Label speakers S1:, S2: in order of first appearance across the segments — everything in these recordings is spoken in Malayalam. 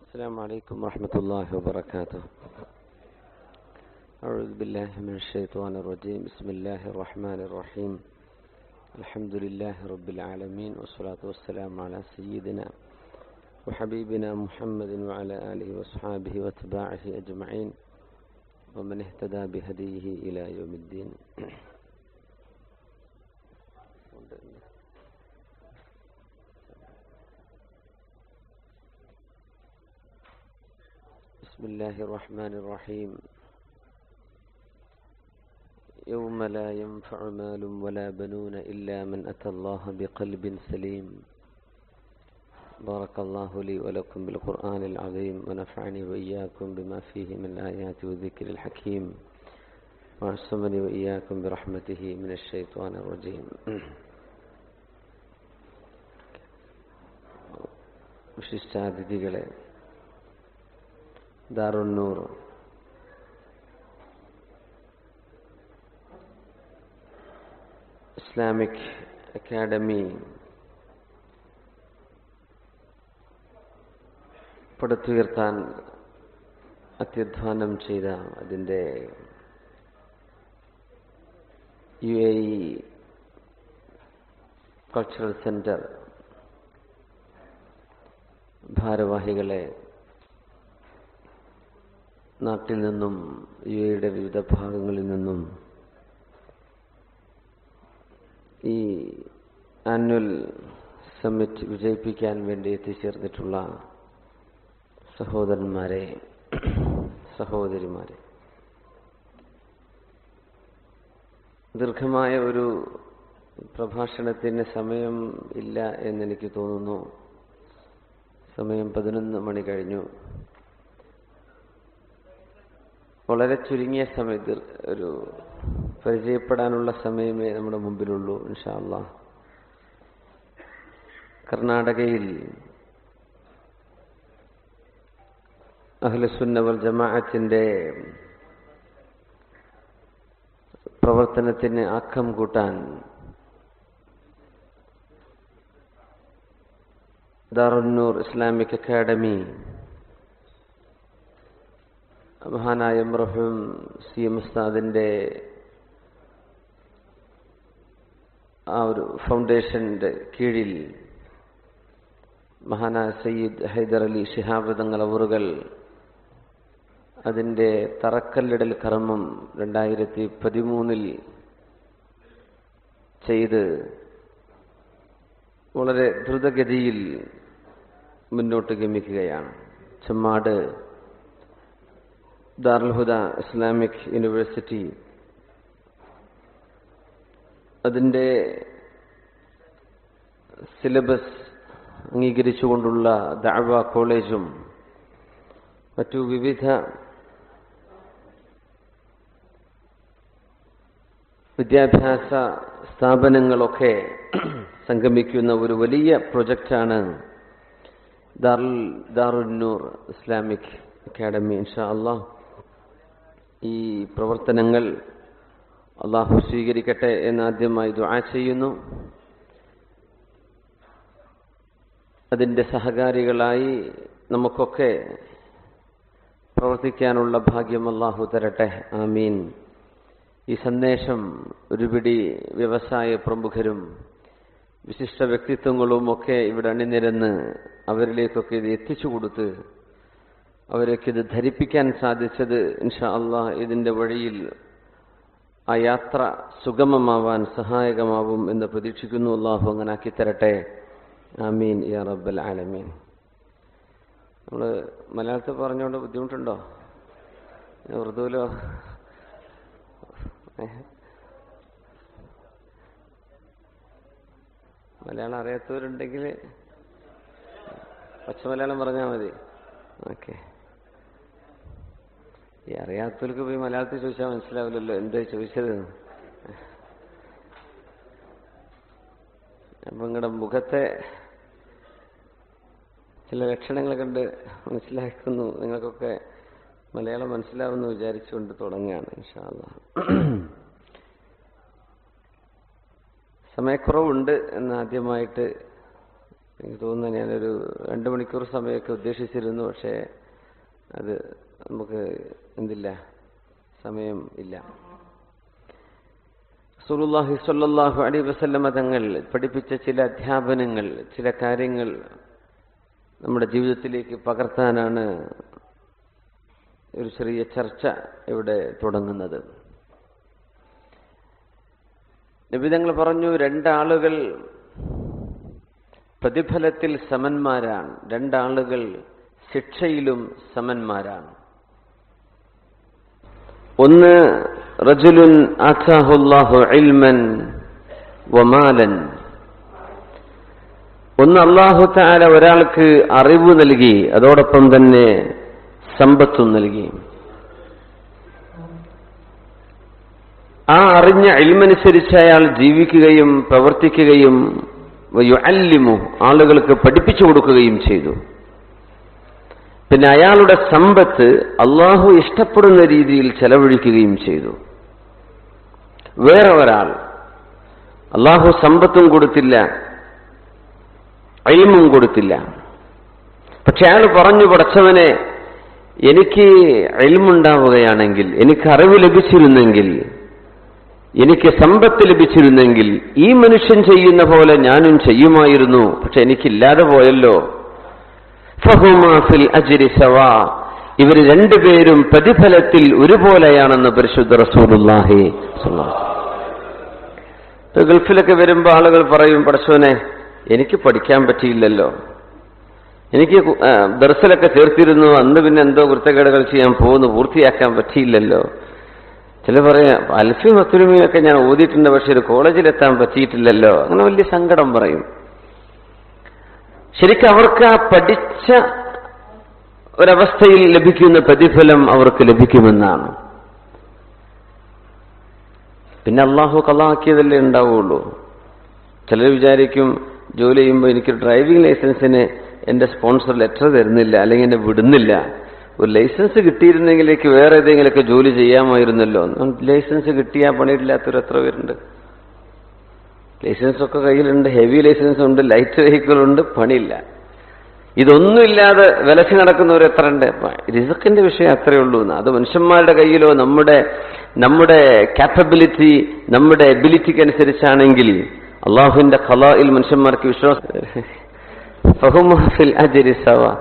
S1: السلام عليكم ورحمة الله وبركاته. أعوذ بالله من الشيطان الرجيم. بسم الله الرحمن الرحيم. الحمد لله رب العالمين، والصلاة والسلام على سيدنا وحبيبنا محمد وعلى آله وأصحابه واتباعه أجمعين ومن اهتدى بهديه إلى يوم الدين. بسم الله الرحمن الرحيم. يوم لا ينفع مال ولا بنون إلا من أتى الله بقلب سليم. بارك الله لي ولكم بالقرآن العظيم، ونفعني وإياكم بما فيه من الآيات والذكر الحكيم، وعصمني وإياكم برحمته من الشيطان الرجيم. വിശിഷ്ടാതിഥികളെ, ദാറുന്നൂർ ഇസ്ലാമിക് അക്കാഡമി പടുത്തുയർത്താൻ അത്യധ്വാനം ചെയ്ത അതിൻ്റെ UAE കൾച്ചറൽ സെന്റർ ഭാരവാഹികളെ, നാട്ടിൽ നിന്നും UAEയുടെ വിവിധ ഭാഗങ്ങളിൽ നിന്നും ഈ ആനുവൽ സമ്മിറ്റ് വിജയിപ്പിക്കാൻ വേണ്ടി എത്തിച്ചേർന്നിട്ടുള്ള സഹോദരന്മാരെ, സഹോദരിമാരെ, ദീർഘമായ ഒരു പ്രഭാഷണത്തിന് സമയം ഇല്ല എന്നെനിക്ക് തോന്നുന്നു. സമയം 11 മണി കഴിഞ്ഞു. വളരെ ചുരുങ്ങിയ സമയത്ത് ഒരു പരിചയപ്പെടാനുള്ള സമയമേ നമ്മുടെ മുമ്പിലുള്ളൂ. ഇൻഷാ അല്ലാഹ്. കർണാടകയിൽ അഹ്ലുസുന്ന വൽ ജമാഅത്തിന്റെ പ്രവർത്തനത്തിന് ആക്കം കൂട്ടാൻ ദാറുന്നൂർ ഇസ്ലാമിക് അക്കാഡമി മഹാനായ മർഹൂം CM ഉസ്താദിന്റെ ആ ഒരു ഫൗണ്ടേഷന്റെ കീഴിൽ മഹാനായ സയ്യിദ് ഹൈദർ അലി ശിഹാബ് തങ്ങൾ അവറുകൾ അതിൻ്റെ തറക്കല്ലിടൽ കർമ്മം 2013 ചെയ്ത് വളരെ ദ്രുതഗതിയിൽ മുന്നോട്ട് ഗമിക്കുകയാണ്. ചെമ്മാട് ദാറുൽ ഹുദ ഇസ്ലാമിക് യൂണിവേഴ്സിറ്റി അതിൻ്റെ സിലബസ് അംഗീകരിച്ചുകൊണ്ടുള്ള ദഅവ കോളേജും മറ്റു വിവിധ വിദ്യാഭ്യാസ സ്ഥാപനങ്ങളൊക്കെ സംഗമിക്കുന്ന ഒരു വലിയ പ്രൊജക്റ്റാണ് ദാറുന്നൂർ ഇസ്ലാമിക് അക്കാഡമി. ഇൻഷാ അല്ലാഹ് ഈ പ്രവർത്തനങ്ങൾ അല്ലാഹു സ്വീകരിക്കട്ടെ എന്ന് ആദ്യമായി ദുആ ചെയ്യുന്നു. അതിൻ്റെ സഹകാരികളായി നമുക്കൊക്കെ പ്രവർത്തിക്കാനുള്ള ഭാഗ്യം അല്ലാഹു തരട്ടെ. ആമീൻ. ഈ സന്ദേശം ഒരുപിടി വ്യവസായ പ്രമുഖരും വിശിഷ്ട വ്യക്തിത്വങ്ങളും ഒക്കെ ഇവിടെ അണിനിരന്ന് അവരിലേക്കൊക്കെ ഇത് എത്തിച്ചു കൊടുത്ത് അവരൊക്കെ ഇത് ധരിപ്പിക്കാൻ സാധിച്ചത് ഇൻഷാ അല്ലാഹ് ഇതിൻ്റെ വഴിയിൽ ആ യാത്ര സുഗമമാവാൻ സഹായകമാവും എന്ന് പ്രതീക്ഷിക്കുന്നു. അല്ലാഹു അങ്ങനെ ആക്കി തരട്ടെ. ആമീൻ യാ റബ്ബൽ ആലമീൻ. നമ്മൾ മലയാളത്തിൽ പറഞ്ഞുകൊണ്ട് ബുദ്ധിമുട്ടുണ്ടോ? ഉറുദുവിലോ? മലയാളം അറിയാത്തവരുണ്ടെങ്കിൽ പച്ചമലയാളം പറഞ്ഞാൽ മതി. ഓക്കെ. ഈ അറിയാത്തവർക്ക് പോയി മലയാളത്തിൽ ചോദിച്ചാൽ മനസ്സിലാവില്ലല്ലോ എന്താ ചോദിച്ചത്. അപ്പം നിങ്ങളുടെ മുഖത്തെ ചില ലക്ഷണങ്ങൾ കണ്ട് മനസ്സിലാക്കുന്നു നിങ്ങൾക്കൊക്കെ മലയാളം മനസ്സിലാവുമെന്ന് വിചാരിച്ചുകൊണ്ട് തുടങ്ങുകയാണ് ഇൻഷാ അല്ലാഹ്. സമയക്കുറവുണ്ട് എന്ന് ആദ്യമായിട്ട് എനിക്ക് തോന്നുന്നു ഞാനൊരു 2 മണിക്കൂർ സമയമൊക്കെ ഉദ്ദേശിച്ചിരുന്നു. പക്ഷേ അത് നമുക്ക് എന്തില്ല, സമയം ഇല്ല. റസൂലുള്ളാഹി സ്വല്ലല്ലാഹു അലൈഹി വസല്ലമ തങ്ങൾ പഠിപ്പിച്ച ചില അധ്യാപനങ്ങൾ, ചില കാര്യങ്ങൾ നമ്മുടെ ജീവിതത്തിലേക്ക് പകർത്താനാണ് ഒരു ചെറിയ ചർച്ച ഇവിടെ തുടങ്ങുന്നത്. നബി തങ്ങൾ പറഞ്ഞു, 2 ആളുകൾ പ്രതിഫലത്തിൽ സമന്മാരാണ്, 2 ആളുകൾ ശിക്ഷയിലും സമന്മാരാണ്. ഒന്ന് റജുലുൻ ആതാഹുല്ലാഹു ഇൽമൻ വമാലൻ. ഒന്ന് അല്ലാഹു തആല ഒരാൾക്ക് അറിവ് നൽകി, അതോടൊപ്പം തന്നെ സമ്പത്തും നൽകി. ആ അറിഞ്ഞ ഇൽമനുസരിച്ച് അയാൾ ജീവിക്കുകയും പ്രവർത്തിക്കുകയും യുഅല്ലിമു, ആളുകൾക്ക് പഠിപ്പിച്ചു കൊടുക്കുകയും ചെയ്തു. പിന്നെ അയാളുടെ സമ്പത്ത് അള്ളാഹു ഇഷ്ടപ്പെടുന്ന രീതിയിൽ ചെലവഴിക്കുകയും ചെയ്തു. വേറെ ഒരാൾ അള്ളാഹു സമ്പത്തും കൊടുത്തില്ല, ഇൽമും കൊടുത്തില്ല. പക്ഷെ അയാൾ പറഞ്ഞു, പടച്ചവനെ, എനിക്ക് ഇൽമുണ്ടാവുകയാണെങ്കിൽ, എനിക്ക് അറിവ് ലഭിച്ചിരുന്നെങ്കിൽ, എനിക്ക് സമ്പത്ത് ലഭിച്ചിരുന്നെങ്കിൽ ഈ മനുഷ്യൻ ചെയ്യുന്ന പോലെ ഞാനും ചെയ്യുമായിരുന്നു. പക്ഷെ എനിക്കില്ലാതെ പോയല്ലോ. ഫഹുമാ ഫിൽ അജ്രി സവാ, ഇവർ 2 പേരും പ്രതിഫലത്തിൽ ഒരുപോലെയാണെന്ന് പരിശുദ്ധ റസൂലുള്ളാഹി സ്വല്ലല്ലാഹു അലൈഹി വസല്ലം. ഗൾഫിലൊക്കെ വരുമ്പോൾ ആളുകൾ പറയും, പടച്ചോനെ, എനിക്ക് പഠിക്കാൻ പറ്റിയില്ലല്ലോ, എനിക്ക് ദർസിലൊക്കെ ചേർത്തിരുന്നു, അന്ന് പിന്നെ എന്തോ വൃത്തക്കേടുകൾ ചെയ്യാൻ പോകുന്നു, പൂർത്തിയാക്കാൻ പറ്റിയില്ലല്ലോ. ചില പറയാം, അൽഫി മത്തുലുമിയൊക്കെ ഞാൻ ഓതിയിട്ടുണ്ട്, പക്ഷെ ഒരു കോളേജിലെത്താൻ പറ്റിയിട്ടില്ലല്ലോ. അങ്ങനെ വലിയ സങ്കടം പറയും. ശരിക്കും അവർക്ക് ആ പഠിച്ച ഒരവസ്ഥയിൽ ലഭിക്കുന്ന പ്രതിഫലം അവർക്ക് ലഭിക്കുമെന്നാണ്. പിന്നെ അള്ളാഹു ഖളാക്കിയതല്ലേ ഉണ്ടാവുള്ളൂ. ചിലർ വിചാരിക്കും, ജോലി ചെയ്യുമ്പോൾ എനിക്ക് ഡ്രൈവിംഗ് ലൈസൻസിന് എന്റെ സ്പോൺസർ ലെറ്റർ തരുന്നില്ല, അല്ലെങ്കിൽ എന്നെ വിടുന്നില്ല. ഒരു ലൈസൻസ് കിട്ടിയിരുന്നെങ്കിലേക്ക് വേറെ ഏതെങ്കിലുമൊക്കെ ജോലി ചെയ്യാമായിരുന്നല്ലോ. ലൈസൻസ് കിട്ടിയാൽ പണിയില്ലാത്തവർ എത്ര പേരുണ്ട്? ലൈസൻസൊക്കെ കയ്യിലുണ്ട്, ഹെവി ലൈസൻസ് ഉണ്ട്, ലൈറ്റ് വെഹിക്കിൾ ഉണ്ട്, പണിയില്ല. ഇതൊന്നുമില്ലാതെ വിലസി നടക്കുന്നവർ എത്ര ഉണ്ട്? റിസ്ക്കിന്റെ വിഷയം അത്രയേ ഉള്ളൂ. അത് മനുഷ്യന്മാരുടെ കയ്യിലോ നമ്മുടെ കാപ്പബിലിറ്റി, നമ്മുടെ എബിലിറ്റിക്ക് അനുസരിച്ചാണെങ്കിൽ അള്ളാഹുവിന്റെ ഖളായിൽ മനുഷ്യന്മാർക്ക് വിശ്വാസം. ഫഹുമാ ഫിൽ അജ്രി സവാ.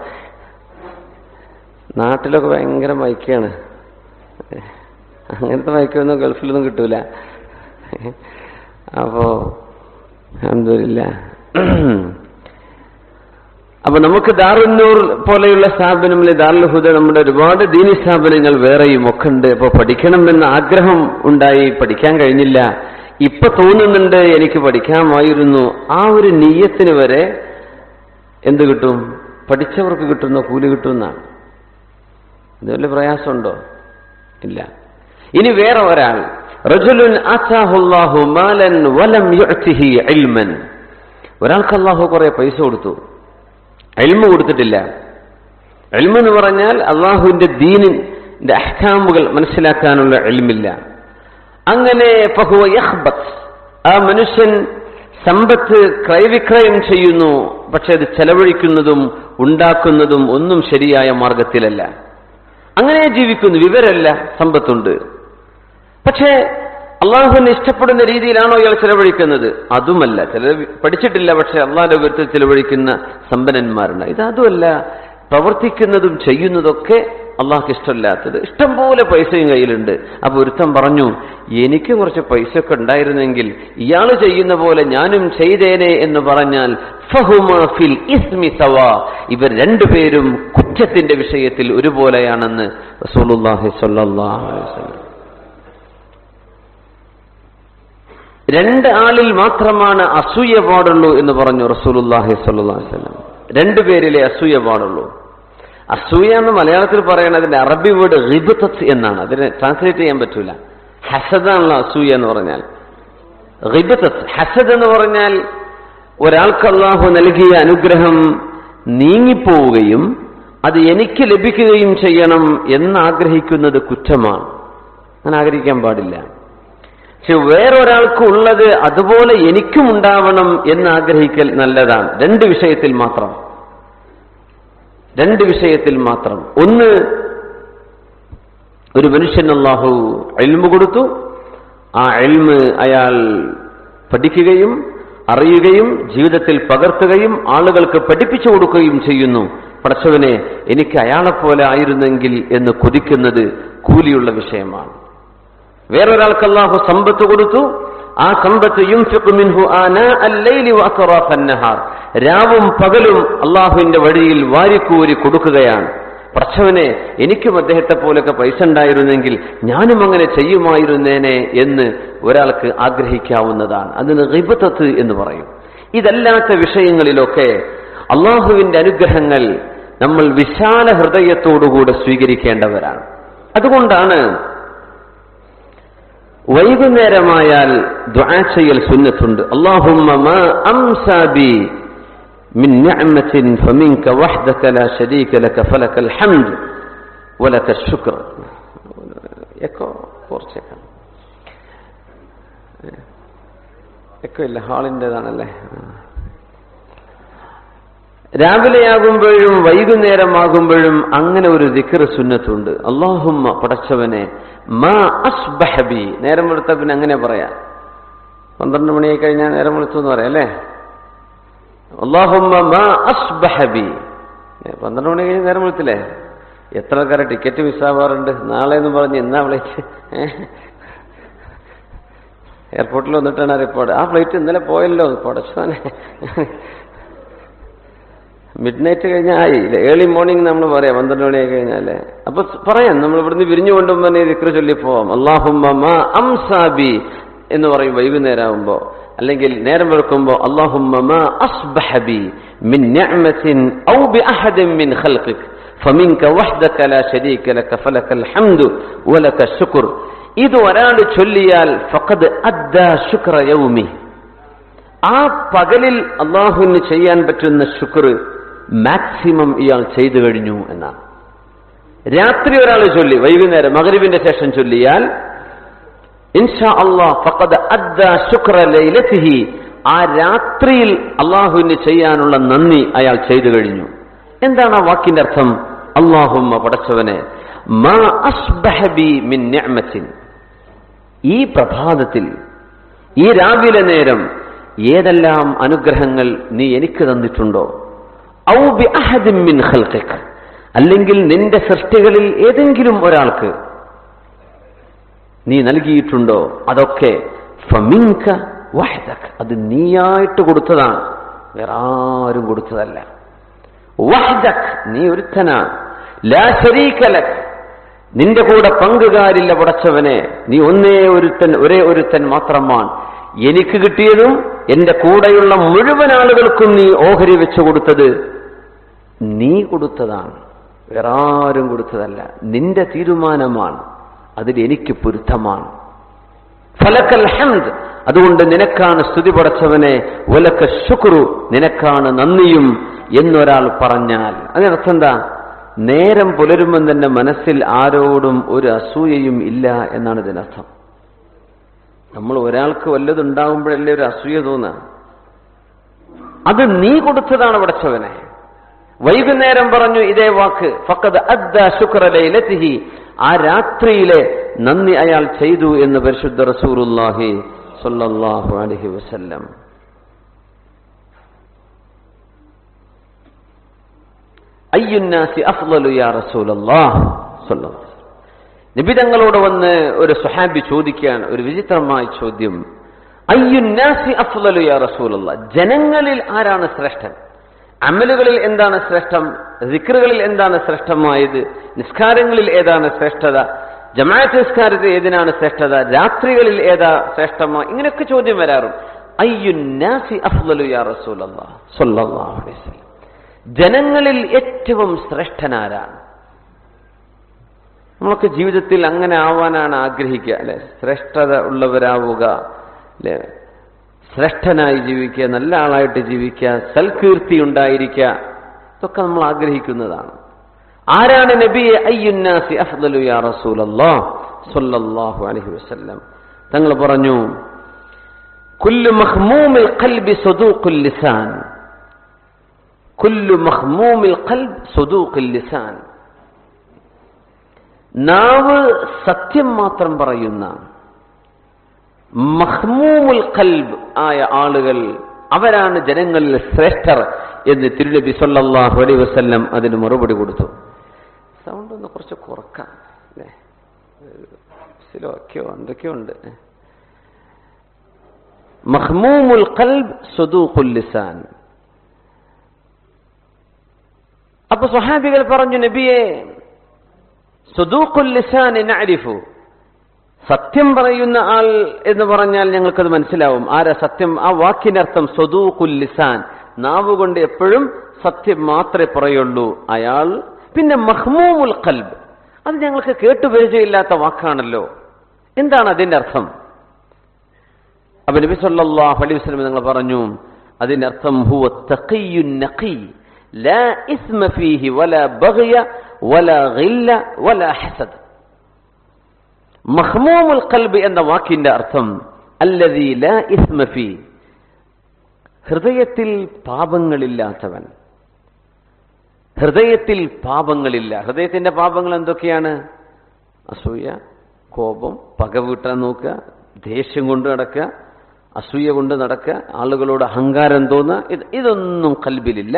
S1: നാട്ടിലൊക്കെ ഭയങ്കര മൈക്കാണ്. അങ്ങനത്തെ മൈക്കൊന്നും ഗൾഫിലൊന്നും കിട്ടൂല. അപ്പോ അൽഹംദുലില്ലാഹ്. അപ്പൊ നമുക്ക് ദാറുന്നൂർ പോലെയുള്ള സ്ഥാപനങ്ങളിൽ, ദാറുൽ ഹുദ, നമ്മുടെ ഒരുപാട് ദീനി സ്ഥാപനങ്ങൾ വേറെയും ഒക്കെ ഉണ്ട്. അപ്പൊ പഠിക്കണമെന്ന ആഗ്രഹം ഉണ്ടായി, പഠിക്കാൻ കഴിഞ്ഞില്ല. ഇപ്പൊ തോന്നുന്നുണ്ട് എനിക്ക് പഠിക്കാമായിരുന്നു. ആ ഒരു നിയ്യത്തിന് വരെ എന്ത് കിട്ടും? പഠിച്ചവർക്ക് കിട്ടുന്ന കൂലി കിട്ടുമെന്നാണ്. ഇത് വല്ല പ്രയാസമുണ്ടോ? ഇല്ല. ഇനി വേറെ ഒരാൾ, റജുലുൻ ആതാഹുല്ലാഹു മാലൻ വലം യുഅ്തിഹി ഇൽമൻ. ഒരാൾക്ക് അല്ലാഹു കുറെ പൈസ കൊടുത്തു, ഇൽമു കൊടുത്തിട്ടില്ല. ഇൽമു എന്ന് പറഞ്ഞാൽ അല്ലാഹുവിന്റെ ദീനിന്റെ അഹ്കാമുകൾ മനസ്സിലാക്കാനുള്ള ഇൽമില്ല. അങ്ങനെ ഫഹുവ യഖ്ബത്ത്, ആ മനുഷ്യൻ സമ്പത്ത് ക്രയവിക്രയം ചെയ്യുന്നു, പക്ഷെ അത് ചെലവഴിക്കുന്നതും ഉണ്ടാക്കുന്നതും ഒന്നും ശരിയായ മാർഗത്തിലല്ല. അങ്ങനെ ജീവിക്കുന്നു. വിവരമല്ല, സമ്പത്തുണ്ട്, പക്ഷേ അള്ളാഹുവിനെ ഇഷ്ടപ്പെടുന്ന രീതിയിലാണോ ഇയാൾ ചെലവഴിക്കുന്നത്? അതുമല്ല. ചിലർ പഠിച്ചിട്ടില്ല, പക്ഷെ അള്ളാഹുവിന്റെ വിവരത്തിൽ ചെലവഴിക്കുന്ന സമ്പന്നന്മാരുണ്ട്. ഇതതുമല്ല. പ്രവർത്തിക്കുന്നതും ചെയ്യുന്നതൊക്കെ അള്ളാഹ്ക്ക് ഇഷ്ടമില്ലാത്തത്. ഇഷ്ടം പോലെ പൈസയും കയ്യിലുണ്ട്. അപ്പൊ ഒരുത്തൻ പറഞ്ഞു, എനിക്ക് കുറച്ച് പൈസ ഒക്കെ ഉണ്ടായിരുന്നെങ്കിൽ ഇയാൾ ചെയ്യുന്ന പോലെ ഞാനും ചെയ്തേനെ എന്ന് പറഞ്ഞാൽ ഫഹുമാ ഫിൽ ഇസ്മി സവാ, ഇവർ 2 പേരും കുറ്റത്തിന്റെ വിഷയത്തിൽ ഒരുപോലെയാണെന്ന് റസൂലുള്ളാഹി സ്വല്ലല്ലാഹു അലൈഹി വസല്ലം. 2 ആളിൽ മാത്രമാണ് അസൂയ പാടുള്ളൂ എന്ന് പറഞ്ഞു റസൂലുള്ളാഹി സ്വല്ലല്ലാഹു അലൈഹി വസല്ലം. 2 പേരിലെ അസൂയ പാടുള്ളൂ. അസൂയ എന്ന് മലയാളത്തിൽ പറയണതിന്റെ അറബി വേർഡ് ഗിബ്തത്ത് എന്നാണ്. അതിനെ ട്രാൻസ്ലേറ്റ് ചെയ്യാൻ പറ്റൂല. ഹസദാണല്ലോ അസൂയ എന്ന് പറഞ്ഞാൽ. ഗിബ്തത്ത്, ഹസദ് എന്ന് പറഞ്ഞാൽ ഒരാൾക്ക് അല്ലാഹു നൽകിയ അനുഗ്രഹം നീങ്ങിപ്പോവുകയും അത് എനിക്ക് ലഭിക്കുകയും ചെയ്യണം എന്നാഗ്രഹിക്കുന്നത് കുറ്റമാണ്. അങ്ങനെ ആഗ്രഹിക്കാൻ പാടില്ല. പക്ഷെ വേറൊരാൾക്ക് ഉള്ളത് അതുപോലെ എനിക്കും ഉണ്ടാവണം എന്ന് ആഗ്രഹിക്കൽ നല്ലതാണ്. രണ്ട് വിഷയത്തിൽ മാത്രം. ഒന്ന്, ഒരു മനുഷ്യൻ അല്ലാഹു ഇൽമു കൊടുത്തു, ആ ഇൽമ് അയാൾ പഠിക്കുകയും അറിയുകയും ജീവിതത്തിൽ പകർത്തുകയും ആളുകൾക്ക് പഠിപ്പിച്ചു കൊടുക്കുകയും ചെയ്യുന്നു. പടച്ചവനെ, എനിക്ക് അയാളെപ്പോലെ ആയിരുന്നെങ്കിൽ എന്ന് കൊതിക്കുന്നത് കൂലിയുള്ള വിഷയമാണ്. വേറൊരാൾക്ക് അല്ലാഹു സമ്പത്ത് കൊടുത്തു, ആ സമ്പത്ത് യുൻഫിഖു മിൻഹു ആനാ അൽ-ലൈലി വഅത്റാഫ അൻ-നഹാർ, രാവും പകലും അല്ലാഹുവിന്റെ വഴിയിൽ വാരിക്കൂരി കൊടുക്കുകയാണ്. പടച്ചവനെ, എനിക്കും അദ്ദേഹത്തെ പോലൊക്കെ പൈസ ഉണ്ടായിരുന്നെങ്കിൽ ഞാനും അങ്ങനെ ചെയ്യുമായിരുന്നേനെ എന്ന് ഒരാൾക്ക് ആഗ്രഹിക്കാവുന്നതാണ്. അതിന് ഗിബതത്ത് എന്ന് പറയും. ഇതല്ലാത്ത വിഷയങ്ങളിലൊക്കെ അള്ളാഹുവിന്റെ അനുഗ്രഹങ്ങൾ നമ്മൾ വിശാല ഹൃദയത്തോടുകൂടെ സ്വീകരിക്കേണ്ടവരാണ്. അതുകൊണ്ടാണ് വൈകുന്നേരമായാൽ ദുആ ചെയ്യൽ സുന്നത്തുണ്ട്. അല്ലാഹുമ്മ മാ അംസാ ബി മിൻ നിഅമത്തിൻ ഫമിൻക വഹ്ദക ലാ ശരീക ലക ഫലകൽ ഹംദ് വലക ശുക്ർ. എക്കോ കുറച്ചേക്കാം, എക്കോ ഇല്ല, ഹാളിൻ്റെതാണല്ലേ. രാവിലെയാകുമ്പോഴും വൈകുന്നേരമാകുമ്പോഴും അങ്ങനെ ഒരു ദിക്ർ സുന്നത്തുണ്ട്. അല്ലാഹുമ്മ, പടച്ചവനെ, മാ അസ്ബഹ ബി, നേരം വെളുത്ത പിന്നെ അങ്ങനെ പറയാം. 12 മണിയായി കഴിഞ്ഞാൽ നേരം വെളുത്തു എന്ന് പറയാം അല്ലേ. അല്ലാഹുമ്മ മാ അസ്ബഹ ബി, 12 മണി കഴിഞ്ഞ് നേരം വെളുത്തില്ലേ. എത്ര ആൾക്കാരെ ടിക്കറ്റ് മിസ്സാവാറുണ്ട്. നാളെ എന്ന് പറഞ്ഞ് ഇന്നാ ഫ്ലൈറ്റ്, എയർപോർട്ടിൽ വന്നിട്ടാണ് റിപ്പോർട്ട്, ആ ഫ്ലൈറ്റ് ഇന്നലെ പോയല്ലോ. പടച്ചവനെ, മിഡ് നൈറ്റ് കഴിഞ്ഞാൽ ആയി, ഏർലി മോർണിംഗ് നമ്മൾ പറയാം 12 മണിയായി കഴിഞ്ഞാലേ. അപ്പൊ പറയാം, നമ്മൾ ഇവിടുന്ന് വിരിഞ്ഞു കൊണ്ടുപോകുമ്പോൾ തന്നെ ദിക്ർ ചൊല്ലി പോവാം. അല്ലാഹുമ്മ മാ അംസാ ബി എന്ന് പറയും വൈകുന്നേരമാകുമ്പോ, അല്ലെങ്കിൽ നേരം വെളുക്കുമ്പോ അല്ലാഹുമ്മ മാ അസ്ബഹ ബി മിൻ നിഅമത്തിൻ ഔ ബി അഹദിൻ മിൻ ഖൽഖിക ഫമിൻക വഹ്ദക ലാ ശരീക ലക ഫലകൽ ഹംദു വലക ശുക്ർ. ഇത് ഒരാൾ ചൊല്ലിയാൽ ഫഖദ് അദ്ദാ ശുക്ര യൗമി, ആ പകലിൽ അല്ലാഹുവിന് ചെയ്യാൻ പറ്റുന്ന ശുക്ർ മാക്സിമം ഇയാൾ ചെയ്തു കഴിഞ്ഞു എന്നാണ്. രാത്രി ഒരാൾ ചൊല്ലി, വൈകുന്നേരം മഗ്രിബിന്റെ ശേഷം ചൊല്ലിയാൽ ഇൻഷാ അല്ലാഹ് ഫഖദ് അദ്ദാ ശുക്ര ലൈലതിഹി, ആ രാത്രിയിൽ അല്ലാഹുവിന് ചെയ്യാനുള്ള നന്ദി അയാൾ ചെയ്തു കഴിഞ്ഞു. എന്താണ് ആ വാക്കിന്റെ അർത്ഥം? അല്ലാഹുമ്മ, പടച്ചവനെ, മാ അസ്ബഹ ബി മിൻ നിഅമത്തിൻ, ഈ പ്രഭാതത്തിൽ, ഈ രാവിലെ നേരം ഏതെല്ലാം അനുഗ്രഹങ്ങൾ നീ എനിക്ക് തന്നിട്ടുണ്ടോ, ഔ ബി അഹദിൻ മിൻ ഖൽഖിക, അല്ലെങ്കിൽ നിന്റെ സൃഷ്ടികളിൽ ഏതെങ്കിലും ഒരാൾക്ക് നീ നൽകിയിട്ടുണ്ടോ, അതൊക്കെ ഫമിൻക വഹ്ദക, അത് നീയായിട്ട് കൊടുത്തതാണ്, വേറെ ആരും കൊടുത്തതല്ല. വഹ്ദക, നീ ഒരുത്തനാണ്. ലാ ശരീക ലക, നിന്റെ കൂടെ പങ്കുകാരില്ല പടച്ചവനെ, നീ ഒരേ ഒരുത്തൻ മാത്രമാണ്. എനിക്ക് കിട്ടിയതും എന്റെ കൂടെയുള്ള മുഴുവൻ ആളുകൾക്കും നീ ഓഹരി വെച്ചു കൊടുത്തത് നീ കൊടുത്തതാണ്, വേറെ ആരും കൊടുത്തതല്ല. നിന്റെ തീരുമാനമാണ്, അതിൽ എനിക്ക് പൊരുത്തമാണ്. ഫലകൽ ഹംദ്, അതുകൊണ്ട് നിനക്കാണ് സ്തുതി പടച്ചവനെ. വലക ശുക്രു, നിനക്കാണ് നന്ദിയും എന്നൊരാൾ പറഞ്ഞാൽ അതിനർത്ഥം എന്താ? നേരം പുലരുമ്പം തന്നെ മനസ്സിൽ ആരോടും ഒരു അസൂയയും ഇല്ല എന്നാണ് ഇതിനർത്ഥം. നമ്മൾ ഒരാൾക്ക് വല്ലതുണ്ടാകുമ്പോഴല്ലേ ഒരു അസൂയ തോന്നുക. അത് നീ കൊടുത്തതാണ് പടച്ചവനെ. വൈകുന്നേരം പറഞ്ഞു ഇതേ വാക്ക്, ഫഖദ് അദ്ദാ ശുക്ര ലൈലതിഹി, ആ രാത്രിയിലെ നന്ദി അയാൾ ചെയ്തു എന്ന് പരിശുദ്ധ റസൂലുള്ളാഹി സ്വല്ലല്ലാഹു അലൈഹി വസല്ലം. അയ്യുന്നാസി അഫ്ളലു യാ റസൂലല്ലാഹ് സ്വല്ലല്ലാഹു അലൈഹി വസല്ലം. നബി തങ്ങളോട് വന്ന് ഒരു സ്വഹാബി ചോദിക്കുകയാണ്, ഒരു വിചിത്രമായ ചോദ്യം. അയ്യുന്നാസി അഫ്ളലു യാ റസൂലല്ലാഹ്, ജനങ്ങളിൽ ആരാണ് ശ്രേഷ്ഠൻ? അമലുകളിൽ എന്താണ് ശ്രേഷ്ഠം? ദിക്റുകളിൽ എന്താണ് ശ്രേഷ്ഠമായത്? നിസ്കാരങ്ങളിൽ ഏതാണ് ശ്രേഷ്ഠത? ജമാഅത്ത് നിസ്കാരത്തിൽ ഏതിനാണ് ശ്രേഷ്ഠത? രാത്രികളിൽ ഏതാ ശ്രേഷ്ഠമായി? ഇങ്ങനെയൊക്കെ ചോദ്യം വരാറുണ്ട്. അയ്യുന്നാസി അഫ്ളലു യാ റസൂലല്ലാഹ് സ്വല്ലല്ലാഹു അലൈഹി വസല്ലം, ജനങ്ങളിൽ ഏറ്റവും ശ്രേഷ്ഠനാരാണ്? നമ്മളൊക്കെ ജീവിതത്തിൽ അങ്ങനെ ആവാനാണ് ആഗ്രഹിക്കുക അല്ലെ? ശ്രേഷ്ഠത ഉള്ളവരാവുക അല്ലെ, ശ്രേഷ്ഠനായി ജീവിക്കുക, നല്ല ആളായിട്ട് ജീവിക്കുക, സൽകീർത്തി ഉണ്ടായിരിക്കുക, ഇതൊക്കെ നമ്മൾ ആഗ്രഹിക്കുന്നതാണ്. ആരാണ് നബിയെ അയ്യുന്നാസി അഫ്ളലു യാ റസൂലല്ലാഹ് സ്വല്ലല്ലാഹു അലൈഹി വസല്ലം? തങ്ങൾ പറഞ്ഞു, കുല്ലു മഖ്മൂമിൽ ഖൽബി സദൂഖുൽ ലിസാൻ, കുല്ലു മഖ്മൂമിൽ ഖൽബ് സദൂഖുൽ ലിസാൻ. നാവ് സത്യം മാത്രം പറയുന്ന മഖ്മൂമുൽ ഖൽബ് ആയ ആളുകൾ അവരാണ് ജനങ്ങളിൽ ശ്രേഷ്ഠർ എന്ന് തിരുനബി സല്ലല്ലാഹു അലൈഹി വസല്ലം അതിന് മറുപടി കൊടുത്തു. സൗണ്ട് ഒന്ന് കുറച്ച് കുറക്കാം അല്ലേ, സിലോക്കോ എന്തൊക്കെയോ ഉണ്ട്. മഖ്മൂമുൽ ഖൽബ് സദൂഖുൽ ലിസാൻ. അപ്പൊ സ്വഹാബികൾ പറഞ്ഞു, നബിയെ സദൂഖുൽ ലിസാൻ നഅരിഫു, സത്യം പറയുന്ന ആൾ എന്ന് പറഞ്ഞാൽ ഞങ്ങൾക്കത് മനസ്സിലാവും. ആരാ സത്യം? ആ വാക്കിനർത്ഥം സദൂഖുൽ ലിസാൻ, നാവ് കൊണ്ട് എപ്പോഴും സത്യം മാത്രമേ പറയുള്ളൂ അയാൾ. പിന്നെ മഖ്മൂമുൽ ഖൽബ്, അത് ഞങ്ങൾക്ക് കേട്ടുപരിചയമില്ലാത്ത വാക്കാണല്ലോ, എന്താണ് അതിന്റെ അർത്ഥം? അപ്പൊ നബി സല്ലല്ലാഹു അലൈഹി വസല്ലം നിങ്ങൾ പറഞ്ഞു, അതിന്റെ അർത്ഥം ഹുവ തഖിയ്യുൻ നഖി ലാ ഇസ്മ ഫീഹി വലാ ബഗ്യ വലാ ഗില്ല വലാ ഹസദ്. മഖ്മൂമുൽ ഖൽബ് എന്ന വാക്കിന്റെ അർത്ഥം അല്ലദീ ലാ ഇസ്മ ഫീ, ഹൃദയത്തിൽ പാപങ്ങളില്ലാത്തവൻ. ഹൃദയത്തിൽ പാപങ്ങളില്ല. ഹൃദയത്തിന്റെ പാപങ്ങൾ എന്തൊക്കെയാണ്? അസൂയ, കോപം, പകവീട്ടാൻ നോക്കുക, ദേഷ്യം കൊണ്ട് നടക്കുക, അസൂയ കൊണ്ട് നടക്കുക, ആളുകളോട് അഹങ്കാരം തോന്നുക, ഇതൊന്നും ഖൽബിലില്ല.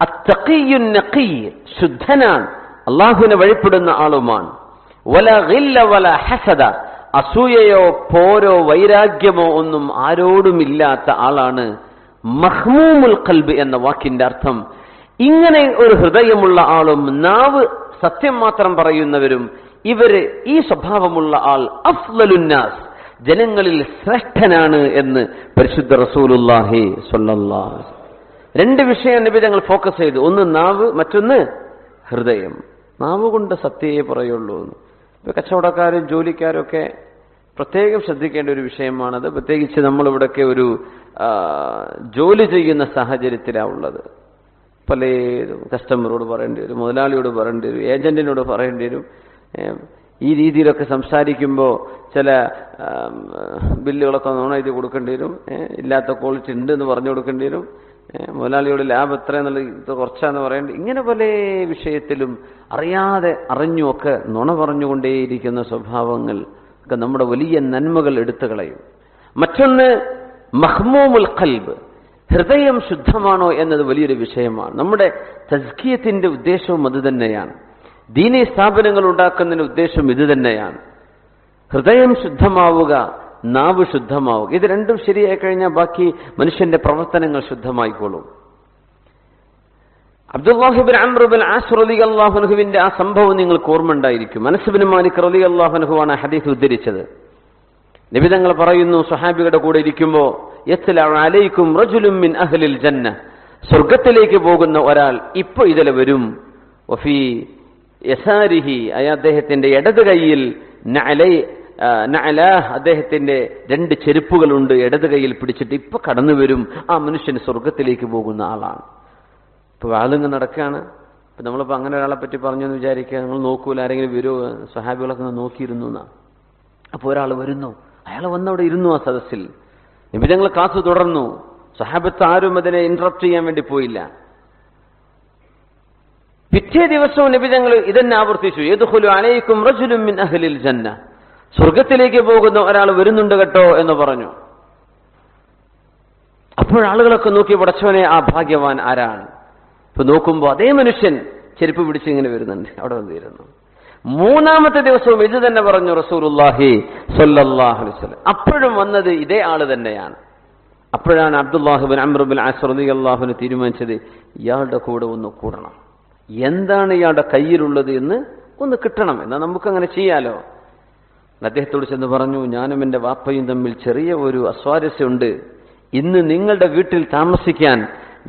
S1: അത്തഖിയ്യുൻ നഖി, ശുദ്ധനാണ്, അള്ളാഹുവിനെ വഴിപ്പെടുന്ന ആളുമാണ്. വലാ ഗില്ല വലാ ഹസദ, അസൂയയോ പോരോ വൈരാഗ്യമോ ഒന്നും ആരോടുമില്ലാത്ത ആളാണ് മഖ്മൂമുൽ ഖൽബ് എന്ന വാക്കിന്റെ അർത്ഥം. ഇങ്ങനെ ഒരു ഹൃദയമുള്ള ആളും നാവ് സത്യം മാത്രം പറയുന്നവരും ഇവര് ഈ സ്വഭാവമുള്ള ആൾ അഫ്ളലുന്നാസ്, ജനങ്ങളിൽ ശ്രേഷ്ഠനാണ് എന്ന് പരിശുദ്ധ റസൂലുള്ളാഹി സ്വല്ലല്ലാഹു അലൈഹി വസല്ലം. രണ്ട് വിഷയം നബി തങ്ങൾ ഫോക്കസ് ചെയ്തു. ഒന്ന് നാവ്, മറ്റൊന്ന് ഹൃദയം. നാവ് കൊണ്ട് സത്യമേ പറയുള്ളൂ. ഇപ്പൊ കച്ചവടക്കാരും ജോലിക്കാരും ഒക്കെ പ്രത്യേകം ശ്രദ്ധിക്കേണ്ട ഒരു വിഷയമാണത്. പ്രത്യേകിച്ച് നമ്മളിവിടെയൊക്കെ ഒരു ജോലി ചെയ്യുന്ന സാഹചര്യത്തിലാണുള്ളത്. പല കസ്റ്റമറോട് പറയേണ്ടി വരും, മുതലാളിയോട് പറയേണ്ടി വരും, ഏജന്റിനോട് പറയേണ്ടി വരും. ഈ രീതിയിലൊക്കെ സംസാരിക്കുമ്പോൾ ചില ബില്ലുകളൊക്കെ നോൺ എഴുതി കൊടുക്കേണ്ടി വരും, ഇല്ലാത്ത ക്വാളിറ്റി ഉണ്ട് എന്ന് പറഞ്ഞു കൊടുക്കേണ്ടി വരും, മുതലാളിയോട് ലാഭം എത്ര എന്നുള്ള ഇത് കുറച്ചാന്ന് പറയേണ്ടി, ഇങ്ങനെ പല വിഷയത്തിലും അറിയാതെ അറിഞ്ഞുമൊക്കെ നുണ പറഞ്ഞുകൊണ്ടേയിരിക്കുന്ന സ്വഭാവങ്ങൾ ഒക്കെ നമ്മുടെ വലിയ നന്മകൾ എടുത്തു കളയും. മറ്റൊന്ന് മഖ്മൂമുൽ ഖൽബ്, ഹൃദയം ശുദ്ധമാണോ എന്നത് വലിയൊരു വിഷയമാണ്. നമ്മുടെ തസ്കിയത്തിന്റെ ഉദ്ദേശവും അത് തന്നെയാണ്. ദീനീ സ്ഥാപനങ്ങൾ ഉണ്ടാക്കുന്നതിന്റെ ഉദ്ദേശം ഇത് തന്നെയാണ്. ഹൃദയം ശുദ്ധമാവുക, നാവ് ശുദ്ധമാവുക. ഇത് രണ്ടും ശരിയായി കഴിഞ്ഞാൽ ബാക്കി മനുഷ്യന്റെ പ്രവർത്തനങ്ങൾ ശുദ്ധമായിക്കോളും. അബ്ദുല്ലാഹി ഇബ്നു അംർ ഇബ്നുൽ ആസ് റളിയല്ലാഹു അൻഹുവിന്റെ ആ സംഭവം നിങ്ങൾക്ക് ഓർമ്മ ഉണ്ടായിരിക്കും. അനസ് ഇബ്നു മാലിക് റളിയല്ലാഹു അൻഹുവാണ് ഹദീസ് ഉദ്ധരിച്ചത്. നബി തങ്ങൾ പറയുന്നു, സ്വഹാബികളുടെ കൂടെ ഇരിക്കുമ്പോൾ, യത്ലഉ അലൈക്കും റജുലുൻ മിൻ അഹ്ലിൽ ജന്ന, സ്വർഗ്ഗത്തിലേക്ക് പോകുന്ന ഒരാൾ ഇപ്പൊ ഇതിലെ വരും. വഫി യസാരിഹി, അദ്ദേഹത്തിന്റെ ഇടത് കൈയിൽ നഅലാഹ്, അദ്ദേഹത്തിന്റെ രണ്ട് ചെരുപ്പുകളുണ്ട്, ഇടത് കൈയിൽ പിടിച്ചിട്ട് ഇപ്പൊ കടന്നു വരും. ആ മനുഷ്യൻ സ്വർഗത്തിലേക്ക് പോകുന്ന ആളാണ്. ഇപ്പൊ ആളിങ്ങ് നടക്കുകയാണ്. ഇപ്പൊ നമ്മളിപ്പോ അങ്ങനെ ഒരാളെ പറ്റി പറഞ്ഞെന്ന് വിചാരിക്കുക, നിങ്ങൾ നോക്കൂല, ആരെങ്കിലും വരുമോ? സ്വഹാബികളൊക്കെ നോക്കിയിരുന്നു എന്നാ. അപ്പൊ ഒരാൾ വരുന്നു, അയാൾ വന്നവിടെ ഇരുന്നു ആ സദസ്സിൽ. നിബിധങ്ങൾ ക്ലാസ് തുടർന്നു. സ്വഹാബത്ത് ആരും അതിനെ ഇന്ററപ്റ്റ് ചെയ്യാൻ വേണ്ടി പോയില്ല. പിറ്റേ ദിവസവും നിബിധങ്ങൾ ഇതെന്നെ ആവർത്തിച്ചു, യദ്ഖുലു അലൈക്കും റജുലുൻ മിൻ അഹ്ലിൽ ജന്ന, സ്വർഗത്തിലേക്ക് പോകുന്ന ഒരാൾ വരുന്നുണ്ട് കേട്ടോ എന്ന് പറഞ്ഞു. അപ്പോഴാളുകളൊക്കെ നോക്കി, പടച്ചവനെ, ആ ഭാഗ്യവാൻ ആരാണ്? ഇപ്പൊ നോക്കുമ്പോ അതേ മനുഷ്യൻ ചെരുപ്പ് പിടിച്ച് ഇങ്ങനെ വരുന്നുണ്ട്, അവിടെ വന്നിരുന്നു. മൂന്നാമത്തെ ദിവസവും ഇത് തന്നെ പറഞ്ഞു റസൂലുള്ളാഹി സ്വല്ലല്ലാഹു അലൈഹി വസല്ലം. അപ്പോഴും വന്നത് ഇതേ ആള് തന്നെയാണ്. അപ്പോഴാണ് അബ്ദുല്ലാഹി ഇബ്നു അംർ ഇബ്നുൽ ആസ് റളിയല്ലാഹു അൻഹു തീരുമാനിച്ചത്, ഇയാളുടെ കൂടെ ഒന്ന് കൂടണം, എന്താണ് ഇയാളുടെ കയ്യിലുള്ളത് എന്ന് ഒന്ന് കിട്ടണം, എന്നാൽ നമുക്കങ്ങനെ ചെയ്യാലോ. അദ്ദേഹത്തോട് ചെന്ന് പറഞ്ഞു, ഞാനും എൻ്റെ വാപ്പയും തമ്മിൽ ചെറിയ ഒരു അസ്വാരസ്യമുണ്ട്, ഇന്ന് നിങ്ങളുടെ വീട്ടിൽ താമസിക്കാൻ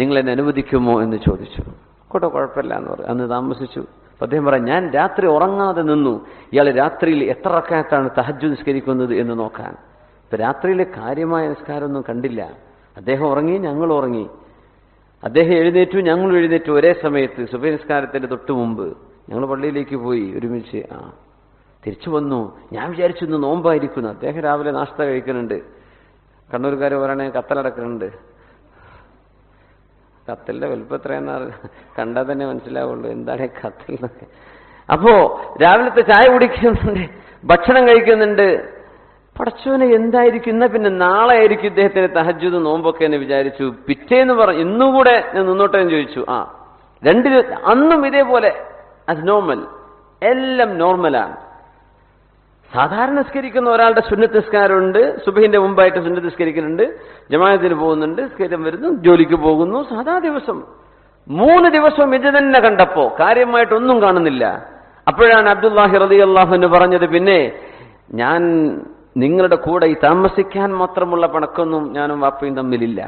S1: നിങ്ങൾ എന്നെ അനുവദിക്കുമോ എന്ന് ചോദിച്ചു. കുഴപ്പമില്ല എന്ന് പറഞ്ഞു. അന്ന് താമസിച്ചു. അദ്ദേഹം പറയാം, ഞാൻ രാത്രി ഉറങ്ങാതെ നിന്നു, ഇയാൾ രാത്രിയിൽ എത്ര റക്അത്താണ് തഹജ്ജുദ് നിസ്കരിക്കുന്നത് എന്ന് നോക്കാൻ. ഇപ്പൊ രാത്രിയിലെ കാര്യമായ നിസ്കാരമൊന്നും കണ്ടില്ല. അദ്ദേഹം ഉറങ്ങി, ഞങ്ങൾ ഉറങ്ങി. അദ്ദേഹം എഴുന്നേറ്റു, ഞങ്ങൾ എഴുന്നേറ്റു ഒരേ സമയത്ത്. സുബഹി നിസ്കാരത്തിന്റെ തൊട്ട് മുമ്പ് ഞങ്ങൾ പള്ളിയിലേക്ക് പോയി ഒരുമിച്ച്. തിരിച്ചു വന്നു. ഞാൻ വിചാരിച്ചു ഇന്ന് നോമ്പായിരിക്കുന്നു. അദ്ദേഹം രാവിലെ നാസ്ത കഴിക്കുന്നുണ്ട്. കണ്ണൂർക്കാർ പറയണേ കത്തലടക്കുന്നുണ്ട്. കത്തലിന്റെ വലുപ്പം എത്രയെന്നാ കണ്ടാൽ തന്നെ മനസ്സിലാവുള്ളൂ എന്താണ് കത്തൽ. അപ്പോ രാവിലത്തെ ചായ കുടിക്കുന്നുണ്ട്, ഭക്ഷണം കഴിക്കുന്നുണ്ട്. പടച്ചോനെ എന്തായിരിക്കും, ഇന്ന പിന്നെ നാളെ ആയിരിക്കും ഇദ്ദേഹത്തിന് തഹജ്ജുദ് നോമ്പൊക്കെ എന്ന് വിചാരിച്ചു. പിറ്റേന്ന് പറഞ്ഞു ഇന്നുകൂടെ ഞാൻ നിന്നോട്ടെ എന്ന് ചോദിച്ചു. അന്നും ഇതേപോലെ ആസ് നോർമൽ, എല്ലാം നോർമലാണ്. സാധാരണ നിസ്കരിക്കുന്ന ഒരാളുടെ സുന്നത്ത് നിസ്കാരമുണ്ട്, സുബഹിന്റെ മുമ്പായിട്ട് സുന്നത്ത് നിസ്കരിക്കുന്നുണ്ട്, ജമാഅത്തിന് പോകുന്നുണ്ട്, നിസ്കാരം വരുന്നു, ജോലിക്ക് പോകുന്നു, സാധാ ദിവസം. 3 ദിവസവും ഇത് തന്നെ കണ്ടപ്പോ കാര്യമായിട്ടൊന്നും കാണുന്നില്ല. അപ്പോഴാണ് അബ്ദുല്ലാഹി റളിയല്ലാഹു അൻഹു പറഞ്ഞത്, പിന്നെ ഞാൻ നിങ്ങളുടെ കൂടെ ഈ താമസിക്കാൻ മാത്രമുള്ള പണക്കൊന്നും ഞാനും വാപ്പയും തമ്മിലില്ല.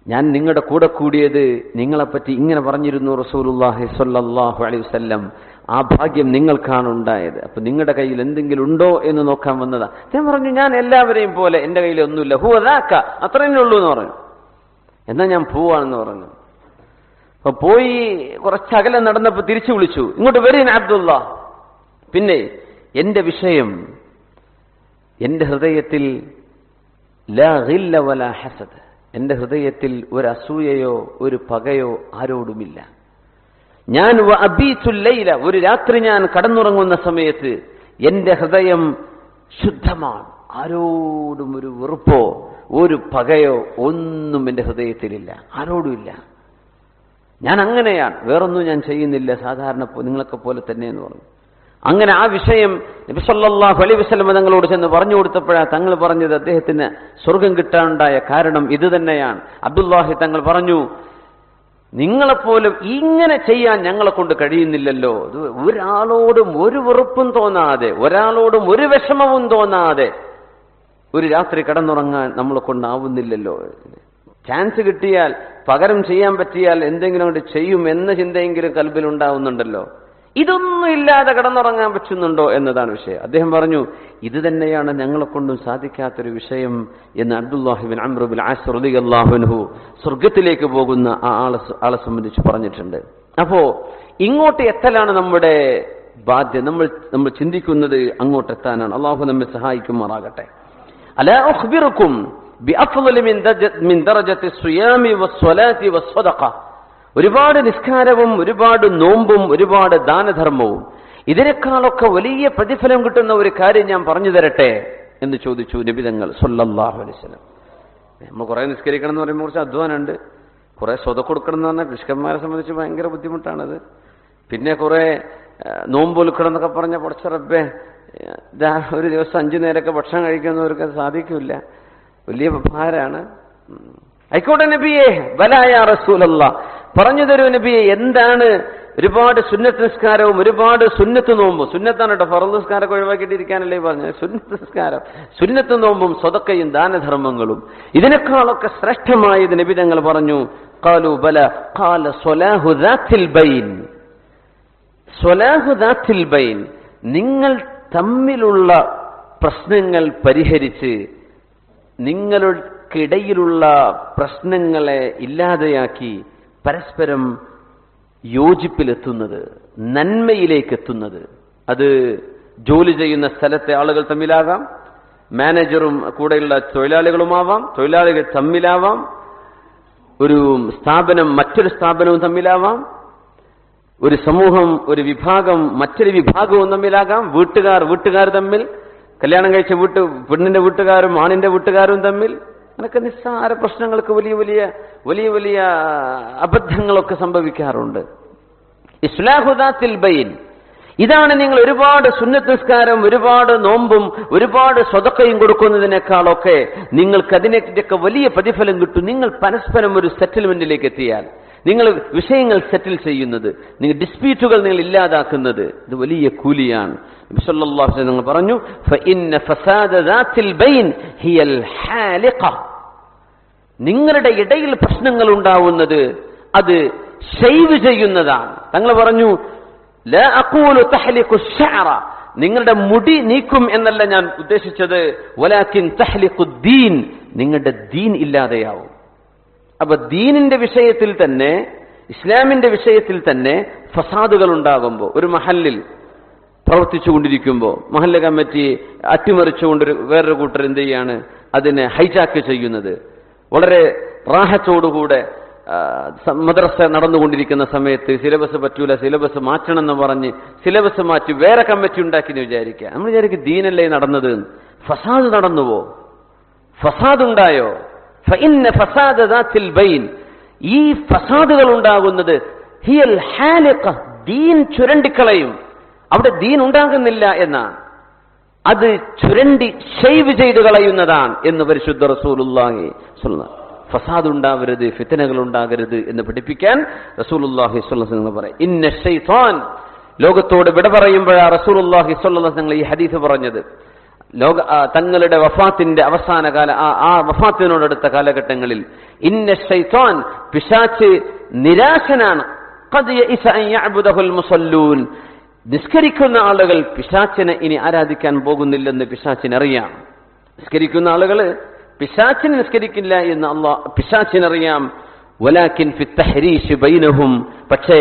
S1: ഞാൻ നിങ്ങളുടെ കൂടെ കൂടിയത് നിങ്ങളെപ്പറ്റി ഇങ്ങനെ പറഞ്ഞിരുന്നു റസൂലുള്ളാഹി സ്വല്ലല്ലാഹു അലൈഹി വസല്ലം, ആ ഭാഗ്യം നിങ്ങൾക്കാണ് ഉണ്ടായത്. അപ്പൊ നിങ്ങളുടെ കയ്യിൽ എന്തെങ്കിലും ഉണ്ടോ എന്ന് നോക്കാൻ വന്നതാ. ഞാൻ പറഞ്ഞു ഞാൻ എല്ലാവരെയും പോലെ എന്റെ കയ്യിൽ ഒന്നുമില്ല, ഹുവ ദാക, അത്രയേ ഉള്ളൂ എന്ന് പറഞ്ഞു. എന്നാ ഞാൻ പോവാണെന്ന് പറഞ്ഞു. അപ്പൊ പോയി കുറച്ചകലെ നടന്നപ്പോ തിരിച്ചു വിളിച്ചു, ഇങ്ങോട്ട് വരീൻ അബ്ദുള്ള. പിന്നെ എന്റെ വിഷയം, എന്റെ ഹൃദയത്തിൽ ലാ ഗില്ല വലാ ഹസദ്, എന്റെ ഹൃദയത്തിൽ ഒരു അസൂയയോ ഒരു പകയോ ആരോടുമില്ല. ഞാൻ അബീതുൽ ലൈല, ഒരു രാത്രി ഞാൻ കടന്നുറങ്ങുന്ന സമയത്ത് എന്റെ ഹൃദയം ശുദ്ധമാണ്. ആരോടും ഒരു വെറുപ്പോ ഒരു പകയോ ഒന്നും എന്റെ ഹൃദയത്തിലില്ല, ആരോടുമില്ല. ഞാൻ അങ്ങനെയാണ്, വേറൊന്നും ഞാൻ ചെയ്യുന്നില്ല, സാധാരണ നിങ്ങളൊക്കെ പോലെ തന്നെ എന്ന് പറഞ്ഞു. അങ്ങനെ ആ വിഷയം നബി സല്ലല്ലാഹു അലൈഹി വസല്ലം തങ്ങളോട് ചെന്ന് പറഞ്ഞു കൊടുത്തപ്പോഴാണ് തങ്ങൾ പറഞ്ഞത് അദ്ദേഹത്തിന് സ്വർഗം കിട്ടാനുണ്ടായ കാരണം ഇത് തന്നെയാണ്. അബ്ദുല്ലാഹി തങ്ങൾ പറഞ്ഞു, നിങ്ങളെപ്പോലും ഇങ്ങനെ ചെയ്യാൻ ഞങ്ങളെ കൊണ്ട് കഴിയുന്നില്ലല്ലോ. ഒരാളോടും ഒരു വെറുപ്പും തോന്നാതെ, ഒരാളോടും ഒരു വിഷമവും തോന്നാതെ ഒരു രാത്രി കടന്നുറങ്ങാൻ നമ്മളെ കൊണ്ടാവുന്നില്ലല്ലോ. ചാൻസ് കിട്ടിയാൽ, പകരം ചെയ്യാൻ പറ്റിയാൽ എന്തെങ്കിലും കൊണ്ട് ചെയ്യും എന്ന ചിന്തയെങ്കിലും കൽബിൽ ഉണ്ടാവുന്നുണ്ടല്ലോ. ഇതൊന്നും ഇല്ലാതെ കടന്നുറങ്ങാൻ പറ്റുന്നുണ്ടോ എന്നതാണ് വിഷയം. അദ്ദേഹം പറഞ്ഞു, ഇത് തന്നെയാണ് ഞങ്ങളെ കൊണ്ടും സാധിക്കാത്തൊരു വിഷയം എന്ന് Abdullahi bin Amr bin as റളിയല്ലാഹു അൻഹു സ്വർഗത്തിലേക്ക് പോകുന്ന ആ ആളെ സംബന്ധിച്ച് പറഞ്ഞിട്ടുണ്ട്. അപ്പോ ഇങ്ങോട്ട് എത്തലാണ് നമ്മുടെ ബാധ്യത. നമ്മൾ ചിന്തിക്കുന്നത് അങ്ങോട്ട് എത്താനാണ്. അള്ളാഹു നമ്മെ സഹായിക്കുമാറാകട്ടെ. അലാ ഉഖ്ബിറുക്കും ബിഅഫ്ളി മിൻ ദറജത്തി സിയാമി വസ്സലാത്തി വസ്സദഖ, ഒരുപാട് നിസ്കാരവും ഒരുപാട് നോമ്പും ഒരുപാട് ദാനധർമ്മവും, ഇതിനേക്കാളൊക്കെ വലിയ പ്രതിഫലം കിട്ടുന്ന ഒരു കാര്യം ഞാൻ പറഞ്ഞു തരട്ടെ എന്ന് ചോദിച്ചു നബി തങ്ങൾ സല്ലല്ലാഹു അലൈഹി വസല്ലം. നമ്മൾ കുറെ നിസ്കരിക്കണം എന്ന് പറയുമ്പോൾ കുറച്ച് അധ്വാനമുണ്ട്, കുറെ സ്വതം കൊടുക്കണം എന്ന് പറഞ്ഞാൽ കൃഷിക്കന്മാരെ സംബന്ധിച്ച് ഭയങ്കര ബുദ്ധിമുട്ടാണത്. പിന്നെ കുറെ നോമ്പൊലുക്കണം എന്നൊക്കെ പറഞ്ഞ പൊടച്ച റബ്ബേ, ഒരു ദിവസം 5 നേരമൊക്കെ ഭക്ഷണം കഴിക്കുന്നവർക്ക് അത് സാധിക്കില്ല, വലിയ ഭാരാണ്. ആയിക്കോട്ടെ നബിയേ, ബലാ യാ റസൂലല്ലാഹ്, പറഞ്ഞു തരൂ നബിയെ, എന്താണ് ഒരുപാട് സുന്നത്ത് നിസ്കാരവും ഒരുപാട് സുന്നത്ത് നോമ്പും, സുന്നത്താണ് കേട്ടോ, ഫർള് നിസ്കാരമൊക്കെ ഒഴിവാക്കിയിട്ടിരിക്കാനല്ലേ പറഞ്ഞത്, സുന്നത്ത് നിസ്കാരം, സുന്നത്ത് നോമ്പും സ്വതക്കയും ദാനധർമ്മങ്ങളും, ഇതിനേക്കാളൊക്കെ ശ്രേഷ്ഠമായത് നബി തങ്ങൾ പറഞ്ഞു. ഖാലു ബല ഖാല സ്വലാഹു ദാത്തിൽ ബൈൻ, സ്വലാഹു ദാത്തിൽ ബൈൻ, നിങ്ങൾ തമ്മിലുള്ള പ്രശ്നങ്ങൾ പരിഹരിച്ച് നിങ്ങൾക്കിടയിലുള്ള പ്രശ്നങ്ങളെ ഇല്ലാതെയാക്കി പരസ്പരം യോജിപ്പിലെത്തുന്നത്, നന്മയിലേക്കെത്തുന്നത്. അത് ജോലി ചെയ്യുന്ന സ്ഥലത്തെ ആളുകൾ തമ്മിലാകാം, മാനേജറും കൂടെയുള്ള തൊഴിലാളികളുമാവാം, തൊഴിലാളികൾ തമ്മിലാവാം, ഒരു സ്ഥാപനം മറ്റൊരു സ്ഥാപനവും തമ്മിലാവാം, ഒരു സമൂഹം ഒരു വിഭാഗം മറ്റൊരു വിഭാഗവും തമ്മിലാകാം, വീട്ടുകാർ തമ്മിൽ, കല്യാണം കഴിച്ച പെണ്ണിന്റെ വീട്ടുകാരും ആണിന്റെ വീട്ടുകാരും തമ്മിൽ. അങ്ങനൊക്കെ നിസ്സാര പ്രശ്നങ്ങൾക്ക് വലിയ വലിയ അബദ്ധങ്ങളൊക്കെ സംഭവിക്കാറുണ്ട്. ഇസ്ലാഹു ദാത്തിൽ ബൈൻ, ഇതാണ് നിങ്ങൾ ഒരുപാട് സുന്നത്ത് നിസ്കാരം ഒരുപാട് നോമ്പും ഒരുപാട് സ്വതക്കയും കൊടുക്കുന്നതിനേക്കാളൊക്കെ നിങ്ങൾക്ക് അതിനൊക്കെ വലിയ പ്രതിഫലം കിട്ടും. നിങ്ങൾ പരസ്പരം ഒരു സെറ്റിൽമെന്റിലേക്ക് എത്തിയാൽ, നിങ്ങൾ വിഷയങ്ങൾ സെറ്റിൽ ചെയ്യുന്നത്, നിങ്ങൾ ഡിസ്പ്യൂട്ടുകൾ നിങ്ങൾ ഇല്ലാതാക്കുന്നത്, ഇത് വലിയ കൂലിയാണ്. നബി സല്ലല്ലാഹു അലൈഹി വസല്ലം പറഞ്ഞു, ഫഇന്ന ഫസാദ ദാത്തിൽ ബൈൻ ഹിയൽ ഹാലിഖ, നിങ്ങളുടെ ഇടയിൽ പ്രശ്നങ്ങൾ ഉണ്ടാവുന്നത് അത് ഷൈവ് ചെയ്യുന്നതാണ്. തങ്ങൾ പറഞ്ഞു, ലാ അഖൂലു തഹ്ലിഖു ശഅറ, നിങ്ങളുടെ മുടി നീക്കും എന്നല്ല ഞാൻ ഉദ്ദേശിച്ചത്, വലാകിൻ തഹ്ലിഖു ദീൻ, നിങ്ങളുടെ ദീൻ ഇല്ലാതെയാവും. അപ്പൊ ദീനിന്റെ വിഷയത്തിൽ തന്നെ, ഇസ്ലാമിന്റെ വിഷയത്തിൽ തന്നെ ഫസാദുകൾ ഉണ്ടാകുമ്പോൾ, ഒരു മഹല്ലിൽ പ്രവർത്തിച്ചുകൊണ്ടിരിക്കുമ്പോൾ മഹല്ല കമ്മിറ്റി അട്ടിമറിച്ചുകൊണ്ട് വേറൊരു കൂട്ടർ എന്ത് ചെയ്യാണ്, അതിനെ ഹൈജാക്ക് ചെയ്യുന്നത്. വളരെ റാഹത്തോടുകൂടെ മദ്രസ നടന്നുകൊണ്ടിരിക്കുന്ന സമയത്ത് സിലബസ് പറ്റൂല, സിലബസ് മാറ്റണം എന്ന് പറഞ്ഞ് സിലബസ് മാറ്റി വേറെ കമ്മിറ്റി ഉണ്ടാക്കിയെന്ന് വിചാരിക്കുക. നമ്മൾ വിചാരിക്കും ദീനല്ലേ നടന്നത്, ഫസാദ് നടന്നുവോ, ഫസാദ് ഉണ്ടായോ? ഫഇന്ന ഫസാദ ദാത്തിൽ ബൈൻ, ഈ ഫസാദുകൾ ഉണ്ടാകുന്നത് ഹിയൽ ഹാലിഖ, ദീൻ ചുരണ്ടിക്കളയും. അവിടെ ദീൻ ഉണ്ടാകുന്നില്ല എന്നാണ്, അത് ചുരണ്ടി ഷെയ്വ് ചെയ്തു കളയുന്നതാണ് എന്ന് പരിശുദ്ധ റസൂലുള്ളാഹി സ്വല്ലല്ലാഹു. ഫസാദ് ഉണ്ടാവരുത്, ഫിത്നകൾ ഉണ്ടാകരുത് എന്ന് പഠിപ്പിക്കാൻ റസൂലുള്ളാഹി സ്വല്ലല്ലാഹു അലൈഹി വസല്ലം പറയും. ഇന്ന ശൈത്താൻ, ലോകത്തോട് വിട പറയുമ്പോഴാണ് റസൂലുള്ളാഹി സ്വല്ലല്ലാഹു അലൈഹി വസല്ലം ഈ ഹദീസ് പറഞ്ഞത്. തങ്ങളുടെ വഫാത്തിന്റെ അവസാന കാല, ആ വഫാത്തിനോടടുത്ത കാലഘട്ടങ്ങളിൽ ഇന്ന ശൈത്താൻ, പിശാച് നിരാശനാണ്. ഖദ് യഇസ അൻ യഅബുദഹുൽ മുസല്ലൂൻ, നിസ്കരിക്കുന്ന ആളുകൾ പിശാചിനെ ഇനി ആരാധിക്കാൻ പോകുന്നില്ലെന്ന് പിശാചിനറിയാം. നിസ്കരിക്കുന്ന ആളുകൾ പിശാചിനെ നിസ്കരിക്കില്ല എന്ന് പിശാചിനറിയാം. വലാകിൻ ഫി തഹ്രീശ് ബൈനഹും, പക്ഷേ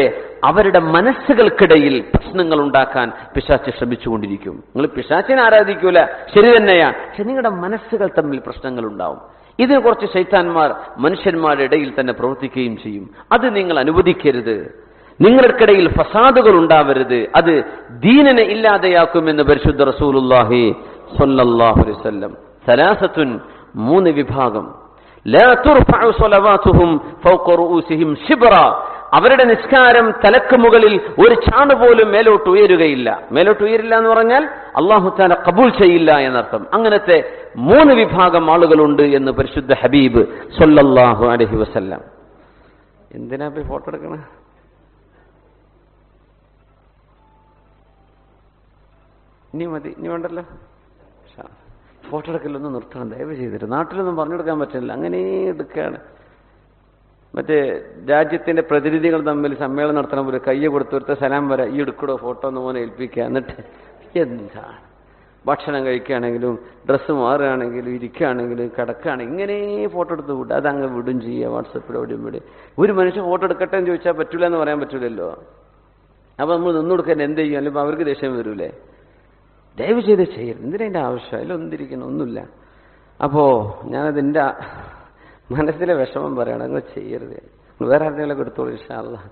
S1: അവരുടെ മനസ്സുകൾക്കിടയിൽ പ്രശ്നങ്ങൾ ഉണ്ടാക്കാൻ പിശാച് ശ്രമിച്ചുകൊണ്ടിരിക്കും. നിങ്ങൾ പിശാചിനെ ആരാധിക്കൂല, ശരി തന്നെയാണ്, പക്ഷെ നിങ്ങളുടെ മനസ്സുകൾ തമ്മിൽ പ്രശ്നങ്ങൾ ഉണ്ടാവും. ഇതിന് കുറച്ച് ശൈത്താന്മാർ മനുഷ്യന്മാരുടെ ഇടയിൽ തന്നെ പ്രവർത്തിക്കുകയും ചെയ്യും. അത് നിങ്ങൾ അനുവദിക്കരുത്. നിങ്ങൾക്കിടയിൽ ഫസാദുകൾ ഉണ്ടാവരുത്, അത് ദീനിനെ ഇല്ലാതെയാക്കുമെന്ന് പരിശുദ്ധ റസൂലുള്ളാഹി സ്വല്ലല്ലാഹു അലൈഹി വസല്ലം. സലാസത്തുൻ, 3 വിഭാഗം. ലാ തുർഫഉ സ്വലവാതുഹും ഫൗഖ റൂസിഹിം ശിബ്റ, അവരുടെ നിസ്കാരം തലക്ക് മുകളിൽ ഒരു ചാണ് പോലും മേലോട്ട് ഉയരുകയില്ല. മേലോട്ട് ഉയരില്ല എന്ന് പറഞ്ഞാൽ അല്ലാഹു തആല ഖബൂൽ ചെയ്യില്ല എന്നർത്ഥം. അങ്ങനത്തെ 3 വിഭാഗം ആളുകളുണ്ട് എന്ന് പരിശുദ്ധ ഹബീബ് സ്വല്ലല്ലാഹു അലൈഹി വസല്ലം. എന്തിനാ പോയി ഫോട്ടോ എടുക്കണേ? ഇനി മതി, ഇനി വേണ്ടല്ലോ. ഫോട്ടോ എടുക്കലൊന്നും നിർത്തണം ദയവ് ചെയ്തിട്ട്. നാട്ടിലൊന്നും പറഞ്ഞു കൊടുക്കാൻ പറ്റില്ല, അങ്ങനെ എടുക്കുകയാണ്. മറ്റേ രാജ്യത്തിന്റെ പ്രതിനിധികൾ തമ്മിൽ സമ്മേളനം നടത്തണ പോലെ കയ്യെ കൊടുത്തൊരുത്ത സലാം വരെ ഈ എടുക്കടോ ഫോട്ടോ എന്ന് മോനെ ഏൽപ്പിക്കുക. എന്നിട്ട് എന്താണ് ഭക്ഷണം കഴിക്കുകയാണെങ്കിലും ഡ്രസ്സ് മാറുകയാണെങ്കിലും ഇരിക്കുകയാണെങ്കിലും കിടക്കുകയാണെങ്കിലും ഇങ്ങനെ ഫോട്ടോ എടുത്ത് വിടുക. അതങ്ങ് വിടും ചെയ്യുക വാട്സപ്പിൽ എവിടെയും വിടും. ഒരു മനുഷ്യൻ ഫോട്ടോ എടുക്കട്ടെ എന്ന് ചോദിച്ചാൽ പറ്റൂല എന്ന് പറയാൻ പറ്റൂലല്ലോ. അപ്പൊ നമ്മൾ നിന്നു കൊടുക്കാൻ എന്ത് ചെയ്യും? അല്ലെങ്കിൽ അവർക്ക് ദേഷ്യം വരൂലേ? ദയവ് ചെയ്ത് ചെയ്യരുത്. എന്തിനതിൻ്റെ ആവശ്യം? അതിലൊന്നിരിക്കണം, ഒന്നുമില്ല. അപ്പോ ഞാനതിൻ്റെ മനസ്സിലെ വിഷമം പറയണം, നിങ്ങൾ ചെയ്യരുത്. വേറെ ആരെങ്കിലൊക്കെ എടുത്തോളൂ ഇൻഷാ അല്ലാഹ്.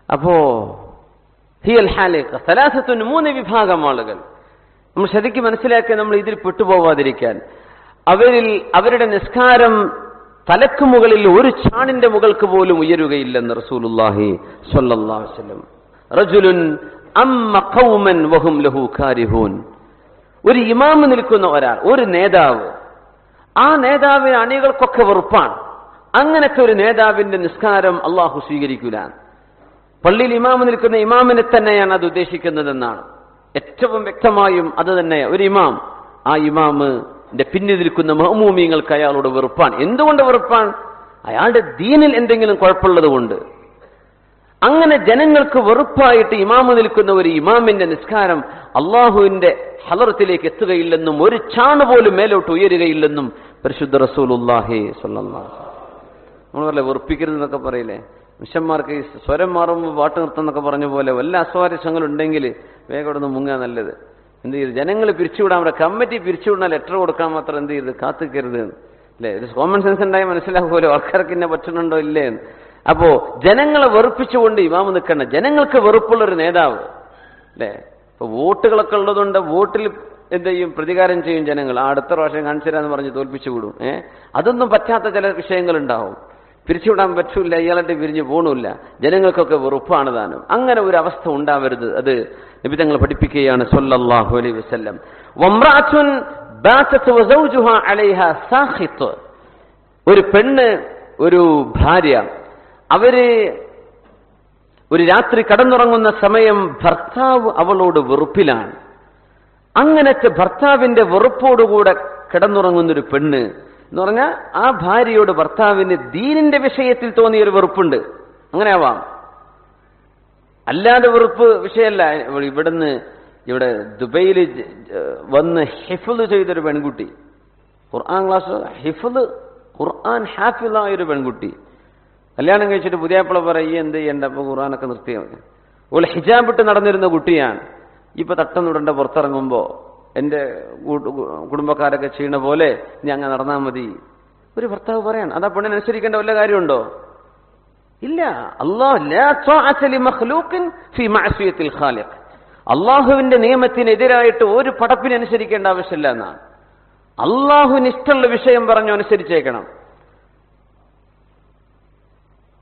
S1: അപ്പോ ഹിയൽ ഹാലിഖ സലാസത്തുൻ, 3 വിഭാഗം ആളുകൾ. നമ്മൾ ശരിക്കും മനസ്സിലാക്കി നമ്മൾ ഇതിൽ പെട്ടുപോവാതിരിക്കാൻ. അവരുടെ നിസ്കാരം തലക്ക് മുകളിൽ ഒരു ചാണിന്റെ മുകൾക്ക് പോലും ഉയരുകയില്ലെന്ന് റസൂലുള്ളാഹി സ്വല്ലല്ലാഹു അലൈഹി വസല്ലം. റജുലുൻ അമ്മ ഖൗമൻ വഹും ലഹു കാരിഹൂൻ, ഒരു ഇമാം നിൽക്കുന്ന ഒരാൾ, ഒരു നേതാവ്, ആ നേതാവിന് അണികൾക്കൊക്കെ വെറുപ്പാണ്. അങ്ങനത്തെ ഒരു നേതാവിന്റെ നിസ്കാരം അള്ളാഹു സ്വീകരിക്കൂല. പള്ളിയിൽ ഇമാം നിൽക്കുന്ന ഇമാമിനെ തന്നെയാണ് അത് ഉദ്ദേശിക്കുന്നതെന്നാണ് ഏറ്റവും വ്യക്തമായും. അത് തന്നെ ഒരു ഇമാം, ആ ഇമാമിന്റെ പിന്നിൽ നിൽക്കുന്ന മഅ്മൂമീങ്ങൾക്ക് അയാളോട് വെറുപ്പാണ്. എന്തുകൊണ്ട് വെറുപ്പാണ്? അയാളുടെ ദീനിൽ എന്തെങ്കിലും കുഴപ്പമുള്ളത് കൊണ്ട്. അങ്ങനെ ജനങ്ങൾക്ക് വെറുപ്പായിട്ട് ഇമാമ് നിൽക്കുന്ന ഒരു ഇമാമിന്റെ നിസ്കാരം അള്ളാഹുവിന്റെ ഹളറത്തിലേക്ക് എത്തുകയില്ലെന്നും ഒരു ചാണ് പോലും മേലോട്ട് ഉയരുകയില്ലെന്നും പരിശുദ്ധ റസൂലുള്ളാഹി സ്വല്ലല്ലാഹു അലൈഹി വസല്ലം. നമ്മൾ പറയില്ലേ വെറുപ്പിക്കരുതെന്നൊക്കെ പറയില്ലേ, മനുഷ്യന്മാർക്ക് ഈ സ്വരം മാറുമ്പോൾ പാട്ട് നിർത്തുന്നൊക്കെ പറഞ്ഞ പോലെ വല്ല അസ്വാരസ്യങ്ങളുണ്ടെങ്കിൽ വേഗം ഇവിടെ നിന്ന് മുങ്ങാൻ നല്ലത്. എന്ത് ചെയ്ത് ജനങ്ങൾ പിരിച്ചുവിടാൻ, അവിടെ കമ്മിറ്റി പിരിച്ചുവിടാൻ ലെറ്റർ കൊടുക്കാൻ മാത്രം എന്ത് ചെയ്ത് കാത്തിക്കരുത് അല്ലേ? ഒരു കോമൺ സെൻസ് ഉണ്ടായി മനസ്സിലാക്കുമല്ലോ ആൾക്കാർക്ക് ഇന്നെ പറ്റുന്നുണ്ടോ ഇല്ലേ. അപ്പോ ജനങ്ങളെ വെറുപ്പിച്ചുകൊണ്ട് ഇമാമ് നിൽക്കണ്ട, ജനങ്ങൾക്ക് വെറുപ്പുള്ളൊരു നേതാവ് അല്ലേ. ഇപ്പൊ വോട്ടുകളൊക്കെ ഉള്ളതുകൊണ്ട് വോട്ടിൽ എന്ത് ചെയ്യും? പ്രതികാരം ചെയ്യും ജനങ്ങൾ. അടുത്ത പ്രാവശ്യം കാണിച്ചു തരാന്ന് പറഞ്ഞ് തോൽപ്പിച്ചു വിടും. അതൊന്നും പറ്റാത്ത ചില വിഷയങ്ങളുണ്ടാവും. പിരിച്ചുവിടാൻ പറ്റൂല, ഇയാളായിട്ട് പിരിഞ്ഞു പോണില്ല, ജനങ്ങൾക്കൊക്കെ വെറുപ്പാണ് താനും. അങ്ങനെ ഒരു അവസ്ഥ ഉണ്ടാവരുത്. അത് നബി തങ്ങൾ പഠിപ്പിക്കുകയാണ് സ്വല്ലല്ലാഹു അലൈഹി വസല്ലം. വംറഅത്തുൻ ബാതത് വസൗജുഹാ അലൈഹാ സാഖിത്, ഒരു പെണ്ണ്, ഒരു ഭാര്യ, അവര് ഒരു രാത്രി കടന്നുറങ്ങുന്ന സമയം ഭർത്താവ് അവളോട് വെറുപ്പിലാണ്. അങ്ങനത്തെ ഭർത്താവിന്റെ വെറുപ്പോടുകൂടെ കിടന്നുറങ്ങുന്നൊരു പെണ്ണ് എന്ന് പറഞ്ഞാൽ ആ ഭാര്യയോട് ഭർത്താവിന് ദീനിന്റെ വിഷയത്തിൽ തോന്നിയൊരു വെറുപ്പുണ്ട്. അങ്ങനെ ആവാം, അല്ലാതെ വെറുപ്പ് വിഷയമല്ല. ഇവിടെ ദുബൈയിൽ വന്ന് ഹിഫ്ള് ചെയ്തൊരു പെൺകുട്ടി, ഖുർആൻ ക്ലാസ് ഖുർആൻ ഹാഫിളായൊരു പെൺകുട്ടി കല്യാണം കഴിച്ചിട്ട് പുതിയപ്പള പറയും എന്ത് ചെയ്യണ്ട, അപ്പൊ ഖുർആനൊക്കെ നിർത്തിയാൽ മതി. ഓൾ ഹിജാബ് ഇട്ട് നടന്നിരുന്ന കുട്ടിയാണ്. ഇപ്പൊ തട്ടന്നുടന്റെ പുറത്തിറങ്ങുമ്പോ എന്റെ കുടുംബക്കാരൊക്കെ ചെയ്യണ പോലെ നീ അങ്ങ് നടന്നാൽ മതി. ഒരു ഭർത്താവ് പറയാണ്. അതാ പെണ്ണിനനുസരിക്കേണ്ട വല്ല കാര്യമുണ്ടോ? ഇല്ല. അള്ളാഹുവിന്റെ നിയമത്തിനെതിരായിട്ട് ഒരു പടപ്പിനനുസരിക്കേണ്ട ആവശ്യമില്ല എന്നാണ്. അള്ളാഹുവിന് ഇഷ്ടമുള്ള വിഷയം പറഞ്ഞു അനുസരിച്ചേക്കണം.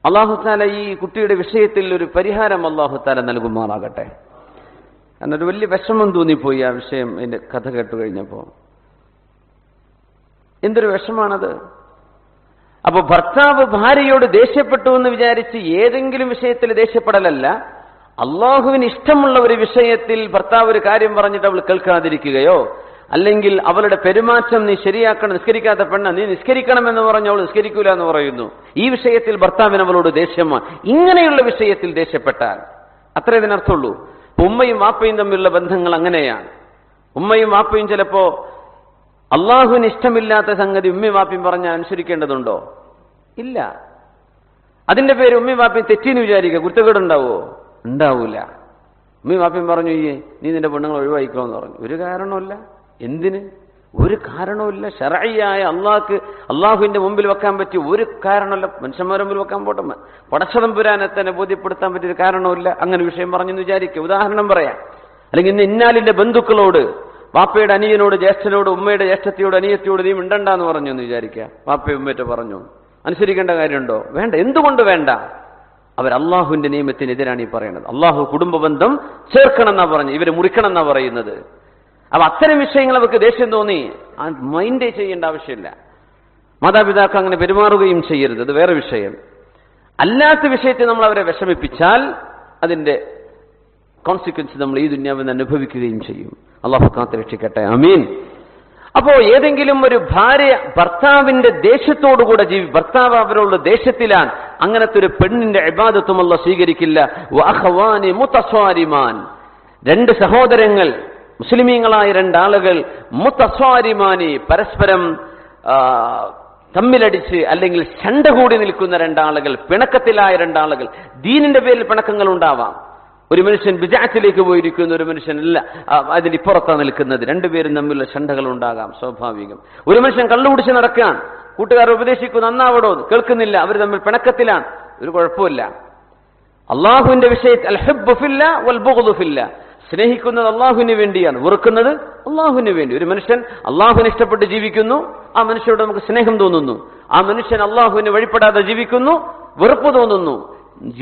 S1: അള്ളാഹു താല ഈ കുട്ടിയുടെ വിഷയത്തിൽ ഒരു പരിഹാരം അള്ളാഹു താല നൽകുമാറാകട്ടെ. കാരണം ഒരു വലിയ വിഷമം തോന്നിപ്പോയി ആ വിഷയം അതിന്റെ കഥ കേട്ടു കഴിഞ്ഞപ്പോ. എന്തൊരു വിഷമാണത്. അപ്പൊ ഭർത്താവ് ഭാര്യയോട് ദേഷ്യപ്പെട്ടു എന്ന് വിചാരിച്ച് ഏതെങ്കിലും വിഷയത്തിൽ ദേഷ്യപ്പെടലല്ല, അള്ളാഹുവിന് ഇഷ്ടമുള്ള ഒരു വിഷയത്തിൽ ഭർത്താവ് ഒരു കാര്യം പറഞ്ഞിട്ട് അവൾ കേൾക്കാതിരിക്കുകയോ, അല്ലെങ്കിൽ അവളുടെ പെരുമാറ്റം നീ ശരിയാക്കണം, നിസ്കരിക്കാത്ത പെണ്ണ നീ നിസ്കരിക്കണമെന്ന് പറഞ്ഞ് അവൾ നിസ്കരിക്കൂല എന്ന് പറയുന്നു, ഈ വിഷയത്തിൽ ഭർത്താവിന് അവളോട് ദേഷ്യമാണ്. ഇങ്ങനെയുള്ള വിഷയത്തിൽ ദേഷ്യപ്പെട്ടാൽ അത്രേ ഇതിനർത്ഥമുള്ളൂ. ഉമ്മയും വാപ്പയും തമ്മിലുള്ള ബന്ധങ്ങൾ അങ്ങനെയാണ്. ഉമ്മയും വാപ്പയും ചിലപ്പോ അള്ളാഹുവിന് ഇഷ്ടമില്ലാത്ത സംഗതി ഉമ്മയും വാപ്പയും പറഞ്ഞാൽ അനുസരിക്കേണ്ടതുണ്ടോ? ഇല്ല. അതിന്റെ പേര് ഉമ്മയും വാപ്പയും തെറ്റിന്ന് വിചാരിക്കുക, കുറ്റക്കേടുണ്ടാവോ? ഉണ്ടാവൂല. ഉമ്മയും വാപ്പയും പറഞ്ഞു നീ നിന്റെ പെണ്ണുങ്ങൾ ഒഴിവായിക്കോന്ന് പറഞ്ഞു. ഒരു കാരണമില്ല. എന്തിന്? ഒരു കാരണവുമില്ല. ശർഈയായ അള്ളാഹുവിന്റെ മുമ്പിൽ വെക്കാൻ പറ്റിയ ഒരു കാരണമല്ല. മനുഷ്യന്മാരുടെ മുമ്പിൽ വെക്കാൻ പോട്ടെ, പടച്ചതമ്പുരാനെ തന്നെ ബോധ്യപ്പെടുത്താൻ പറ്റിയൊരു കാരണവുമില്ല. അങ്ങനെ വിഷയം പറഞ്ഞെന്ന് വിചാരിക്കുക. ഉദാഹരണം പറയാം. അല്ലെങ്കിൽ ഇന്ന് ഇന്നാലിന്റെ ബന്ധുക്കളോട്, വാപ്പയുടെ അനിയനോട്, ജ്യേഷ്ഠനോട്, ഉമ്മയുടെ ജ്യേഷ്ഠത്തിയോട്, അനിയത്തിയോട് നീ മിണ്ടണ്ടെന്ന് പറഞ്ഞു എന്ന് വിചാരിക്കുക. വാപ്പയും ഉമ്മയൊക്കെ പറഞ്ഞു. അനുസരിക്കേണ്ട കാര്യമുണ്ടോ? വേണ്ട. എന്തുകൊണ്ട് വേണ്ട? അവർ അള്ളാഹുവിന്റെ നിയമത്തിനെതിരാണ് ഈ പറയുന്നത്. അള്ളാഹു കുടുംബ ബന്ധം ചേർക്കണം എന്നാ പറഞ്ഞു, ഇവരെ മുറിക്കണം എന്നാ പറയുന്നത്. അപ്പൊ അത്തരം വിഷയങ്ങൾ അവർക്ക് ദേഷ്യം തോന്നി, മൈൻഡേ ചെയ്യേണ്ട ആവശ്യമില്ല. മാതാപിതാക്കൾ അങ്ങനെ പെരുമാറുകയും ചെയ്യരുത്, അത് വേറെ വിഷയം. അല്ലാത്ത വിഷയത്തിൽ നമ്മൾ അവരെ വിഷമിപ്പിച്ചാൽ അതിന്റെ കോൺസിക്വൻസ് നമ്മൾ ഈ ദുനിയാവിൽ നിന്ന് അനുഭവിക്കുകയും ചെയ്യും. അള്ളാഹു കാത്ത് രക്ഷിക്കട്ടെ. ആമീൻ. അപ്പോ ഏതെങ്കിലും ഒരു ഭാര്യ ഭർത്താവിന്റെ ദേഷ്യത്തോടുകൂടെ ഭർത്താവ് അവരോട് ദേഷ്യത്തിലാൻ, അങ്ങനത്തെ ഒരു പെണ്ണിന്റെ ഇബാദത്തും അല്ലാഹു സ്വീകരിക്കില്ല. വഅഖവാനി മുതസ്വാരിമാൻ, രണ്ട് സഹോദരങ്ങൾ, മുസ്ലിമീങ്ങളായ രണ്ടാളുകൾ, മുതസ്വാരിമാനി, പരസ്പരം തമ്മിലടിച്ച് അല്ലെങ്കിൽ ശണ്ട കൂടി നിൽക്കുന്ന രണ്ടാളുകൾ, പിണക്കത്തിലായ രണ്ടാളുകൾ. ദീനിന്റെ പേരിൽ പിണക്കങ്ങൾ ഉണ്ടാവാം. ഒരു മനുഷ്യൻ ബിദ്അത്തിലേക്ക് പോയിരിക്കുന്ന ഒരു മനുഷ്യനല്ല അതിന് ഇപ്പുറത്താണ് നിൽക്കുന്നത്. രണ്ടുപേരും തമ്മിലുള്ള ശണ്ടകൾ ഉണ്ടാകാം, സ്വാഭാവികം. ഒരു മനുഷ്യൻ കള്ളുകുടിച്ച് നടക്കാൻ, കൂട്ടുകാർ ഉപദേശിക്കുന്നു നന്നാവടോ, കേൾക്കുന്നില്ല, അവർ തമ്മിൽ പിണക്കത്തിലാണ്, ഒരു കുഴപ്പമില്ല. അള്ളാഹുവിന്റെ വിഷയത്തിൽ അൽ ഹുബ്ബു ഫില്ലാ വൽ ബുഗ്ദു ഫില്ലാ, സ്നേഹിക്കുന്നത് അള്ളാഹുവിന് വേണ്ടിയാണ്, വെറുക്കുന്നത് അള്ളാഹുവിന് വേണ്ടി. ഒരു മനുഷ്യൻ അള്ളാഹുവിനെ ഇഷ്ടപ്പെട്ട് ജീവിക്കുന്നു, ആ മനുഷ്യരോട് നമുക്ക് സ്നേഹം തോന്നുന്നു. ആ മനുഷ്യൻ അള്ളാഹുവിന് വഴിപ്പെടാതെ ജീവിക്കുന്നു, വെറുപ്പ് തോന്നുന്നു.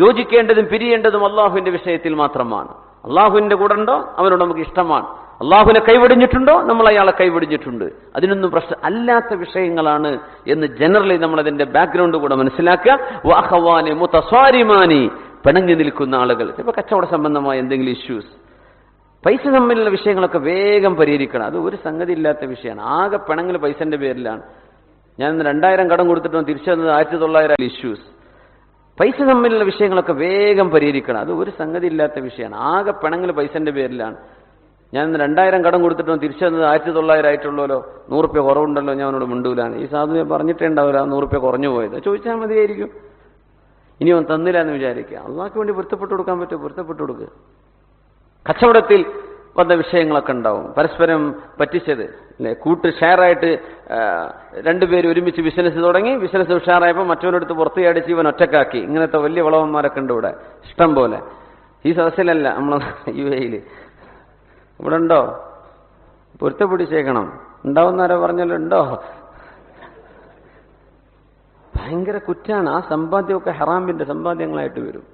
S1: യോജിക്കേണ്ടതും പിരിയേണ്ടതും അള്ളാഹുവിന്റെ വിഷയത്തിൽ മാത്രമാണ്. അള്ളാഹുവിന്റെ കൂടെ ഉണ്ടോ അവനോട് നമുക്ക് ഇഷ്ടമാണ്. അള്ളാഹുവിനെ കൈവടിഞ്ഞിട്ടുണ്ടോ നമ്മൾ അയാളെ കൈവടിഞ്ഞിട്ടുണ്ട്. അതിനൊന്നും പ്രശ്നം അല്ലാത്ത വിഷയങ്ങളാണ് എന്ന് ജനറലി നമ്മൾ അതിന്റെ ബാക്ക്ഗ്രൗണ്ട് കൂടെ മനസ്സിലാക്കുക. വഅഖവാനി മുതസ്വാരിമാനി, പിണങ്ങി നിൽക്കുന്ന ആളുകൾ. ഇപ്പൊ കച്ചവട സംബന്ധമായ എന്തെങ്കിലും ഇഷ്യൂസ്, പൈസ തമ്മിലുള്ള വിഷയങ്ങളൊക്കെ വേഗം പരിഹരിക്കണം. അത് ഒരു സംഗതി ഇല്ലാത്ത വിഷയമാണ്. ആകെ പിണങ്ങൽ പൈസന്റെ പേരിലാണ്. ഞാൻ 2000 കടം കൊടുത്തിട്ടും തിരിച്ചു തന്നത് 1900 ഇഷ്യൂസ്. പൈസ തമ്മിലുള്ള വിഷയങ്ങളൊക്കെ വേഗം പരിഹരിക്കണം. അത് ഒരു സംഗതി ഇല്ലാത്ത വിഷയമാണ്. ആകെ പിണങ്ങൽ പൈസന്റെ പേരിലാണ്. ഞാൻ 2000 കടം കൊടുത്തിട്ടും തിരിച്ചു തന്നത് 1900 ആയിട്ടുള്ളല്ലോ, 100 രൂപ കുറവുണ്ടല്ലോ, ഞാൻ അവനോട് മിണ്ടൂലാണ്. ഈ സാധു പറഞ്ഞിട്ടേ ഉണ്ടാവില്ല 100 രൂപ കുറഞ്ഞു പോയത്. ചോദിച്ചാൽ മതിയായിരിക്കും. ഇനി അവൻ തന്നില്ല എന്ന് വിചാരിക്കുക. അള്ളാഹ്ക്ക് വേണ്ടി പൊരുത്തപ്പെട്ടു കൊടുക്കാൻ പറ്റുമോ? പൊരുത്തപ്പെട്ടു കൊടുക്കുക. കച്ചവടത്തിൽ വന്ന വിഷയങ്ങളൊക്കെ ഉണ്ടാവും, പരസ്പരം പറ്റിച്ചത് അല്ലെ. കൂട്ട് ഷെയറായിട്ട് രണ്ടുപേരും ഒരുമിച്ച് ബിസിനസ് തുടങ്ങി, ബിസിനസ് ഉഷാറായപ്പോൾ മറ്റവനെടുത്ത് പുറത്ത് ചാടിച്ച് ഇവൻ ഒറ്റക്കാക്കി. ഇങ്ങനത്തെ വലിയ വളവന്മാരൊക്കെ ഉണ്ട് ഇവിടെ ഇഷ്ടം പോലെ. ഈ സദസ്സിലല്ല, നമ്മളെ UAE ഇവിടെ ഉണ്ടോ? പൊരുത്തപ്പിടിച്ചേക്കണം. ഉണ്ടാവുന്നാരോ പറഞ്ഞല്ലോ, ഉണ്ടോ? ഭയങ്കര കുറ്റാണ്. ആ സമ്പാദ്യമൊക്കെ ഹറാമിന്റെ സമ്പാദ്യങ്ങളായിട്ട് വരും.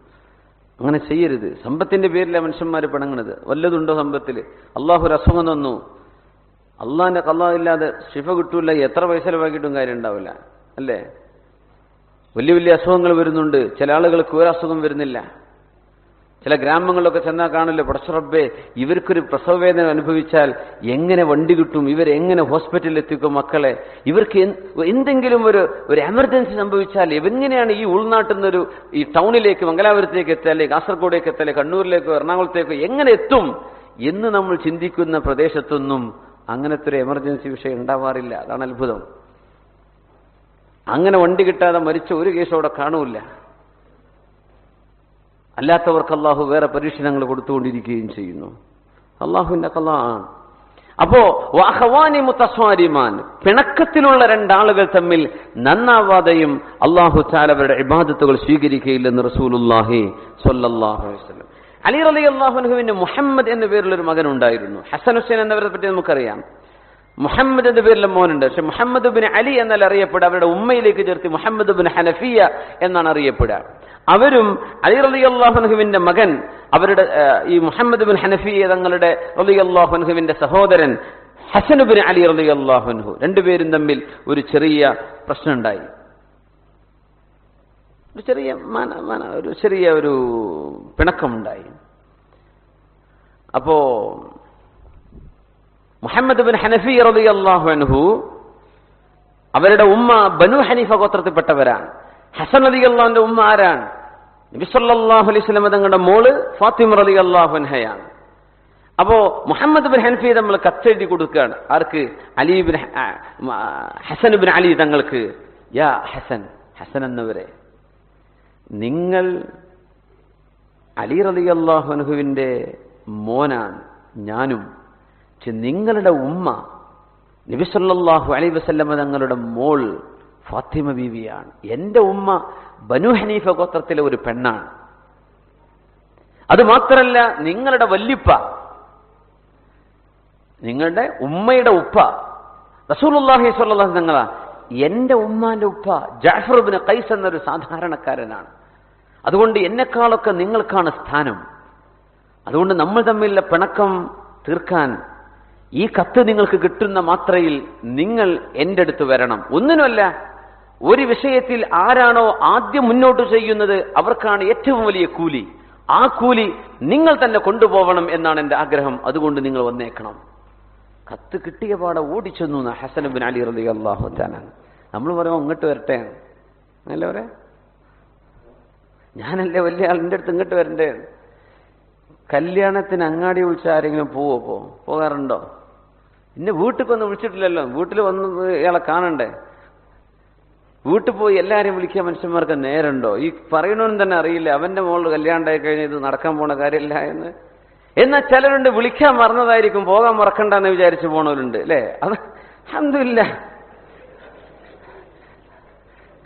S1: അങ്ങനെ ചെയ്യരുത്. സമ്പത്തിന്റെ പേരിലാണ് മനുഷ്യന്മാർ പിണങ്ങുന്നത്. വല്ലതുണ്ടോ സമ്പത്തിൽ? അള്ളാഹു ഒരു അസുഖം തന്നു, അള്ളാഹിന്റെ ഖളാഇല്ലാതെ ശിഫ കിട്ടൂല, എത്ര പൈസ ചെലവാക്കിയിട്ടും കാര്യം ഉണ്ടാവില്ല അല്ലേ? വലിയ വലിയ അസുഖങ്ങൾ വരുന്നുണ്ട്. ചില ആളുകൾക്ക് ഒരു അസുഖം വരുന്നില്ല. ചില ഗ്രാമങ്ങളിലൊക്കെ ചെന്നാൽ കാണില്ല, പടച്ചറബ്ബേ ഇവർക്കൊരു പ്രസവവേദന അനുഭവിച്ചാൽ എങ്ങനെ വണ്ടി കിട്ടും, ഇവരെങ്ങനെ ഹോസ്പിറ്റലിൽ എത്തിക്കും മക്കളെ, ഇവർക്ക് എന്തെങ്കിലും ഒരു എമർജൻസി സംഭവിച്ചാൽ എങ്ങനെയാണ് ഈ ഉൾനാട്ടിൽ നിന്നൊരു ഈ ടൗണിലേക്ക്, മംഗലാപുരത്തേക്ക് എത്താല്ലേ, കാസർഗോഡേക്ക് എത്താല്ലേ, കണ്ണൂരിലേക്കോ എറണാകുളത്തേക്കോ എങ്ങനെ എത്തും എന്ന് നമ്മൾ ചിന്തിക്കുന്ന പ്രദേശത്തൊന്നും അങ്ങനത്തെ ഒരു എമർജൻസി വിഷയം ഉണ്ടാവാറില്ല. അതാണ് അത്ഭുതം. അങ്ങനെ വണ്ടി കിട്ടാതെ മരിച്ച ഒരു കേസും അവിടെ കാണൂല. അല്ലാത്തവർക്ക് അള്ളാഹു വേറെ പരീക്ഷണങ്ങൾ കൊടുത്തുകൊണ്ടിരിക്കുകയും ചെയ്യുന്നു. അള്ളാഹുവിന്റെ ഖളാ ആണ്. അപ്പോ വഅഖവാനി മുതസ്വാരിമാൻ, പിണക്കത്തിലുള്ള രണ്ടാളുകൾ തമ്മിൽ നന്നാവാതെയും അല്ലാഹു തആല അവരുടെ ഇബാദത്തുകൾ സ്വീകരിക്കുകയില്ലെന്ന് റസൂലുള്ളാഹി സ്വല്ലല്ലാഹു അലൈഹി വസല്ലം. അലി റളിയല്ലാഹു അൻഹുവിന് മുഹമ്മദ് എന്ന പേരിൽ ഒരു മകൻ ഉണ്ടായിരുന്നു. ഹസൻ ഹുസൈൻ എന്നവരെ പറ്റി നമുക്കറിയാം. മുഹമ്മദ് എന്ന പേരിലെ മോനുണ്ട്. പക്ഷെ മുഹമ്മദ് ബിൻ അലി എന്നാൽ അറിയപ്പെടുക, അവരുടെ ഉമ്മയിലേക്ക് ചേർത്ത് മുഹമ്മദ് ബിൻ ഹനഫിയ എന്നാണ് അറിയപ്പെടുക. അവരും അലി റളിയല്ലാഹു അൻഹുവിന്റെ മകൻ, അവരുടെ ഈ മുഹമ്മദ് ബിൻ ഹനഫിയ തങ്ങളുടെ റളിയല്ലാഹു അൻഹുവിന്റെ സഹോദരൻ ഹസൻ ബിൻ അലി റളിയല്ലാഹു അൻഹു, രണ്ടുപേരും തമ്മിൽ ഒരു ചെറിയ പ്രശ്നമുണ്ടായി. ഒരു ചെറിയ ഒരു പിണക്കമുണ്ടായി. അപ്പോ മുഹമ്മദ് ബിൻ ഹനഫി റളിയല്ലാഹു അൻഹു, അവരുടെ ഉമ്മ ബനു ഹനീഫ ഗോത്രത്തിൽപ്പെട്ടവരാണ്. ഹസൻ റളിയല്ലാഹുവിന്റെ ഉമ്മ ആരാണ്? നബി സല്ലല്ലാഹു അലൈഹി വസല്ലം തങ്ങളുടെ മോള് ഫാത്തിമ റളിയല്ലാഹു അൻഹയാണ്. അപ്പോ മുഹമ്മദ് ബിൻ ഹനഫി നമ്മൾ കത്തെഴുതി കൊടുക്കുകയാണ്. ആർക്ക്? ഹസൻ ബിൻ അലി തങ്ങൾക്ക്. യാ ഹസൻ, ഹസൻ എന്നവരെ, നിങ്ങൾ അലി റളിയല്ലാഹു അൻഹുവിന്റെ മോനാണ് ഞാനും. പക്ഷെ നിങ്ങളുടെ ഉമ്മ നബി സല്ലല്ലാഹു അലൈഹി വസല്ലം തങ്ങളുടെ മോൾ ഫാത്തിമ ബീവിയാണ്. എന്റെ ഉമ്മ ബനു ഹനീഫ ഗോത്രത്തിലെ ഒരു പെണ്ണാണ്. അതുമാത്രമല്ല, നിങ്ങളുടെ വല്യുപ്പ, നിങ്ങളുടെ ഉമ്മയുടെ ഉപ്പ റസൂലുള്ളാഹി സ്വല്ലല്ലാഹു അലൈഹി വസല്ലം, എന്റെ ഉമ്മാന്റെ ഉപ്പ ജഅഫർ ഇബ്നു ഖൈസ് എന്നൊരു സാധാരണക്കാരനാണ്. അതുകൊണ്ട് എന്നെക്കാളൊക്കെ നിങ്ങൾക്കാണ് സ്ഥാനം. അതുകൊണ്ട് നമ്മൾ തമ്മിലുള്ള പിണക്കം തീർക്കാൻ ഈ കത്ത് നിങ്ങൾക്ക് കിട്ടുന്ന മാത്രയിൽ നിങ്ങൾ എൻ്റെ അടുത്ത് വരണം. ഒന്നിനുമല്ല, ഒരു വിഷയത്തിൽ ആരാണോ ആദ്യം മുന്നോട്ട് ചെയ്യുന്നത് അവർക്കാണ് ഏറ്റവും വലിയ കൂലി. ആ കൂലി നിങ്ങൾ തന്നെ കൊണ്ടുപോകണം എന്നാണ് എൻ്റെ ആഗ്രഹം. അതുകൊണ്ട് നിങ്ങൾ വന്നേക്കണം. കത്ത് കിട്ടിയ പാടെ ഓടിച്ചെന്നു ഹസൻ ബിൻ അലി റളിയല്ലാഹു തആല. നമ്മൾ പറയുമ്പോൾ ഇങ്ങോട്ട് വരട്ടെ അല്ലേ പറയാ, ഞാനല്ലേ വലിയ ആൾ, എൻ്റെ അടുത്ത് ഇങ്ങോട്ട് വരണ്ടേ. കല്യാണത്തിന് അങ്ങാടി വിളിച്ച ആരെങ്കിലും പോകാറുണ്ടോ? എന്നെ വീട്ടിൽ വിളിച്ചിട്ടില്ലല്ലോ. വീട്ടിൽ വന്ന് ഇയാളെ കാണണ്ടേ? വീട്ടിൽ പോയി എല്ലാവരെയും വിളിക്കാൻ മനുഷ്യന്മാർക്ക് നേരമുണ്ടോ? ഈ പറയണമെന്ന് തന്നെ അറിയില്ല, അവന്റെ മോള് കല്യാണമായി കഴിഞ്ഞാൽ ഇത് നടക്കാൻ പോണ കാര്യമില്ല എന്ന്. എന്നാൽ ചിലരുണ്ട് വിളിക്കാൻ മറന്നതായിരിക്കും, പോകാൻ മറക്കണ്ടെന്ന് വിചാരിച്ചു പോണവരുണ്ട് അല്ലേ? അത് അൽഹംദുലില്ലാഹ്.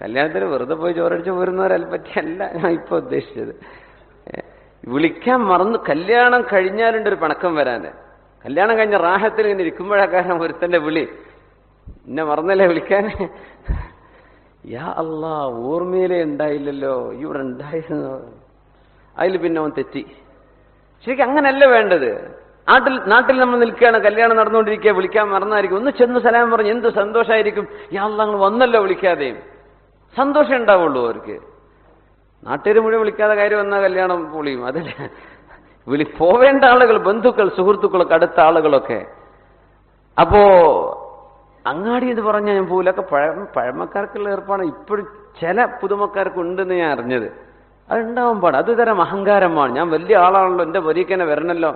S1: കല്യാണത്തിന് വെറുതെ പോയി ചോറടിച്ച് പോരുന്നവരല്ല പറ്റിയല്ല ഞാൻ ഇപ്പൊ ഉദ്ദേശിച്ചത്. വിളിക്കാൻ മറന്നു. കല്യാണം കഴിഞ്ഞാലുണ്ട് ഒരു പിണക്കം വരാന്. കല്യാണം കഴിഞ്ഞ റാഹത്തിൽ ഇങ്ങനെ ഇരിക്കുമ്പോഴാക്കാരം ഒരുത്തന്റെ വിളി, എന്നെ മറന്നല്ലേ വിളിക്കാൻ. യാ അല്ലാ, ഓർമ്മയിലേ ഉണ്ടായില്ലല്ലോ, ഇവിടെ ഉണ്ടായിരുന്നു. അതിൽ പിന്നെ അവൻ തെറ്റി. ശരിക്കും അങ്ങനല്ല വേണ്ടത്. നാട്ടിൽ നമ്മൾ നിൽക്കുകയാണ്, കല്യാണം നടന്നുകൊണ്ടിരിക്കുക, വിളിക്കാൻ മറന്നായിരിക്കും. ഒന്ന് ചെന്ന് സലാം പറഞ്ഞ് എന്ത് സന്തോഷമായിരിക്കും. യാ അല്ലാ, നിങ്ങൾ വന്നല്ലോ വിളിക്കാതെയും. സന്തോഷം ഉണ്ടാവുള്ളൂ അവർക്ക്. നാട്ടുകാർ മുഴുവൻ വിളിക്കാതെ കാര്യം വന്നാൽ കല്യാണം പൊളിയും. അതിൽ പോവേണ്ട ആളുകൾ, ബന്ധുക്കൾ, സുഹൃത്തുക്കളൊക്കെ, അടുത്ത ആളുകളൊക്കെ. അപ്പോ അങ്ങാടി എന്ന് പറഞ്ഞാൽ ഞാൻ പോലൊക്കെ പഴമക്കാർക്കുള്ള ഏർപ്പാട് ഇപ്പോഴും ചില പുതുമക്കാർക്ക് ഉണ്ടെന്ന് ഞാൻ അറിഞ്ഞത്. അതുണ്ടാവാൻ പാട്. അത് തരം അഹങ്കാരമാണ്. ഞാൻ വലിയ ആളാണല്ലോ, എൻ്റെ പൊരീക്ക് തന്നെ വരണല്ലോ.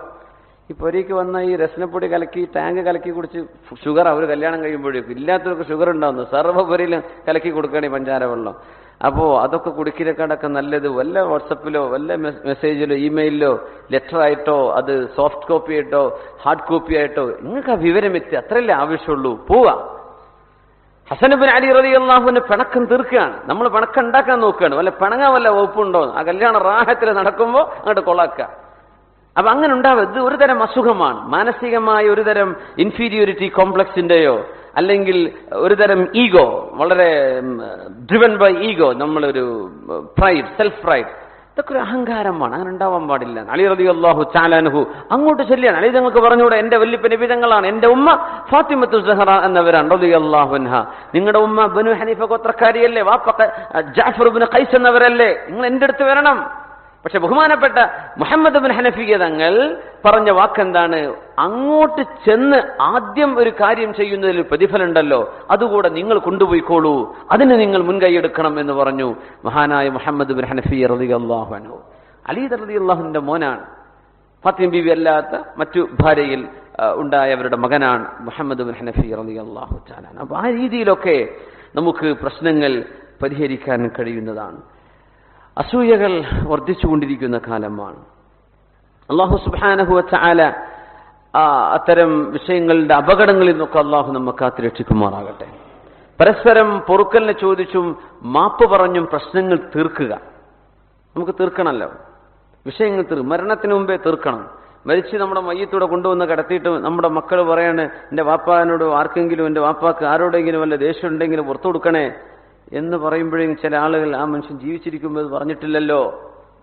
S1: ഈ പൊരീക്ക് വന്ന ഈ രസനപ്പൊടി കലക്കി ടാങ്ക് കലക്കി കുടിച്ച് ഷുഗർ അവർ കല്യാണം കഴിയുമ്പോഴേക്കും, ഇല്ലാത്തവർക്ക് ഷുഗർ ഉണ്ടാവുന്നു. സർവ്വപരിയിലും കലക്കി കൊടുക്കുകയാണ് ഈ പഞ്ചാര വെള്ളം. അപ്പോൾ അതൊക്കെ കുടിക്കിനേക്കാടൊക്കെ നല്ലത് വല്ല വാട്സപ്പിലോ വല്ല മെസ്സേജിലോ ഇമെയിലിലോ ലെറ്റർ ആയിട്ടോ അത് സോഫ്റ്റ് കോപ്പി ആയിട്ടോ ഹാർഡ് കോപ്പി ആയിട്ടോ നിങ്ങൾക്ക് ആ വിവരം എത്തി, അത്രയല്ലേ ആവശ്യമുള്ളൂ. പോവാ. ഹസൻ ബിൻ അലി റളിയല്ലാഹുവിന് പിണക്കം തീർക്കുകയാണ്. നമ്മൾ പിണക്കം ഉണ്ടാക്കാൻ നോക്കുകയാണ്. വല്ല പിണങ്ങാൻ വല്ല വകുപ്പുണ്ടോ? ആ കല്യാണ റാഹത്തിൽ നടക്കുമ്പോൾ അങ്ങോട്ട് കൊളാക്കുക. അപ്പൊ അങ്ങനെ ഉണ്ടാവരുത്. ഒരു തരം അസുഖമാണ്. മാനസികമായ ഒരു തരം ഇൻഫീരിയോറിറ്റി കോംപ്ലക്സിന്റെയോ അല്ലെങ്കിൽ ഒരു തരം ഈഗോ, വളരെ ഡ്രിവൻ ബൈ ഈഗോ, നമ്മളൊരു പ്രൈഡ്, സെൽഫ് പ്രൈഡ്, ഇതൊക്കെ ഒരു അഹങ്കാരമാണ്. അങ്ങനെ ഉണ്ടാവാൻ പാടില്ല. അലി റളിയല്ലാഹു തആല അൻഹു അങ്ങോട്ട് ചെല്ലിയാണ്. അലി തങ്ങൾക്ക് പറഞ്ഞുകൂടെ, എന്റെ വല്യപ്പ നബി തങ്ങളാണ്, എന്റെ ഉമ്മ ഫാത്തിമത്തു സഹറ എന്നവരാണ് റളിയല്ലാഹു അൻഹ. നിങ്ങളുടെ ഉമ്മ ബനു ഹനീഫ ഗോത്രക്കാരിയല്ലേ, വാപ്പ ജഅഫർ ഇബ്നു ഖൈസ് എന്നവരല്ലേ, നിങ്ങൾ എന്റെ അടുത്ത് വരണം. പക്ഷെ ബഹുമാനപ്പെട്ട മുഹമ്മദ് ബിൻ ഹനഫിയ തങ്ങൾ പറഞ്ഞ വാക്കെന്താണ്? അങ്ങോട്ട് ചെന്ന് ആദ്യം ഒരു കാര്യം ചെയ്യുന്നതിൽ പ്രതിഫലം ഉണ്ടല്ലോ, അതുകൂടെ നിങ്ങൾ കൊണ്ടുപോയിക്കോളൂ, അതിന് നിങ്ങൾ മുൻകൈയെടുക്കണം എന്ന് പറഞ്ഞു മഹാനായ മുഹമ്മദ് ബിൻ ഹനഫിയ റളിയല്ലാഹു അൻഹു. അലി റളിയല്ലാഹുവിന്റെ മോനാണ്. ഫാത്തിമ ബീവി അല്ലാത്ത മറ്റു ഭാര്യയിൽ ഉണ്ടായവരുടെ മകനാണ് മുഹമ്മദ് ബിൻ ഹനഫിയ റളിയല്ലാഹു തആല. അപ്പൊ ആ രീതിയിലൊക്കെ നമുക്ക് പ്രശ്നങ്ങൾ പരിഹരിക്കാൻ കഴിയുന്നതാണ്. അസൂയകൾ വർദ്ധിച്ചുകൊണ്ടിരിക്കുന്ന കാലമാണ്. അല്ലാഹു സുബ്ഹാനഹു വ തആല അത്തരം വിഷയങ്ങളുടെ അപകടങ്ങളിൽ നിന്നൊക്കെ അള്ളാഹു നമ്മെ കാത്തുരക്ഷിക്കുമാറാകട്ടെ. പരസ്പരം പൊറുക്കലിനെ ചോദിച്ചും മാപ്പ് പറഞ്ഞും പ്രശ്നങ്ങൾ തീർക്കുക. നമുക്ക് തീർക്കണമല്ലോ, വിഷയങ്ങൾ മരണത്തിന് മുമ്പേ തീർക്കണം. മരിച്ച് നമ്മുടെ മയ്യത്തൂടെ കൊണ്ടുവന്ന് കിടത്തിയിട്ട് നമ്മുടെ മക്കൾ പറയാണ്, എൻ്റെ വാപ്പാനോട് ആർക്കെങ്കിലും, എൻ്റെ വാപ്പാക്ക് ആരോടെങ്കിലും വല്ല ദേഷ്യം ഉണ്ടെങ്കിലും പുറത്തു കൊടുക്കണേ എന്ന് പറയുമ്പോഴേക്കും ചില ആളുകൾ ആ മനുഷ്യൻ ജീവിച്ചിരിക്കുമ്പോൾ അത് പറഞ്ഞിട്ടില്ലല്ലോ,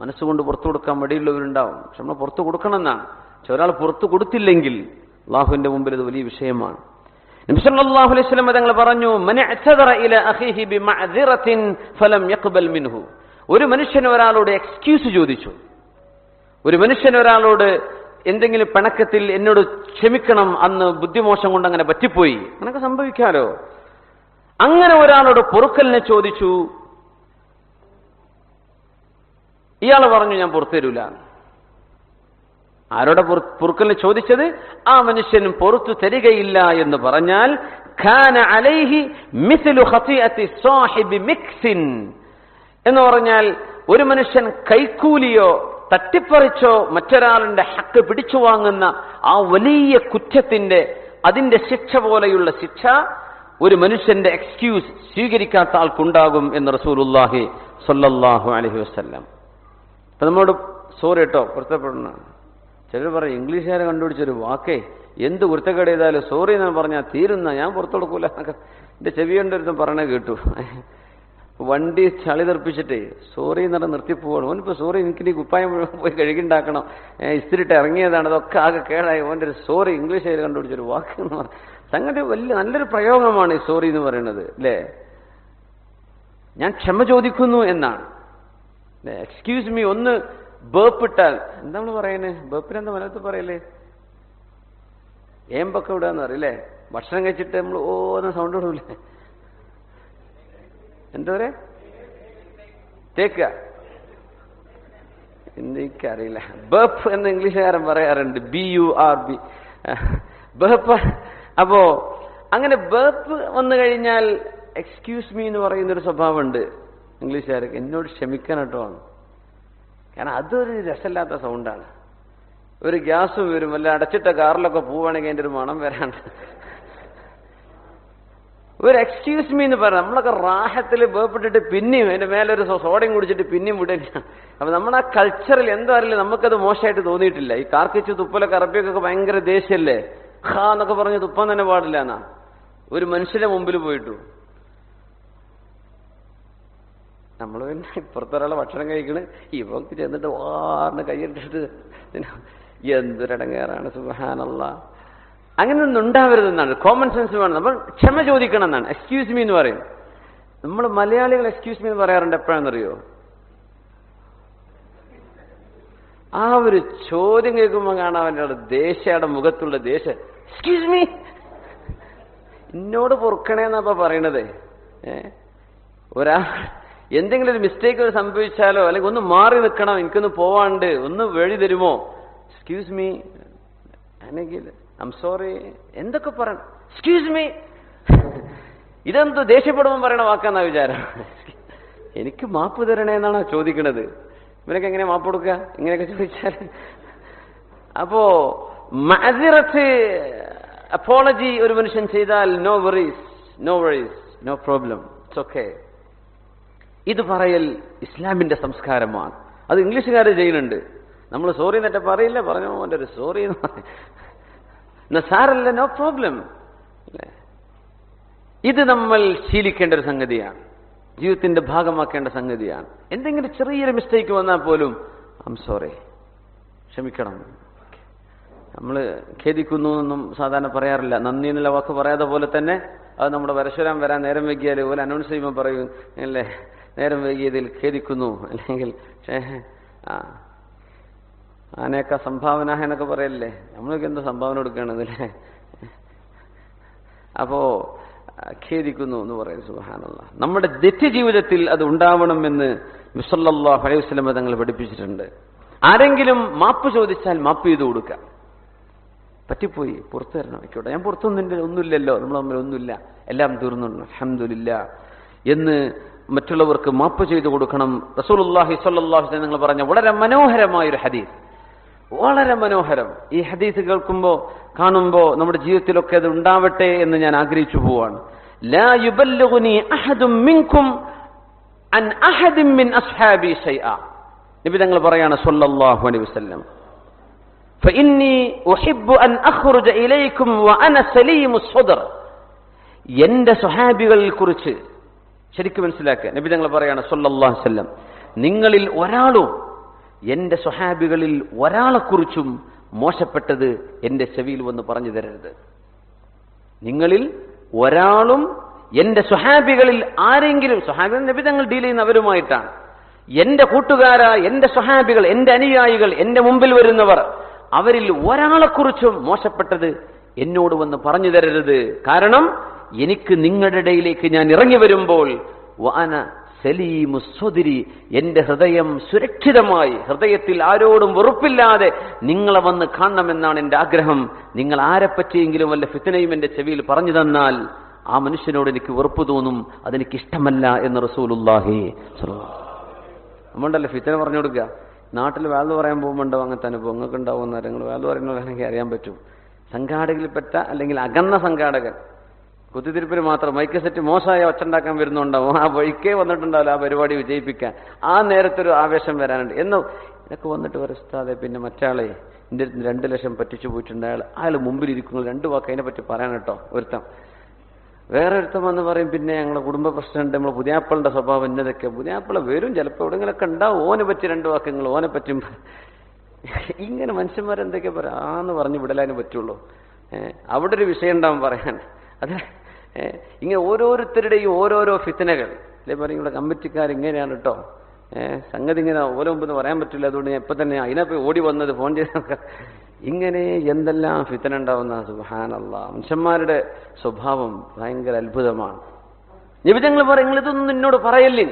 S1: മനസ്സുകൊണ്ട് പുറത്തു കൊടുക്കാൻ മടിയുള്ളവരുണ്ടാവും. പക്ഷെ നമ്മൾ പുറത്തു കൊടുക്കണം എന്നാണ്. പക്ഷെ ഒരാൾ പുറത്തു കൊടുത്തില്ലെങ്കിൽ അള്ളാഹുവിന്റെ മുമ്പിൽ ഇത് വലിയ വിഷയമാണ്. നബി സല്ലല്ലാഹു അലൈഹി വസല്ലം തങ്ങൾ പറഞ്ഞു, മൻ അഅ്തദറ ഇലാ അഖീഹി ബിമഅ്ദിറത്തിൻ ഫലം യഖ്ബൽ മിൻഹു. ഒരു മനുഷ്യൻ ഒരാളോട് എക്സ്ക്യൂസ് ചോദിച്ചു, ഒരു മനുഷ്യൻ ഒരാളോട് എന്തെങ്കിലും പിണക്കത്തിൽ എന്നോട് ക്ഷമിക്കണം, അന്ന് ബുദ്ധിമോശം കൊണ്ട് അങ്ങനെ പറ്റിപ്പോയി, അങ്ങനൊക്കെ സംഭവിക്കാലോ. അങ്ങനെ ഒരാളോട് പൊറുക്കലിനെ ചോദിച്ചു, ഇയാൾ പറഞ്ഞു ഞാൻ പുറത്തു തരൂല. ആരോടെ പൊറുക്കലിനെ ചോദിച്ചത്? ആ മനുഷ്യൻ പുറത്തു തരികയില്ല എന്ന് പറഞ്ഞാൽ ഖാന അലൈഹി മിസ്ലു ഖതിഅത്തി സാഹിബി മിക്സിൻ എന്ന് പറഞ്ഞാൽ ഒരു മനുഷ്യൻ കൈക്കൂലിയോ തട്ടിപ്പറിച്ചോ മറ്റൊരാളുടെ ഹക്ക് പിടിച്ചു വാങ്ങുന്ന ആ വലിയ കുറ്റത്തിന്റെ അതിന്റെ ശിക്ഷ പോലെയുള്ള ശിക്ഷ ഒരു മനുഷ്യന്റെ എക്സ്ക്യൂസ് സ്വീകരിക്കാത്ത ആൾക്കുണ്ടാകും എന്ന് റസൂലുള്ളാഹി സ്വല്ലല്ലാഹു അലൈഹി വസല്ലം. അപ്പൊ നമ്മോട് സോറി കേട്ടോ പൊരുത്തപ്പെടണ. ചിലർ പറയും ഇംഗ്ലീഷുകാരെ കണ്ടുപിടിച്ചൊരു വാക്കേ എന്ത് കുരുത്തക്കേട് ചെയ്താലും സോറി എന്ന് പറഞ്ഞാൽ തീരുന്ന, ഞാൻ പുറത്തു കൊടുക്കൂല എന്നൊക്കെ എന്റെ ചെവിയൊണ്ടൊരുത്തും പറയണേ കേട്ടു. വണ്ടി ചളി തെറിപ്പിച്ചിട്ടേ സോറി എന്ന് പറഞ്ഞാൽ നിർത്തിപ്പോവാണ്. ഓനിപ്പോ സോറി എനിക്ക് നീ കുപ്പായം പോയി കഴുകിണ്ടാക്കണം, ഇസ്തിരിട്ട് ഇറങ്ങിയതാണ്, അതൊക്കെ ആകെ കേടായി. ഓൻ്റെ ഒരു സോറി ഇംഗ്ലീഷുകാർ കണ്ടുപിടിച്ചൊരു വാക്ക് എന്ന് പറഞ്ഞാൽ സംഗതി വലിയ നല്ലൊരു പ്രയോഗമാണ് ഈ സോറി എന്ന് പറയുന്നത് അല്ലേ. ഞാൻ ക്ഷമ ചോദിക്കുന്നു എന്നാണ്. എക്സ്ക്യൂസ് മീ ഒന്ന് ബേപ്പിട്ടാൽ എന്താ നമ്മൾ പറയുന്നത്? ബേപ്പിനെന്താ മലയാളത്തിൽ പറയല്ലേ? ഏമ്പൊക്കെ വിടാന്ന് പറയില്ലേ? ഭക്ഷണം കഴിച്ചിട്ട് നമ്മൾ ഓന്ന് സൗണ്ട് വിടൂലേ? എന്താ പറയാ? തേക്കുക. എനിക്കറിയില്ല. ബേപ്പ് എന്ന് ഇംഗ്ലീഷുകാരൻ പറയാറുണ്ട്, BURB ബേപ്പ്. അപ്പോ അങ്ങനെ ബേപ്പ് വന്നു കഴിഞ്ഞാൽ എക്സ്ക്യൂസ് മീ എന്ന് പറയുന്നൊരു സ്വഭാവമുണ്ട് ഇംഗ്ലീഷുകാർക്ക്. എന്നോട് ക്ഷമിക്കാൻ കേട്ടോ ആണ്. കാരണം അതൊരു രസമില്ലാത്ത സൗണ്ടാണ്. ഒരു ഗ്യാസും വരും, വല്ല അടച്ചിട്ട കാറിലൊക്കെ പോവുകയാണെങ്കിൽ അതിൻ്റെ ഒരു മണം വരാണ്ട്. ഒരു എക്സ്ക്യൂസ് മീ എന്ന് പറയാം. നമ്മളൊക്കെ റാഹത്തിൽ വേർപ്പെട്ടിട്ട് പിന്നെയും അതിന്റെ മേലൊരു സോഡയും കുടിച്ചിട്ട് പിന്നെയും വിടുക. അപ്പൊ നമ്മുടെ ആ കൾച്ചറിൽ എന്തോ അറിയില്ല, നമുക്കത് മോശമായിട്ട് തോന്നിയിട്ടില്ല. ഈ കാർക്കിച്ച് തുപ്പലൊക്കെ അറബിയൊക്കെ ഭയങ്കര ദേഷ്യല്ലേ, ഹാ എന്നൊക്കെ പറഞ്ഞ് തുപ്പാൻ തന്നെ പാടില്ല എന്നാ ഒരു മനുഷ്യന്റെ മുമ്പിൽ പോയിട്ടു. നമ്മൾ പിന്നെ ഇപ്പുറത്തൊരാളെ ഭക്ഷണം കഴിക്കണ്, ഇവക്ക് ചെന്നിട്ട് വാറിന് കൈയിട്ടിട്ട് എന്തൊരടങ്ങേറാണ്. സുബ്ഹാനല്ലാഹ്. അങ്ങനെയൊന്നും ഉണ്ടാവരുതെന്നാണ്. കോമൺ സെൻസ് വേണം. നമ്മൾ ക്ഷമ ചോദിക്കണം എന്നാണ് എക്സ്ക്യൂസ് മീ എന്ന് പറയും. നമ്മൾ മലയാളികൾ എക്സ്ക്യൂസ് മീ എന്ന് പറയാറുണ്ട് എപ്പോഴാണെന്നറിയോ? ആ ഒരു ചോദ്യം കേൾക്കുമ്പോൾ കാണാൻ അവൻ്റെ ദേശയുടെ മുഖത്തുള്ള ദേശം. എക്സ്ക്യൂസ് മീ, എന്നോട് പൊറുക്കണേന്നപ്പ പറയണതേ. എന്തെങ്കിലും ഒരു മിസ്റ്റേക്ക് സംഭവിച്ചാലോ അല്ലെങ്കിൽ ഒന്ന് മാറി നിൽക്കണം, എനിക്കൊന്ന് പോവാണ്ട്, ഒന്ന് വഴി തരുമോ, എക്സ്ക്യൂസ് മീ, അല്ലെങ്കിൽ ഐ എം സോറി, എന്തൊക്കെ പറയണം. എക്സ്ക്യൂസ് മീ, ഇതെന്തോ ദേഷ്യപ്പെടുമ്പോൾ പറയണ വാക്കാന്നാ വിചാരം. എനിക്ക് മാപ്പ് തരണേ എന്നാണ് ചോദിക്കണത്. ഇവനൊക്കെ എങ്ങനെ മാപ്പ് കൊടുക്കുക ഇങ്ങനെയൊക്കെ ചോദിച്ചാൽ? അപ്പോ മഅ്സിറത്ത് അപ്പോളജി ഒരു മനുഷ്യൻ ചെയ്താൽ no worries, no worries, no problem, it's okay. ഇത് പറയൽ ഇസ്ലാമിന്റെ സംസ്കാരമാണ്. അത് ഇംഗ്ലീഷുകാർ ചെയ്യുന്നുണ്ട്. നമ്മൾ സോറി എന്നിട്ട് പറയില്ല, പറഞ്ഞോ എൻ്റെ ഒരു സോറി എന്ന് പറയും. സാരല്ല, നോ പ്രോബ്ലം. ഇത് നമ്മൾ ശീലിക്കേണ്ട ഒരു സംഗതിയാണ്, ജീവിതത്തിന്റെ ഭാഗമാക്കേണ്ട സംഗതിയാണ്. എന്തെങ്കിലും ചെറിയൊരു മിസ്റ്റേക്ക് വന്നാൽ പോലും ഐ എം സോറി, ക്ഷമിക്കണം. നമ്മൾ ഖേദിക്കുന്നു എന്നും സാധാരണ പറയാറില്ല. നന്ദി എന്നുള്ള വാക്ക് പറയാതെ പോലെ തന്നെ അത് നമ്മുടെ പരശുരാം വരാൻ നേരം വൈകിയാൽ പോലെ അനൗൺസ് ചെയ്യുമ്പോൾ പറയും അല്ലേ, നേരം വൈകിയതിൽ ഖേദിക്കുന്നു, അല്ലെങ്കിൽ ആനയൊക്കെ സംഭാവന എന്നൊക്കെ പറയല്ലേ. നമ്മളൊക്കെ എന്താ സംഭാവന കൊടുക്കണതല്ലേ? അപ്പോ ഖേദിക്കുന്നു എന്ന് പറയുന്നത്. സുബ്ഹാനല്ലാഹ്. നമ്മുടെ നിത്യജീവിതത്തിൽ അത് ഉണ്ടാവണമെന്ന് നബി സല്ലല്ലാഹു അലൈഹി വസല്ലം തങ്ങൾ പഠിപ്പിച്ചിട്ടുണ്ട്. ആരെങ്കിലും മാപ്പ് ചോദിച്ചാൽ മാപ്പ് ചെയ്തു കൊടുക്കുക. പറ്റിപ്പോയി, പുറത്തു തരണം, ആയിക്കോട്ടെ, ഞാൻ ഒന്നുമില്ലല്ലോ, നമ്മൾ തമ്മിൽ ഒന്നുമില്ല, എല്ലാം തീർന്നുണ്ട്, അൽഹംദുലില്ലാഹ് എന്ന് മറ്റുള്ളവർക്ക് മാപ്പ് ചെയ്തു കൊടുക്കണം. റസൂലുള്ളാഹി സ്വല്ലല്ലാഹു അലൈഹി വസല്ലം നിങ്ങൾ പറഞ്ഞ വളരെ മനോഹരമായൊരു ഹദീസ്, വളരെ മനോഹരം. ഈ ഹദീസ് കേൾക്കുമ്പോൾ കാണുമ്പോൾ നമ്മുടെ ജീവിതത്തിലൊക്കെ അത് ഉണ്ടാവട്ടെ എന്ന് ഞാൻ ആഗ്രഹിച്ചു പോവാണ്. ലാ യുബല്ലിഗുനി അഹദും മിൻകും അൻ അഹദിൻ മിൻ അസ്ഹാബി ശൈഅ. നബി തങ്ങൾ പറയാണ് സ്വല്ലല്ലാഹു അലൈഹി വസല്ലം, ഫഇന്നി ഉഹിബ്ബു അൻ അഖ്റുജ ഇലൈക്കും വഅന സലീമുസ് സദ്ർ. എന്റെ സ്വഹാബികളെ കുറിച്ച് ശരിക്കും മനസ്സിലാക്കുക. നബി തങ്ങൾ പറയാണ് സ്വല്ലല്ലാഹു അലൈഹി വസല്ലം, നിങ്ങളിൽ ഒരാളും എന്റെ സ്വഹാബികളിൽ ഒരാളെക്കുറിച്ചും മോശപ്പെട്ടത് എന്റെ ചെവിയിൽ വന്ന് പറഞ്ഞു തരരുത്. നിങ്ങളിൽ ഒരാളും എന്റെ സ്വഹാബികളിൽ ആരെങ്കിലും, സ്വഹാബികൾ നബി തങ്ങൾ ഡീൽ ചെയ്യുന്ന അവരുമായിട്ടാണ്, എന്റെ കൂട്ടുകാരാ, എന്റെ സ്വഹാബികൾ, എന്റെ അനുയായികൾ, എന്റെ മുമ്പിൽ വരുന്നവർ, അവരിൽ ഒരാളെക്കുറിച്ചും മോശപ്പെട്ടത് എന്നോട് വന്ന് പറഞ്ഞു തരരുത്. കാരണം എനിക്ക് നിങ്ങളുടെ ഇടയിലേക്ക് ഞാൻ ഇറങ്ങി വരുമ്പോൾ വഅന സലീമുസ് സദ്രി, എന്റെ ഹൃദയം സുരക്ഷിതമായി, ഹൃദയത്തിൽ ആരോടും വെറുപ്പില്ലാതെ നിങ്ങളെ വന്ന് കാണണമെന്നാണ് എന്റെ ആഗ്രഹം. നിങ്ങൾ ആരെപ്പറ്റിയെങ്കിലും വല്ല ഫിത്നയും എന്റെ ചെവിയിൽ പറഞ്ഞു തന്നാൽ ആ മനുഷ്യനോട് എനിക്ക് വെറുപ്പ് തോന്നും, അതെനിക്ക് ഇഷ്ടമല്ല എന്ന് റസൂലുള്ളാഹി സ്വല്ലല്ലാഹു അലൈഹി വസല്ലം. നമ്മളുണ്ടല്ലോ ഫിത്ന പറഞ്ഞു കൊടുക്കുക. നാട്ടിൽ വാൽവ് പറയാൻ പോകുമ്പോണ്ടോ അങ്ങനത്തെ അനുഭവം നിങ്ങൾക്ക് ഉണ്ടാവുന്ന നിങ്ങൾ വാൽവ് പറയുന്നവരെനിക്ക് അറിയാൻ പറ്റും. സംഘാടകരിൽപ്പെട്ട അല്ലെങ്കിൽ അകന്ന സംഘാടകൻ കുത്തിത്തിരിപ്പിന് മാത്രം മൈക്ക് സെറ്റ് മോശമായ ഒച്ചുണ്ടാക്കാൻ വരുന്നുണ്ടാവും. ആ വഴിക്കേ വന്നിട്ടുണ്ടാവില്ല ആ പരിപാടി വിജയിപ്പിക്കാൻ. ആ നേരത്തൊരു ആവേശം വരാനുണ്ട് എന്ന് ഇതൊക്കെ വന്നിട്ട് ഉസ്താദെ, പിന്നെ മറ്റാളെ എൻ്റെ 2 ലക്ഷം പറ്റിച്ചു പോയിട്ടുണ്ട്, അയാൾ മുമ്പിലിരിക്കുന്നത് 2 വാക്ക് അതിനെ പറ്റി പറയാൻ കേട്ടോ. വേറെ ഒരുത്തം വന്ന് പറയും, പിന്നെ ഞങ്ങളെ കുടുംബ പ്രശ്നമുണ്ട്, നമ്മളെ പുതിയാപ്പിളുടെ സ്വഭാവം ഇന്നതൊക്കെ. പുതിയാപ്പിള വരും ചിലപ്പോൾ എവിടെങ്കിലൊക്കെ ഉണ്ടാവും, ഓനെ പറ്റി 2 വാക്കങ്ങൾ ഓനെ പറ്റും. ഇങ്ങനെ മനുഷ്യന്മാരെന്തൊക്കെ പറയാം, ആന്ന് പറഞ്ഞ് വിടലാനും പറ്റുള്ളൂ. അവിടെ ഒരു വിഷയം ഉണ്ടാവും പറയാൻ. അത് ഇങ്ങനെ ഓരോരുത്തരുടെയും ഓരോരോ ഫിത്നകൾ അല്ലെ പറയും. ഇവിടെ കമ്മിറ്റിക്കാർ ഇങ്ങനെയാണ് കേട്ടോ, സംഗതി ഇങ്ങനെ ഓരോ മുമ്പെന്ന് പറയാൻ പറ്റില്ല, അതുകൊണ്ട് ഞാൻ ഇപ്പം തന്നെ അതിനെപ്പോയി ഓടി വന്നത് ഫോൺ ചെയ്തൊക്കെ. ഇങ്ങനെ എന്തെല്ലാം ഫിത്ന ഉണ്ടാവുന്ന സുബ്ഹാനല്ലാഹ്. മനുഷ്യന്മാരുടെ സ്വഭാവം ഭയങ്കര അത്ഭുതമാണ്. നിബിധങ്ങൾ പറയും, നിങ്ങൾ ഇതൊന്നും എന്നോട് പറയല്ലിൻ,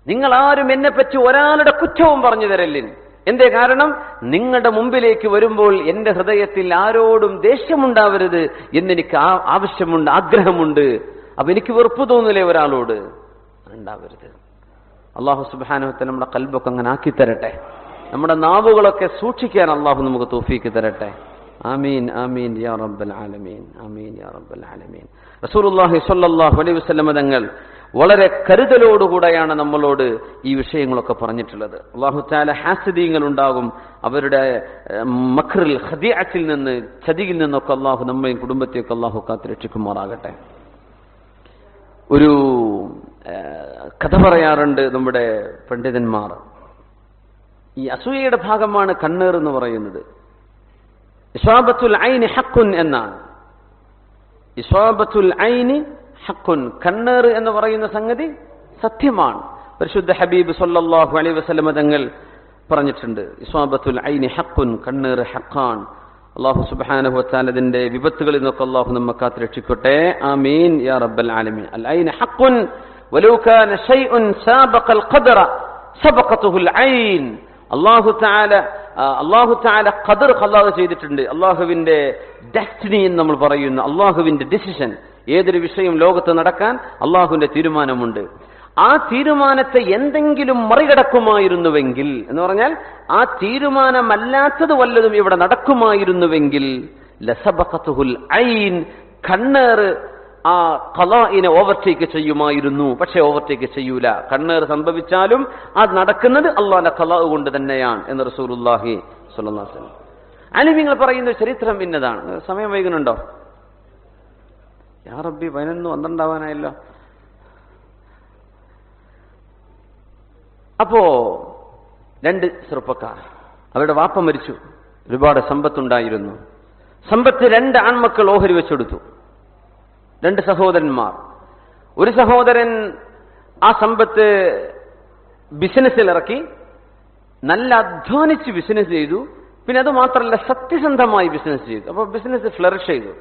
S1: നിങ്ങൾ ആരും എന്നെ പറ്റി ഒരാളുടെ കുറ്റവും പറഞ്ഞു തരല്ലിൻ. എന്തേ കാരണം? നിങ്ങളുടെ മുമ്പിലേക്ക് വരുമ്പോൾ എന്റെ ഹൃദയത്തിൽ ആരോടും ദേഷ്യമുണ്ടാവരുത് എന്നെനിക്ക് ആവശ്യമുണ്ട്, ആഗ്രഹമുണ്ട്. അപ്പൊ എനിക്ക് വെറുപ്പ് തോന്നില്ലേ ഒരാളോട്? ഉണ്ടാവരുത്. അല്ലാഹു സുബ്ഹാനഹു വ തആല നമ്മുടെ ഖൽബൊക്കെ അങ്ങനെ ആക്കി തരട്ടെ. നമ്മുടെ നാവുകളൊക്കെ സൂക്ഷിക്കാൻ അല്ലാഹു നമുക്ക് തൗഫീക്ക് തരട്ടെ. ആമീൻ ആമീൻ യാ റബ്ബൽ ആലമീൻ. ആമീൻ യാ റബ്ബൽ ആലമീൻ. റസൂലുള്ളാഹി സ്വല്ലല്ലാഹു അലൈഹി വസല്ലം തങ്ങൾ വളരെ കരുതലോടുകൂടെയാണ് നമ്മളോട് ഈ വിഷയങ്ങളൊക്കെ പറഞ്ഞിട്ടുള്ളത്. അല്ലാഹു തആല ഹാസിദീങ്ങൾ ഉണ്ടാകും, അവരുടെ മക്റിൽ ഖദിഅത്തിൽ നിന്ന്, ചതിയിൽ നിന്നൊക്കെ അല്ലാഹു നമ്മയും കുടുംബത്തെയൊക്കെ അല്ലാഹു കാത്തുരക്ഷിക്കുമാറാകട്ടെ. ഒരു കഥ പറയാറുണ്ട് നമ്മുടെ പണ്ഡിതന്മാർ. ഈ അസൂയയുടെ ഭാഗമാണ് കണ്ണേർ എന്ന് പറയുന്നത്. ഇസ്വാബത്തുൽ ഐനി ഹഖ്ഖുൻ എന്നാണ്. ഇസ്വാബത്തുൽ ഐനി ഹഖ്ഖുൻ, കണ്ണേർ എന്ന് പറയുന്ന സംഗതി സത്യമാണ്. പരിശുദ്ധ ഹബീബ് സല്ലല്ലാഹു അലൈഹി വസല്ലം തങ്ങൾ പറഞ്ഞിട്ടുണ്ട്, ഇസ്വാബത്തുൽ ഐനി ഹഖ്ഖുൻ, കണ്ണേർ ഹഖ്ഖാൻ. അല്ലാഹു സുബ്ഹാനഹു വ തആല ഇതിന്റെ വിപത്തുകളിൽ നിന്നൊക്കെ അല്ലാഹു നമ്മെ കാത്ത് രക്ഷിക്കട്ടെ. ആമീൻ യാ റബ്ബൽ ആലമീൻ. അൽ ഐന ഹഖ്ഖുൻ വലൗ കാന ശൈഉൻ സാബഖൽ ഖദറ സബഖതുഹുൽ ഐൻ. അല്ലാഹു തആല ഖദർ ഖല്ലാഹു ചെയ്തിട്ടുണ്ട്. അല്ലാഹുവിന്റെ ഡെസ്റ്റിനി എന്ന് നമ്മൾ പറയുന്ന അല്ലാഹുവിന്റെ ഡിസിഷൻ. ഏതൊരു വിഷയം ലോകത്ത് നടക്കാൻ അല്ലാഹുവിന്റെ തീരുമാനമുണ്ട്. ആ തീരുമാനത്തെ എന്തെങ്കിലും മറികടക്കുമായിരുന്നുവെങ്കിൽ എന്ന് പറഞ്ഞാൽ ആ തീരുമാനമല്ലാത്തത് വല്ലതും ഇവിടെ നടക്കുമായിരുന്നുവെങ്കിൽ ലസബഖതുഹുൽ ഐൻ, കണ്ണേർ ആ ഖലാഇനെ ഓവർടേക്ക് ചെയ്യുമായിരുന്നു. പക്ഷെ ഓവർടേക്ക് ചെയ്യൂല. കണ്ണേർ സംഭവിച്ചാലും അത് നടക്കുന്നത് അല്ലാഹുവിന്റെ ഖലാ കൊണ്ട് തന്നെയാണ് എന്ന് റസൂലുള്ളാഹി സ്വല്ലല്ലാഹു അലൈഹി വസല്ലം. അലിമിങ്ങൾ പറയുന്ന ചരിത്രം ഇന്നതാണ്. സമയം വൈകുന്നുണ്ടോ? യാ റബ്ബി 11-12 അപ്പോ 2 ചെറുപ്പക്കാർ, അവരുടെ വാപ്പ മരിച്ചു, ഒരുപാട് സമ്പത്തുണ്ടായിരുന്നു. സമ്പത്ത് 2 ആൺമക്കൾ ഓഹരി വെച്ചെടുത്തു. 2 സഹോദരന്മാർ. ഒരു സഹോദരൻ ആ സമ്പത്ത് ബിസിനസ്സിൽ ഇറക്കി, നല്ല അധ്വാനിച്ച് ബിസിനസ് ചെയ്തു. പിന്നെ അത് മാത്രമല്ല, സത്യസന്ധമായി ബിസിനസ് ചെയ്തു. അപ്പോൾ ബിസിനസ് ഫ്ലറിഷ് ചെയ്തു.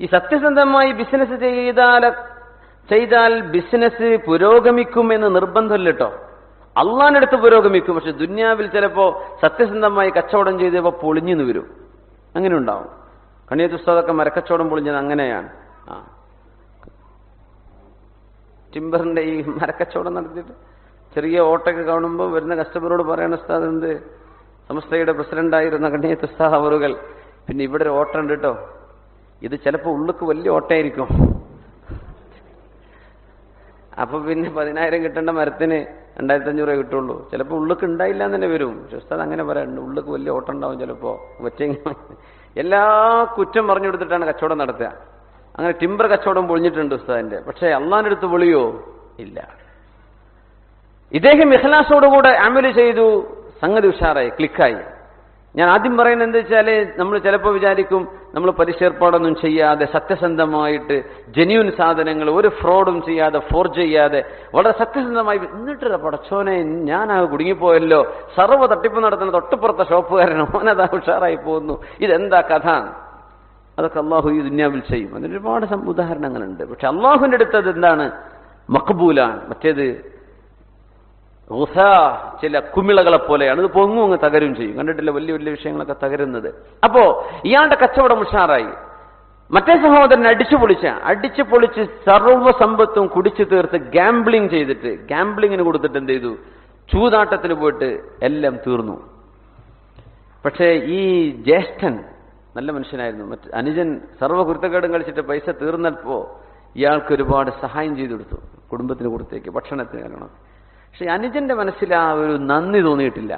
S1: ഈ സത്യസന്ധമായി ബിസിനസ് ചെയ്താൽ ബിസിനസ് പുരോഗമിക്കുമെന്ന് നിർബന്ധമില്ല കേട്ടോ. അള്ളാന്റെ അടുത്ത് പുരോഗമിക്കും. പക്ഷെ ദുന്യാവിൽ ചിലപ്പോ സത്യസന്ധമായി കച്ചവടം ചെയ്തപ്പോൾ പൊളിഞ്ഞെന്ന് വരും. അങ്ങനെ ഉണ്ടാവും. കണിയത്ത് ഉസ്താദൊക്കെ മരക്കച്ചവടം പൊളിഞ്ഞത് അങ്ങനെയാണ്. ടിംബറിന്റെ ഈ മരക്കച്ചവടം നടത്തിയിട്ട് ചെറിയ ഓട്ടൊക്കെ കാണുമ്പോൾ വരുന്ന കസ്റ്റമറോട് പറയണ ഉസ്താദ് എന്ത് സമസ്തയുടെ പ്രസിഡന്റായിരുന്ന കണ്ണിയത്ത് ഉസ്താദ് അവറുകൾ, പിന്നെ ഇവിടെ ഒരു ഓട്ടം ഉണ്ട് കേട്ടോ, ഇത് ചിലപ്പോൾ ഉള്ളിക്ക് വലിയ ഓട്ടമായിരിക്കും. അപ്പൊ പിന്നെ 10,000 കിട്ടേണ്ട മരത്തിന് 2,500 രൂപ കിട്ടുള്ളൂ. ചിലപ്പോൾ ഉള്ളിക്ക് ഉണ്ടായില്ല എന്ന് തന്നെ വരും. പക്ഷെ ഉസ്താദ് അങ്ങനെ പറയാറുണ്ട്, ഉള്ളിക്ക് വലിയ ഓട്ടം ഉണ്ടാവും ചിലപ്പോ. എല്ലാ കുറ്റം പറഞ്ഞു കൊടുത്തിട്ടാണ് കച്ചവടം നടത്തുക. അങ്ങനെ ടിമ്പർ കച്ചവടം പൊളിഞ്ഞിട്ടുണ്ട് ഉസ്താദിന്റെ. പക്ഷെ അള്ളാന്റെ അടുത്ത് പൊളിയോ? ഇല്ല. ഇദ്ദേഹം ഇഖ്ലാസോടുകൂടെ അമല് ചെയ്തു, സംഗതി ഉഷാറായി, ക്ലിക്കായി. ഞാൻ ആദ്യം പറയുന്നത് എന്താ വെച്ചാല്, നമ്മൾ ചിലപ്പോൾ വിചാരിക്കും നമ്മൾ പരിശേർപ്പാടൊന്നും ചെയ്യാതെ സത്യസന്ധമായിട്ട് ജെന്യൂൻ സാധനങ്ങൾ ഒരു ഫ്രോഡും ചെയ്യാതെ ഫോർജ് ചെയ്യാതെ വളരെ സത്യസന്ധമായി, എന്നിട്ട് പടച്ചോനെ ഞാനാകെ കുടുങ്ങിപ്പോയല്ലോ, സർവ്വ തട്ടിപ്പ് നടത്തുന്ന തൊട്ടുപുറത്തെ ഷോപ്പുകാരനോ ഓനതാ ഉഷാറായി പോകുന്നു, ഇതെന്താ കഥ? അതൊക്കെ അള്ളാഹു ഈ ദുന്യാവിൽ ചെയ്യും. അതിന് ഒരുപാട് ഉദാഹരണങ്ങളുണ്ട്. പക്ഷെ അള്ളാഹുവിന്റെ അടുത്തത് എന്താണ്? മഖബൂലാണ്. മറ്റേത് ചില കുമിളകളെ പോലെയാണ്, ഇത് പൊങ്ങും അങ്ങ് തകരും ചെയ്യും. കണ്ടിട്ടില്ല വലിയ വലിയ വിഷയങ്ങളൊക്കെ തകരുന്നത്. അപ്പോ ഇയാളുടെ കച്ചവടം ഉഷാറായി. മറ്റേ സഹോദരൻ അടിച്ചു പൊളിച്ച് സർവ്വസമ്പത്തും കുടിച്ചു തീർത്ത് ഗാംബ്ലിംഗ് ചെയ്തിട്ട്, ഗാംബ്ലിങ്ങിന് കൊടുത്തിട്ട് എന്ത് ചെയ്തു? ചൂതാട്ടത്തിന് പോയിട്ട് എല്ലാം തീർന്നു. പക്ഷേ ഈ ജ്യേഷ്ഠൻ നല്ല മനുഷ്യനായിരുന്നു. അനുജൻ സർവ്വകുരുത്തക്കേടും കളിച്ചിട്ട് പൈസ തീർന്നപ്പോ ഇയാൾക്ക് ഒരുപാട് സഹായം ചെയ്തു കൊടുത്തു, കുടുംബത്തിന് കൊടുത്തേക്ക്, ഭക്ഷണത്തിന് കാരണം. പക്ഷെ അനുജന്റെ മനസ്സിൽ ആ ഒരു നന്ദി തോന്നിയിട്ടില്ല.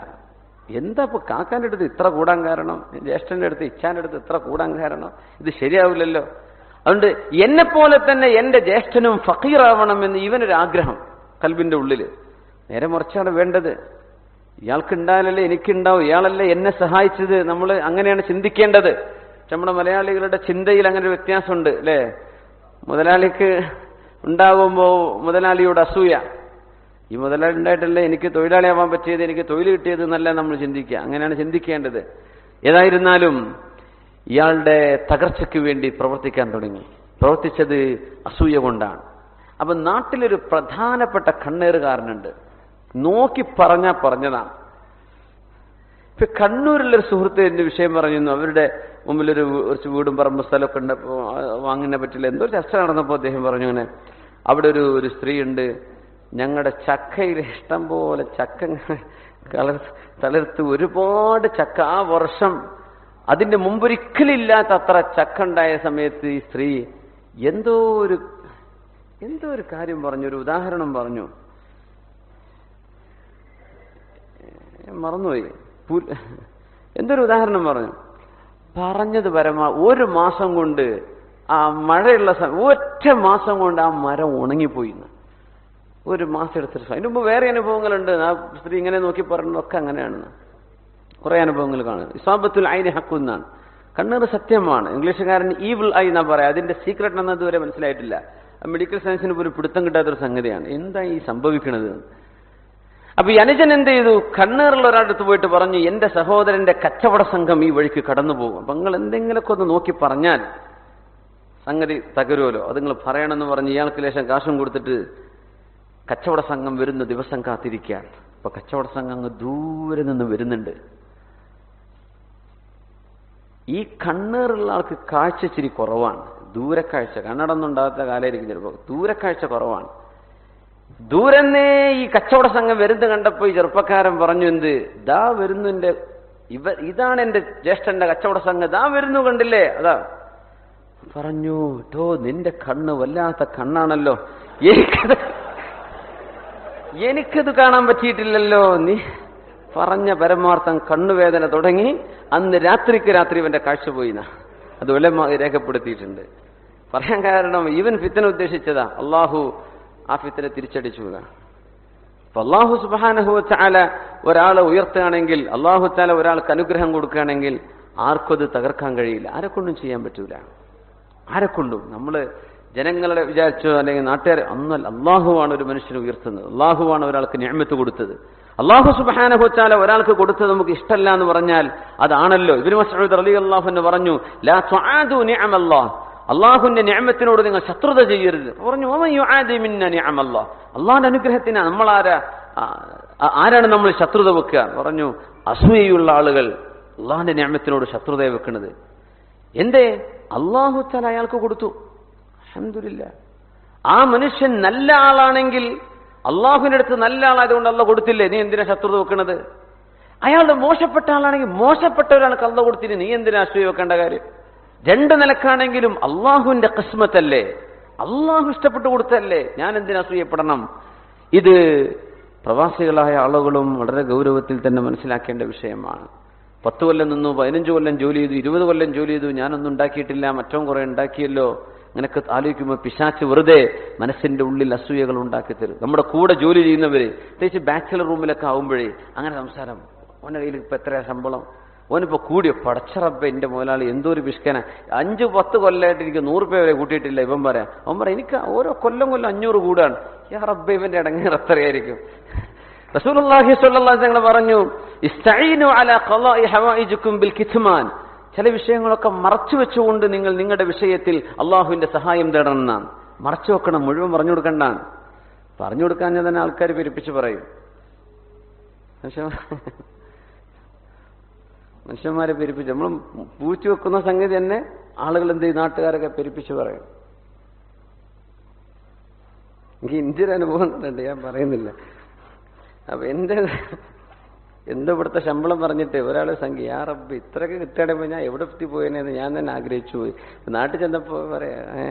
S1: എന്താ ഇപ്പൊ കാക്കാന്റെ അടുത്ത് ഇത്ര കൂടാൻ കാരണം, ജ്യേഷ്ഠന്റെ അടുത്ത് ഇച്ഛാന്റെ അടുത്ത് ഇത്ര കൂടാൻ കാരണം? ഇത് ശരിയാവില്ലല്ലോ. അതുകൊണ്ട് എന്നെപ്പോലെ തന്നെ എന്റെ ജ്യേഷ്ഠനും ഫക്കീറാവണമെന്ന് ഇവനൊരാഗ്രഹം കൽബിന്റെ ഉള്ളില്. നേരെ മറിച്ചാണ് വേണ്ടത്. ഇയാൾക്കുണ്ടായാലല്ലേ എനിക്കുണ്ടാവും, ഇയാളല്ലേ എന്നെ സഹായിച്ചത്. നമ്മൾ അങ്ങനെയാണ് ചിന്തിക്കേണ്ടത്. നമ്മുടെ മലയാളികളുടെ ചിന്തയിൽ അങ്ങനെ ഒരു വ്യത്യാസമുണ്ട് അല്ലേ? മുതലാളിക്ക് ഉണ്ടാകുമ്പോ മുതലാളിയോട് അസൂയ, ഈ മുതലാളി ഉണ്ടായിട്ടല്ലേ എനിക്ക് തൊഴിലാളിയാവാൻ പറ്റിയത്, എനിക്ക് തൊഴിൽ കിട്ടിയത് എന്നല്ല നമ്മൾ ചിന്തിക്കുക. അങ്ങനെയാണ് ചിന്തിക്കേണ്ടത്. ഏതായിരുന്നാലും ഇയാളുടെ തകർച്ചയ്ക്ക് വേണ്ടി പ്രവർത്തിക്കാൻ തുടങ്ങി. പ്രവർത്തിച്ചത് അസൂയ കൊണ്ടാണ്. അപ്പൊ നാട്ടിലൊരു പ്രധാനപ്പെട്ട കണ്ണേറുകാരനുണ്ട്. നോക്കി പറഞ്ഞതാണ്. ഇപ്പൊ കണ്ണൂരിലൊരു സുഹൃത്ത് എന്റെ വിഷയം പറഞ്ഞിരുന്നു. അവരുടെ മുമ്പിലൊരു കുറച്ച് വീടും പറമ്പ് സ്ഥലമൊക്കെ ഉണ്ട്, വാങ്ങിനെ പറ്റില്ല എന്തോ ചർച്ച നടന്നപ്പോൾ അദ്ദേഹം പറഞ്ഞു, അങ്ങനെ അവിടെ ഒരു സ്ത്രീ ഉണ്ട്, ഞങ്ങളുടെ ചക്കയിൽ ഇഷ്ടം പോലെ ചക്ക തളർത്ത് ഒരുപാട് ചക്ക, ആ വർഷം അതിന്റെ മുമ്പൊരിക്കലില്ലാത്ത അത്ര ചക്ക ഉണ്ടായ സമയത്ത് ഈ സ്ത്രീ എന്തോ ഒരു കാര്യം പറഞ്ഞു, ഒരു ഉദാഹരണം പറഞ്ഞു, മറന്നുപോയി, എന്തൊരു ഉദാഹരണം പറഞ്ഞത് ഒരു മാസം കൊണ്ട് ആ മഴയുള്ള ഒറ്റ മാസം കൊണ്ട് ആ മരം ഉണങ്ങിപ്പോയി. ഒരു മാസം എടുത്തിട്ട്. അതിന് മുമ്പ് വേറെ അനുഭവങ്ങളുണ്ട്. ആ സ്ത്രീ ഇങ്ങനെ നോക്കി പറഞ്ഞതൊക്കെ അങ്ങനെയാണെന്ന് കുറെ അനുഭവങ്ങൾ കാണും. ഇസാബത്തുൽ ഐനി ഹഖ് എന്നാണ്. കണ്ണീർ സത്യമാണ്. ഇംഗ്ലീഷുകാരൻ ഈവിൾ ഐ എന്നാ പറയാം. അതിന്റെ സീക്രട്ട് എന്നത് ഇതുവരെ മനസ്സിലായിട്ടില്ല. മെഡിക്കൽ സയൻസിന് ഒരു പിടുത്തം കിട്ടാത്തൊരു സംഗതിയാണ്. എന്താ ഈ സംഭവിക്കുന്നത്? അപ്പൊ ഈ അനുജൻ എന്ത് ചെയ്തു? കണ്ണീറുള്ള ഒരാളടുത്ത് പോയിട്ട് പറഞ്ഞു, എന്റെ സഹോദരന്റെ കച്ചവട സംഘം ഈ വഴിക്ക് കടന്നു പോകും, അപ്പൊ നിങ്ങൾ എന്തെങ്കിലുമൊക്കെ ഒന്ന് നോക്കി പറഞ്ഞാൽ സംഗതി തകരുമല്ലോ, അത് നിങ്ങൾ പറയണമെന്ന് പറഞ്ഞ് ഇയാൾക്ക് ലേശം കാശും കൊടുത്തിട്ട് കച്ചവട സംഘം വരുന്ന ദിവസം കാത്തിരിക്കാൻ. അപ്പൊ കച്ചവട സംഘം അങ്ങ് ദൂരെ നിന്ന് വരുന്നുണ്ട്. ഈ കണ്ണീറുള്ള ആൾക്ക് കാഴ്ച ഇച്ചിരി കുറവാണ്, ദൂരക്കാഴ്ച, കണ്ണടൊന്നും ഉണ്ടാകാത്ത കാലമായിരിക്കും ചിലപ്പോൾ, ദൂരക്കാഴ്ച കുറവാണ്. ദൂരന്നേ ഈ കച്ചവട സംഘം വരുന്നത് കണ്ടപ്പോ ഈ ചെറുപ്പക്കാരൻ പറഞ്ഞു, എന്ത് ദാ വരുന്നു, ഇതാണ് എന്റെ ജ്യേഷ്ഠന്റെ കച്ചവട സംഘം, ദാ വരുന്നു, കണ്ടില്ലേ? അതാ പറഞ്ഞു, നിന്റെ കണ്ണ് വല്ലാത്ത കണ്ണാണല്ലോ, എനിക്കത് കാണാൻ പറ്റിയിട്ടില്ലല്ലോ. നീ പറഞ്ഞ പരമാർത്ഥം കണ്ണുവേദന തുടങ്ങി. അന്ന് രാത്രിക്ക് രാത്രി ഇവന്റെ കാഴ്ച പോയിന. അത് ഉലമാ രേഖപ്പെടുത്തിയിട്ടുണ്ട്. പറയാൻ കാരണം ഇവൻ ഫിത്തന ഉദ്ദേശിച്ചതാ, അള്ളാഹു ആ ഫിത്തനെ തിരിച്ചടിച്ചു. അപ്പൊ അള്ളാഹു സുബ്ഹാനഹു വ തആല ഒരാളെ ഉയർത്തുകയാണെങ്കിൽ, അള്ളാഹു തആല ഒരാൾക്ക് അനുഗ്രഹം കൊടുക്കുകയാണെങ്കിൽ ആർക്കും അത് തകർക്കാൻ കഴിയില്ല. ആരെക്കൊണ്ടും ചെയ്യാൻ പറ്റൂല, ആരെക്കൊണ്ടും. നമ്മള് ജനങ്ങളുടെ വിചാരിച്ചോ അല്ലെങ്കിൽ നാട്ടുകാർ ഒന്നല്ല, അള്ളാഹുവാണ് ഒരു മനുഷ്യനെ ഉയർത്തുന്നത്, അള്ളാഹുവാണ് ഒരാൾക്ക് നിഅമത്ത് കൊടുത്തത്. അള്ളാഹു സുബ്ഹാനഹു വ തആല ഒരാൾക്ക് കൊടുത്തത് നമുക്ക് ഇഷ്ടമല്ല എന്ന് പറഞ്ഞാൽ അതാണല്ലോ. ഇബ്നു മസ്ഊദ് റളിയല്ലാഹു അൻഹു പറഞ്ഞു, ലാ തുആദു നിഅമല്ലാഹ്, അള്ളാഹുവിന്റെ നിഅമത്തിനോട് നിങ്ങൾ ശത്രുത ചെയ്യരുത്. പറഞ്ഞു, വമൻ യുആദി മിന്ന നിഅമല്ലാഹ്, അള്ളാഹുവിന്റെ അനുഗ്രഹത്തിന് ആരാണ് നമ്മൾ ശത്രുത വെക്കുക? പറഞ്ഞു, അസൂയയുള്ള ആളുകൾ അള്ളാഹുവിന്റെ നിഅമത്തിനോട് ശത്രുത വെക്കുന്നത്. എന്തേ? അള്ളാഹു തആല അയാൾക്ക് കൊടുത്തു, അൽഹംദുലില്ലാഹ്. ആ മനുഷ്യൻ നല്ല ആളാണെങ്കിൽ, അള്ളാഹുവിന്റെ അടുത്ത് നല്ല ആളായതുകൊണ്ട് അള്ളാഹ് കൊടുത്തില്ലേ, നീ എന്തിനാ ശത്രുത വെക്കുന്നത്? അയാളുടെ മോശപ്പെട്ട ആളാണെങ്കിൽ മോശപ്പെട്ട ഒരാൾക്ക് അള്ള കൊടുത്തിട്ട് നീ എന്തിനാ അസൂയ വെക്കേണ്ട കാര്യം? രണ്ട് നിലക്കാണെങ്കിലും അള്ളാഹുവിന്റെ ഖിസ്മത്തല്ലേ, അള്ളാഹു ഇഷ്ടപ്പെട്ടു കൊടുത്തല്ലേ, ഞാൻ എന്തിനാ അസൂയപ്പെടണം? ഇത് പ്രവാസികളായ ആളുകളും വളരെ ഗൗരവത്തിൽ തന്നെ മനസ്സിലാക്കേണ്ട വിഷയമാണ്. 10 കൊല്ലം നിന്നു, 15 കൊല്ലം ജോലി ചെയ്തു, 20 കൊല്ലം ജോലി ചെയ്തു, ഞാനൊന്നും ഉണ്ടാക്കിയിട്ടില്ല, മറ്റോ കുറെ ഉണ്ടാക്കിയല്ലോ. അങ്ങനെയൊക്കെ ആലോചിക്കുമ്പോൾ പിശാച്ച് വെറുതെ മനസ്സിന്റെ ഉള്ളിൽ അസൂയകൾ ഉണ്ടാക്കി തരും. നമ്മുടെ കൂടെ ജോലി ചെയ്യുന്നവര്, പ്രത്യേകിച്ച് ബാച്ചിലർ റൂമിലൊക്കെ ആവുമ്പോഴേ അങ്ങനെ സംസാരം, ഓന്റെ കയ്യിൽ ഇപ്പൊ എത്രയാ ശമ്പളം, ഓനിപ്പോ കൂടിയോ, പടച്ചറപ്പ എന്റെ മുതലാളി എന്തോ ഒരു പിഷ്കന, 5-10 കൊല്ലമായിട്ട് എനിക്ക് 100 രൂപ വരെ കൂട്ടിയിട്ടില്ല. ഇവൻ പറയാം, അവൻ പറയാം എനിക്ക് ഓരോ കൊല്ലം 500 കൂടാണ്. യാ റബ്ബേ, ഇവന്റെ അടങ്ങേർ എത്രയായിരിക്കും? റസൂലുള്ളാഹി സ്വല്ലല്ലാഹു അലൈഹി വസല്ലം പറഞ്ഞു, ഇസ്തഈനു അലാ ഖളാഇ ഹവായിജുക്കും ബിൽ കിത്മാൻ. ചില വിഷയങ്ങളൊക്കെ മറച്ചു വെച്ചുകൊണ്ട് നിങ്ങൾ നിങ്ങളുടെ വിഷയത്തിൽ അള്ളാഹുവിന്റെ സഹായം തേടണം എന്നാണ്. മറച്ചു വെക്കണം, മുഴുവൻ പറഞ്ഞു കൊടുക്കണ്ടാണ്. പറഞ്ഞു കൊടുക്കാൻ തന്നെ ആൾക്കാർ പെരുപ്പിച്ച് പറയും. മനുഷ്യന്മാരെ പെരുപ്പിച്ച് നമ്മൾ പൂച്ചു വെക്കുന്ന സംഗതി തന്നെ ആളുകൾ എന്ത് ചെയ്യും, നാട്ടുകാരൊക്കെ പെരുപ്പിച്ച് പറയും. എനിക്ക് ഇന്ത്യയുടെ അനുഭവം ഉണ്ട്, ഞാൻ പറയുന്നില്ല. അപ്പൊ എന്തോ ഇവിടുത്തെ ശമ്പളം പറഞ്ഞിട്ട് ഒരാളെ സംഖ്യ, യാ റബ്ബ് ഇത്രയൊക്കെ കിട്ടിയാടുമ്പോ ഞാൻ എവിടെ എത്തി പോയെന്ന് ഞാൻ തന്നെ ആഗ്രഹിച്ചു പോയി. നാട്ടിൽ ചെന്നപ്പോ പറയാ,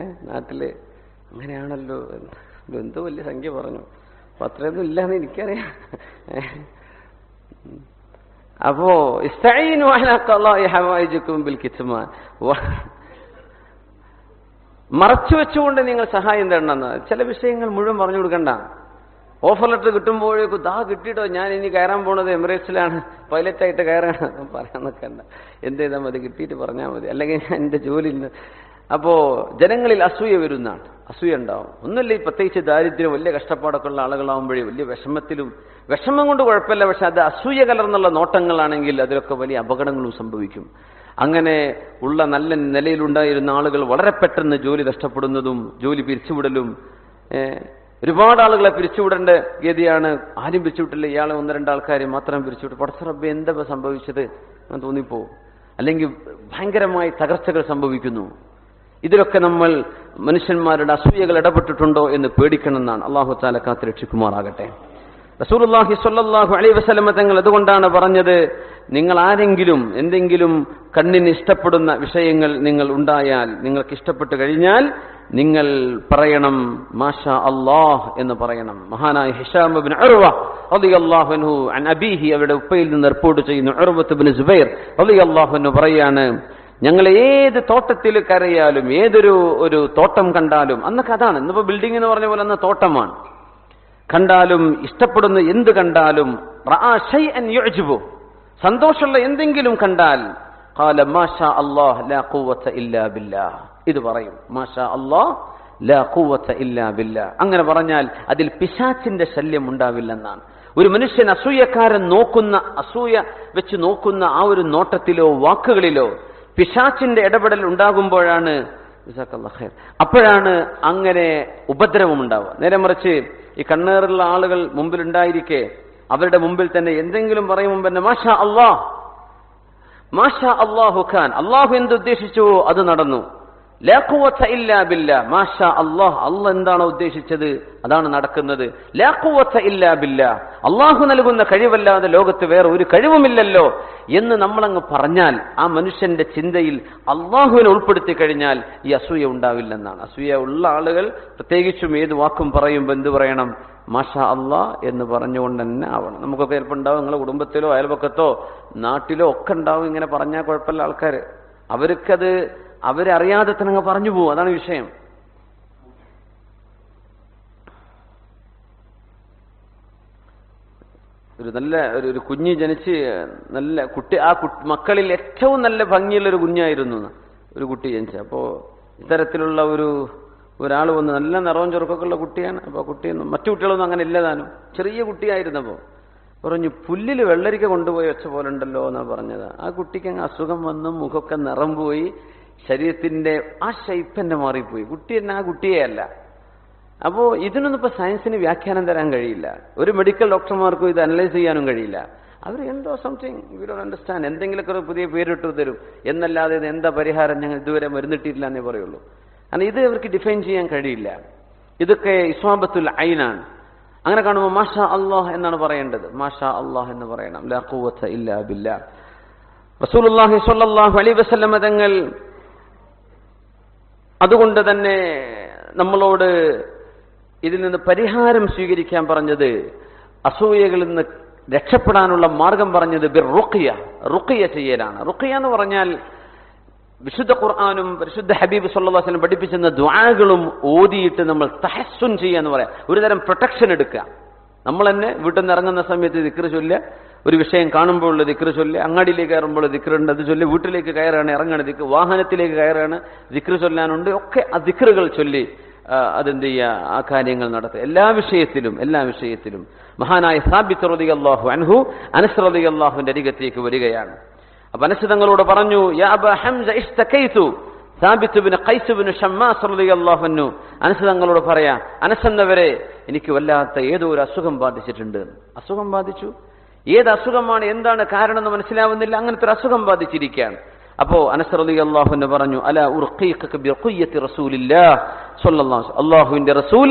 S1: നാട്ടില് അങ്ങനെയാണല്ലോ, എന്തോ വലിയ സംഖ്യ പറഞ്ഞു. അപ്പൊ അത്രയൊന്നും ഇല്ലാന്ന് എനിക്കറിയാം. അപ്പോ ഇസ്തഈനു അലാ ഖളാഇ ഹവായിജുക്കും ബിൽ കിത്മാൻ, മറച്ചു വെച്ചുകൊണ്ട് നിങ്ങൾ സഹായം തേടണമെന്ന്. ചില വിഷയങ്ങൾ മുഴുവൻ പറഞ്ഞു കൊടുക്കണ്ട. ഓഫർ ലെറ്റർ കിട്ടുമ്പോഴേക്കും കിട്ടിയിട്ടോ, ഞാൻ ഇനി കയറാൻ പോണത് എമിറേറ്റ്സിലാണ്, പൈലറ്റായിട്ട് കയറാണ് പറയാൻ നിൽക്കണ്ട. എന്ത് ചെയ്താൽ മതി, കിട്ടിയിട്ട് പറഞ്ഞാൽ മതി, അല്ലെങ്കിൽ ഞാൻ എന്റെ ജോലി. അപ്പോ ജനങ്ങളിൽ അസൂയ വരുന്നതാണ്, അസൂയ ഉണ്ടാവും. ഒന്നുമില്ല, ഈ പ്രത്യേകിച്ച് ദാരിദ്ര്യം വലിയ കഷ്ടപ്പാടൊക്കെ ഉള്ള ആളുകളാവുമ്പോഴേ വലിയ വിഷമം കൊണ്ട് കുഴപ്പമില്ല, പക്ഷെ അത് അസൂയ കലർന്നുള്ള നോട്ടങ്ങളാണെങ്കിൽ അതിലൊക്കെ വലിയ അപകടങ്ങളും സംഭവിക്കും. അങ്ങനെ ഉള്ള നല്ല നിലയിലുണ്ടായിരുന്ന ആളുകൾ വളരെ പെട്ടെന്ന് ജോലി നഷ്ടപ്പെടുന്നതും ജോലി പിരിച്ചുവിടലും, ഒരുപാട് ആളുകളെ പിരിച്ചുവിടേണ്ട ഗതിയാണ്. ആരും പിരിച്ചുവിട്ടില്ല, ഇയാളെ 1-2 ആൾക്കാർ മാത്രം പിരിച്ചുവിട്ടു. പടച്ച റബ്ബേ എന്താ സംഭവിച്ചത് എന്ന് തോന്നിപ്പോവും. അല്ലെങ്കിൽ ഭയങ്കരമായി തകർച്ചകൾ സംഭവിക്കുന്നു. ഇതിലൊക്കെ നമ്മൾ മനുഷ്യന്മാരുടെ അസൂയകൾ ഇടപെട്ടിട്ടുണ്ടോ എന്ന് പേടിക്കണമെന്നാണ്. അല്ലാഹു തആല കാത്ത് രക്ഷിക്കുമാറാകട്ടെ. റസൂലുള്ളാഹി സ്വല്ലല്ലാഹു അലൈഹി വസല്ലം തങ്ങൾ അതുകൊണ്ടാണ് പറഞ്ഞത്, നിങ്ങൾ ആരെങ്കിലും എന്തെങ്കിലും കണ്ണിന് ഇഷ്ടപ്പെടുന്ന വിഷയങ്ങൾ നിങ്ങൾ ഉണ്ടായാൽ, നിങ്ങൾക്ക് ഇഷ്ടപ്പെട്ടു കഴിഞ്ഞാൽ നിങ്ങൾ പറയണം മാഷാ അല്ലാഹ് എന്ന് പറയണം. മഹാനായ ഹിശാം ഇബ്നു ഉർവ റളിയല്ലാഹു അൻഹു അൻ അബീഹി, അവരുടെ ഉപ്പയിൽ നിന്ന് റിപ്പോർട്ട് ചെയ്യുന്നു, ഉർവത്ത് ഇബ്നു സുബൈർ റളിയല്ലാഹു അൻഹു പറയാണ്, ഞങ്ങൾ ഏത് തോട്ടത്തിൽ കയറിയാലും, ഏതൊരു തോട്ടം കണ്ടാലും, അന്നൊക്കെ അതാണ്, ഇന്നിപ്പോ ബിൽഡിംഗ് എന്ന് പറഞ്ഞ പോലെ അന്ന് തോട്ടമാണ്, കണ്ടാലും ഇഷ്ടപ്പെടുന്ന എന്ത് കണ്ടാലും, റഅ ശൈഅൻ യുഅ്ജിബു, സന്തോഷമുള്ള എന്തെങ്കിലും കണ്ടാൽ, ഖാല മാഷാ അല്ലാഹ് ലാ ഖുവത ഇല്ലാ ബില്ലാഹ്, ഇത് പറയും, മാഷാ അല്ലാഹ് ലാ ഖുവത ഇല്ലാ ബില്ലാഹ്. അങ്ങനെ പറഞ്ഞാൽ അതിൽ പിശാചിന്റെ ശല്യം ഉണ്ടാവില്ലെന്നാണ്. ഒരു മനുഷ്യൻ അസൂയക്കാരൻ അസൂയ വെച്ച് നോക്കുന്ന ആ ഒരു നോട്ടത്തിലോ വാക്കുകളിലോ പിശാചിന്റെ ഇടപെടൽ ഉണ്ടാകുമ്പോഴാണ് അപ്പോഴാണ് അങ്ങനെ ഉപദ്രവം ഉണ്ടാവുക. നേരെ മറിച്ച് ഈ കണ്ണേറുള്ള ആളുകൾ മുമ്പിലുണ്ടായിരിക്കെ അവരുടെ മുമ്പിൽ തന്നെ എന്തെങ്കിലും പറയും മുമ്പ് തന്നെ മാഷാ അല്ലാഹ്, മാഷാ അല്ലാഹു ഖാൻ, അല്ലാഹു എന്തുദ്ദേശിച്ചുവോ അത് നടന്നു, ലാ ഖുവത ഇല്ലാ ബില്ലാ, മാഷാ അല്ലാഹ്, അല്ലാഹ് എന്താണോ ഉദ്ദേശിച്ചത് അതാണ് നടക്കുന്നത്, ലാ ഖുവത ഇല്ലാ ബില്ലാ, അല്ലാഹു നൽകുന്ന കഴിവല്ലാതെ ലോകത്ത് വേറെ ഒരു കഴിവുമില്ലല്ലോ എന്ന് നമ്മളങ്ങ് പറഞ്ഞാൽ ആ മനുഷ്യന്റെ ചിന്തയിൽ അല്ലാഹുവിനെ ഉൾപ്പെടുത്തി കഴിഞ്ഞാൽ ഈ അസൂയ ഉണ്ടാവില്ലെന്നാണ്. അസൂയ ഉള്ള ആളുകൾ പ്രത്യേകിച്ചും ഏത് വാക്കും പറയുമ്പോൾ എന്ത് പറയണം, മാഷാ അല്ലാഹ് എന്ന് പറഞ്ഞുകൊണ്ട് തന്നെ ആവണം. നമുക്കൊക്കെ ചിലപ്പോൾ ഉണ്ടാവും, നിങ്ങളുടെ കുടുംബത്തിലോ അയൽപക്കത്തോ നാട്ടിലോ ഒക്കെ ഉണ്ടാവും, ഇങ്ങനെ പറഞ്ഞാൽ കുഴപ്പമില്ല ആൾക്കാർ, അവർക്കത് അവരറിയാതെ തന്നെ അങ്ങ് പറഞ്ഞു പോകും, അതാണ് വിഷയം. ഒരു കുഞ്ഞ് ജനിച്ച് നല്ല കുട്ടി, മക്കളിൽ ഏറ്റവും നല്ല ഭംഗിയുള്ള ഒരു കുഞ്ഞായിരുന്നു ഒരു കുട്ടി ജനിച്ച. അപ്പോ ഇത്തരത്തിലുള്ള ഒരാൾ വന്ന് നല്ല നിറവും ചെറുക്കൊക്കെ ഉള്ള കുട്ടിയാണ്. അപ്പൊ കുട്ടി മറ്റു കുട്ടികളൊന്നും അങ്ങനെ ഇല്ലതാനും, ചെറിയ കുട്ടിയായിരുന്നപ്പോ പറഞ്ഞു, പുല്ലിൽ വെള്ളരിക്ക കൊണ്ടുപോയി വെച്ച പോലെ ഉണ്ടല്ലോ എന്നാണ് പറഞ്ഞത്. ആ കുട്ടിക്ക് അങ്ങ് അസുഖം വന്നു, മുഖമൊക്കെ നിറം പോയി, ശരീരത്തിന്റെ ആ ഷേപ്പ് തന്നെ മാറിപ്പോയി, കുട്ടി തന്നെ ആ കുട്ടിയേ അല്ല. അപ്പോ ഇതിനൊന്നും ഇപ്പൊ സയൻസിന് വ്യാഖ്യാനം തരാൻ കഴിയില്ല, ഒരു മെഡിക്കൽ ഡോക്ടർമാർക്കും ഇത് അനലൈസ് ചെയ്യാനും കഴിയില്ല. അവർ എന്തോ സംതിങ് വി ഡോണ്ട് അണ്ടർസ്റ്റാൻഡ്, എന്തെങ്കിലുമൊക്കെ പുതിയ പേരിട്ട് തരും എന്നല്ലാതെ ഇത് എന്താ പരിഹാരം ഞങ്ങൾ ഇതുവരെ മരുന്നിട്ടില്ല എന്നേ പറയുള്ളൂ. കാരണം ഇത് അവർക്ക് ഡിഫൈൻ ചെയ്യാൻ കഴിയില്ല. ഇതൊക്കെ ഇസ്വാബത്തുൽ ഐനാണ്. അങ്ങനെ കാണുമ്പോൾ മാഷാ അല്ലാഹ് എന്നാണ് പറയേണ്ടത്. മാഷാ അല്ലാഹ് എന്ന് പറയണം. ലാ ഖുവത ഇല്ലാ ബില്ലാഹ്. റസൂലുള്ളാഹി സ്വല്ലല്ലാഹു അലൈഹി വസല്ലം തങ്ങൾ അതുകൊണ്ട് തന്നെ നമ്മളോട് ഇതിൽ നിന്ന് പരിഹാരം സ്വീകരിക്കാൻ പറഞ്ഞത്, അസൂയകളിൽ നിന്ന് രക്ഷപ്പെടാനുള്ള മാർഗം പറഞ്ഞത് റുഖിയ ചെയ്യലാണ്. റുഖിയ എന്ന് പറഞ്ഞാൽ വിശുദ്ധ ഖുർആനും പരിശുദ്ധ ഹബീബ് സല്ലല്ലാഹു അലൈഹി വസല്ലം പഠിപ്പിക്കുന്ന ദുആകളും ഓതിയിട്ട് നമ്മൾ തഹസ്സുൻ ചെയ്യാന്ന് പറയാം. ഒരു തരം പ്രൊട്ടക്ഷൻ എടുക്കുക. നമ്മൾ തന്നെ വീട്ടിൽ നിന്ന് ഇറങ്ങുന്ന സമയത്ത് ദിക്ർ ചൊല്ലുക, ഒരു വിഷയം കാണുമ്പോൾ ഉള്ള ദിക്ർ ചൊല്ലുക, അങ്ങാടിയിലേക്ക് കയറുമ്പോൾ ദിക്റുണ്ട് അത് ചൊല്ലുക, വീട്ടിലേക്ക് കയറാണ് ഇറങ്ങാണ് ദിക്ർ, വാഹനത്തിലേക്ക് കയറാണ് ദിക്ർ ചൊല്ലാനുണ്ട്, ഒക്കെ ആ ദിക്റുകൾ ചൊല്ലി അതെന്ത് ചെയ്യുക, ആ കാര്യങ്ങൾ നടത്തുക. എല്ലാ വിഷയത്തിലും മഹാനായ സാബിത്ത് റളിയല്ലാഹു അൻഹു അനസ് റളിയല്ലാഹുവിന്റെ അരികത്തേക്ക് വരികയാണ്. അപ്പൊ അനസ് തങ്ങളോട് പറഞ്ഞു, യാ അബാ ഹംസ ഇസ്തകൈതു. സാബിത്ത് ഇബ്നു ഖൈസ് ഇബ്നു ഷമ്മാസ് റളിയല്ലാഹു അൻഹു അനസ് തങ്ങളോട് പറയാ, അനസ് എന്നവരെ എനിക്ക് വല്ലാത്ത ഏതോ ഒരു അസുഖം ബാധിച്ചിട്ടുണ്ട്. അസുഖം ബാധിച്ചു. ഏത് അസുഖമാണ്, എന്താണ് കാരണം എന്ന് മനസ്സിലാവുന്നില്ല. അങ്ങനത്തെ ഒരു അസുഖം ബാധിച്ചിരിക്കുകയാണ്. അപ്പോ അനസ് റളിയല്ലാഹു അൻഹു പറഞ്ഞു, അലാ ഉർഖീക ബിഖുയ്യത്തി റസൂലില്ലാഹ് സ്വല്ലല്ലാഹു അലൈഹി വസല്ലം, അല്ലാഹുവിന്റെ റസൂൽ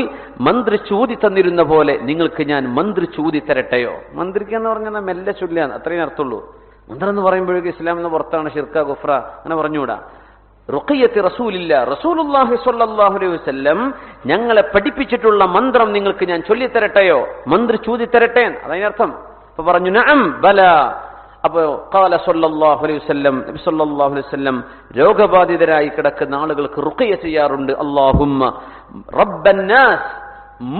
S1: മന്ത്രിച്ചൂതി തന്നിരുന്ന പോലെ നിങ്ങൾക്ക് ഞാൻ മന്ത്രിച്ചൂതി തരട്ടെയോ. മന്ത്രിക്കുക എന്ന് പറഞ്ഞാൽ മെല്ലെ ചൊല്ലുക, അത്രയും അർത്ഥമുള്ളൂ. മന്ത്രം എന്ന് പറയുമ്പോഴേക്കും ഇസ്ലാമിന് പുറത്താണ്, ഷിർക്ക കുഫ്ര അങ്ങനെ പറഞ്ഞുകൂടാ. റുഖിയത്തി റസൂലില്ലാഹ്, റസൂലുള്ളാഹി സ്വല്ലല്ലാഹു അലൈഹി വസല്ലം ഞങ്ങളെ പഠിപ്പിച്ചിട്ടുള്ള മന്ത്രം നിങ്ങൾക്ക് ഞാൻ ചൊല്ലിത്തരട്ടെയോ, മന്ത്രിച്ചൂതി തരട്ടെ, അതതിനർത്ഥം. അപ്പൊ പറഞ്ഞു നഅം ബല. അപ്പോ ഖാല സല്ലല്ലാഹു അലൈഹി വസല്ലം, നബി സല്ലല്ലാഹു അലൈഹി വസല്ലം രോഗബാധിതരായി കിടക്കുന്ന ആളുകൾക്ക് റുഖിയ ചെയ്യാറുണ്ട്. അല്ലാഹുമ്മ റബ്ബന്നാസ്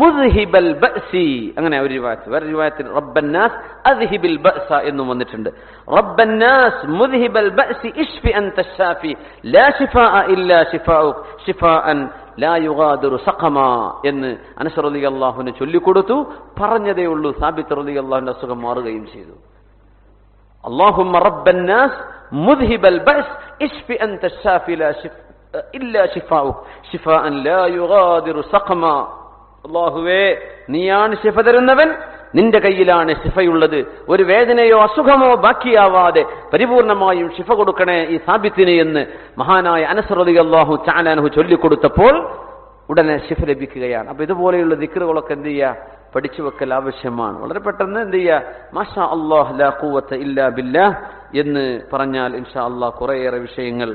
S1: മുദ്ഹിബൽ ബഅസി, അങ്ങനെ ഒരു റിവായത്ത്, വേറെ റിവായത്തിൽ റബ്ബന്നാസ് അദ്ഹിബിൽ ബഅസ എന്നും വന്നിട്ടുണ്ട്. റബ്ബന്നാസ് മുദ്ഹിബൽ ബഅസി ഇശ്ഫി അൻത ശാഫി ലാ ശിഫാഅ ഇല്ലാ ശിഫാഉക ശിഫാഅൻ ലാ യുഗാദിറു സഖമാ എന്ന് അനസ് റളിയല്ലാഹു അൻഹു ചൊല്ലിക്കൊടുത്തു. പറഞ്ഞതേ ഉള്ളൂ, സാബിത്ത് റളിയല്ലാഹു അൻഹു അസുഖം മാറുകയും ചെയ്തു. അല്ലാഹുമ്മ റബ്ബന്നാസ് മുദ്ഹിബൽ ബഅസ് ഇശ്ഫി അൻത ശാഫി ലാ ഇല്ലാ ശിഫാഉക ശിഫാഅൻ ലാ യുഗാദിറു സഖമാ. അല്ലാഹുവേ, നീയാണ് ശിഫ തരുന്നവൻ, നിന്റെ കയ്യിലാണ് ശിഫയുള്ളത്, ഒരു വേദനയോ അസുഖമോ ബാക്കിയാവാതെ പരിപൂർണമായും ശിഫ കൊടുക്കണേ ഈ സാബിത്തിന് എന്ന് മഹാനായ അനസ് റളിയല്ലാഹു തആല അൻഹു ചൊല്ലിക്കൊടുത്തപ്പോൾ ഉടനെ ശിഫ ലഭിക്കുകയാണ്. അപ്പൊ ഇതുപോലെയുള്ള ദിക്റുകളൊക്കെ എന്ത് ചെയ്യുക, പഠിച്ചു വെക്കൽ ആവശ്യമാണ്. വളരെ പെട്ടെന്ന് എന്ത് ചെയ്യുക, മാഷാ അല്ലാഹ് ലാ ഖുവത ഇല്ലാ ബില്ലാഹ് എന്ന് പറഞ്ഞാൽ ഇൻഷാ അല്ലാഹ് കുറേയേറെ വിഷയങ്ങൾ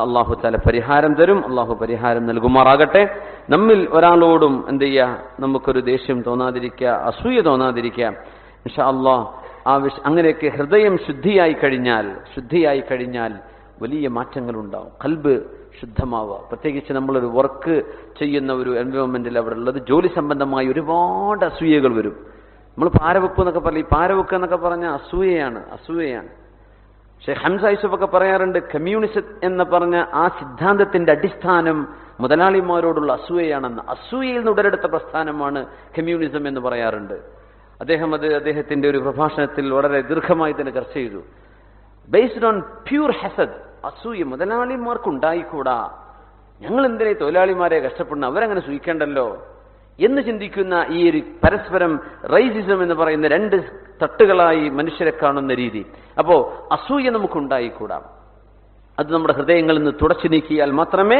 S1: അള്ളാഹു തആല പരിഹാരം തരും. അള്ളാഹു പരിഹാരം നൽകുമാറാകട്ടെ. നമ്മിൽ ഒരാളോടും എന്ത് ചെയ്യുക, നമുക്കൊരു ദേഷ്യം തോന്നാതിരിക്കുക, അസൂയ തോന്നാതിരിക്കുക. ഇൻഷാ അല്ലാഹ് അങ്ങനെയൊക്കെ ഹൃദയം ശുദ്ധിയായി കഴിഞ്ഞാൽ വലിയ മാറ്റങ്ങൾ ഉണ്ടാവും. ഖൽബ് ശുദ്ധമാവുക. പ്രത്യേകിച്ച് നമ്മളൊരു വർക്ക് ചെയ്യുന്ന ഒരു എൻവയോൺമെന്റിൽ അവിടെ ഉള്ളത് ജോലി സംബന്ധമായി ഒരുപാട് അസൂയകൾ വരും. നമ്മൾ പാരവെപ്പ് എന്നൊക്കെ പറയും. ഈ പാരവെക്ക് എന്നൊക്കെ പറഞ്ഞാൽ അസൂയയാണ്. ഷെയ്ഖ് ഹംസ യൂസുഫ് ഒക്കെ പറയാറുണ്ട്, കമ്മ്യൂണിസം എന്ന് പറഞ്ഞ ആ സിദ്ധാന്തത്തിന്റെ അടിസ്ഥാനം മുതലാളിമാരോടുള്ള അസൂയയാണെന്ന്. അസൂയയിൽ നിന്ന് ഉടലെടുത്ത പ്രസ്ഥാനമാണ് കമ്മ്യൂണിസം എന്ന് പറയാറുണ്ട്. അദ്ദേഹത്തിന്റെ ഒരു പ്രഭാഷണത്തിൽ വളരെ ദീർഘമായി തന്നെ ചർച്ച ചെയ്തു. ബേസ്ഡ് ഓൺ പ്യൂർ ഹസദ്, അസൂയ മുതലാളിമാർക്കുണ്ടായിക്കൂടാ, ഞങ്ങൾ എന്തിനാ തൊഴിലാളിമാരെ കഷ്ടപ്പെടുന്ന, അവരങ്ങനെ സൂഹിക്കേണ്ടല്ലോ എന്ന് ചിന്തിക്കുന്ന ഈ ഒരു പരസ്പരം റൈസിസം എന്ന് പറയുന്ന രണ്ട് തട്ടുകളായി മനുഷ്യരെ കാണുന്ന രീതി. അപ്പോ അസൂയ നമുക്കുണ്ടായിക്കൂടാ. അത് നമ്മുടെ ഹൃദയങ്ങളിൽ നിന്ന് തുടച്ചു നീക്കിയാൽ മാത്രമേ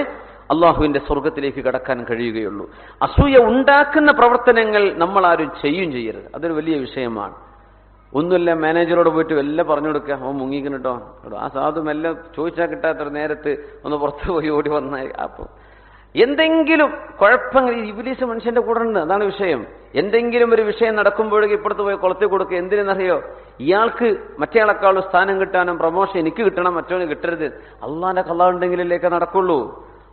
S1: അള്ളാഹുവിന്റെ സ്വർഗത്തിലേക്ക് കടക്കാൻ കഴിയുകയുള്ളൂ. അസൂയ ഉണ്ടാക്കുന്ന പ്രവർത്തനങ്ങൾ നമ്മൾ ആരും ചെയ്യരുത്. അതൊരു വലിയ വിഷയമാണ്. ഒന്നുമില്ല, മാനേജറോട് പോയിട്ട് എല്ലാം പറഞ്ഞു കൊടുക്കുക, ഓ മുങ്ങിക്കണം കേട്ടോ, ആ സാധു എല്ലാം ചോദിച്ചാൽ കിട്ടാത്ത നേരത്ത് ഒന്ന് പുറത്ത് പോയി ഓടി വന്നായി. അപ്പോൾ എന്തെങ്കിലും കുഴപ്പങ്ങൾ, ഇബ്ലീസ് മനുഷ്യന്റെ കൂടെ ഉണ്ട്, അതാണ് വിഷയം. എന്തെങ്കിലും ഒരു വിഷയം നടക്കുമ്പോഴേക്കും ഇപ്പുറത്ത് പോയി കൊളത്തി കൊടുക്കുക. എന്തിനെന്നറിയോ, ഇയാൾക്ക് മറ്റേയാളെക്കാളും സ്ഥാനം കിട്ടാനും പ്രമോഷൻ എനിക്ക് കിട്ടണം, മറ്റവന് കിട്ടരുത്. അള്ളാന്റെ ഖളാ ഉണ്ടെങ്കിലല്ലേ നടക്കുള്ളൂ.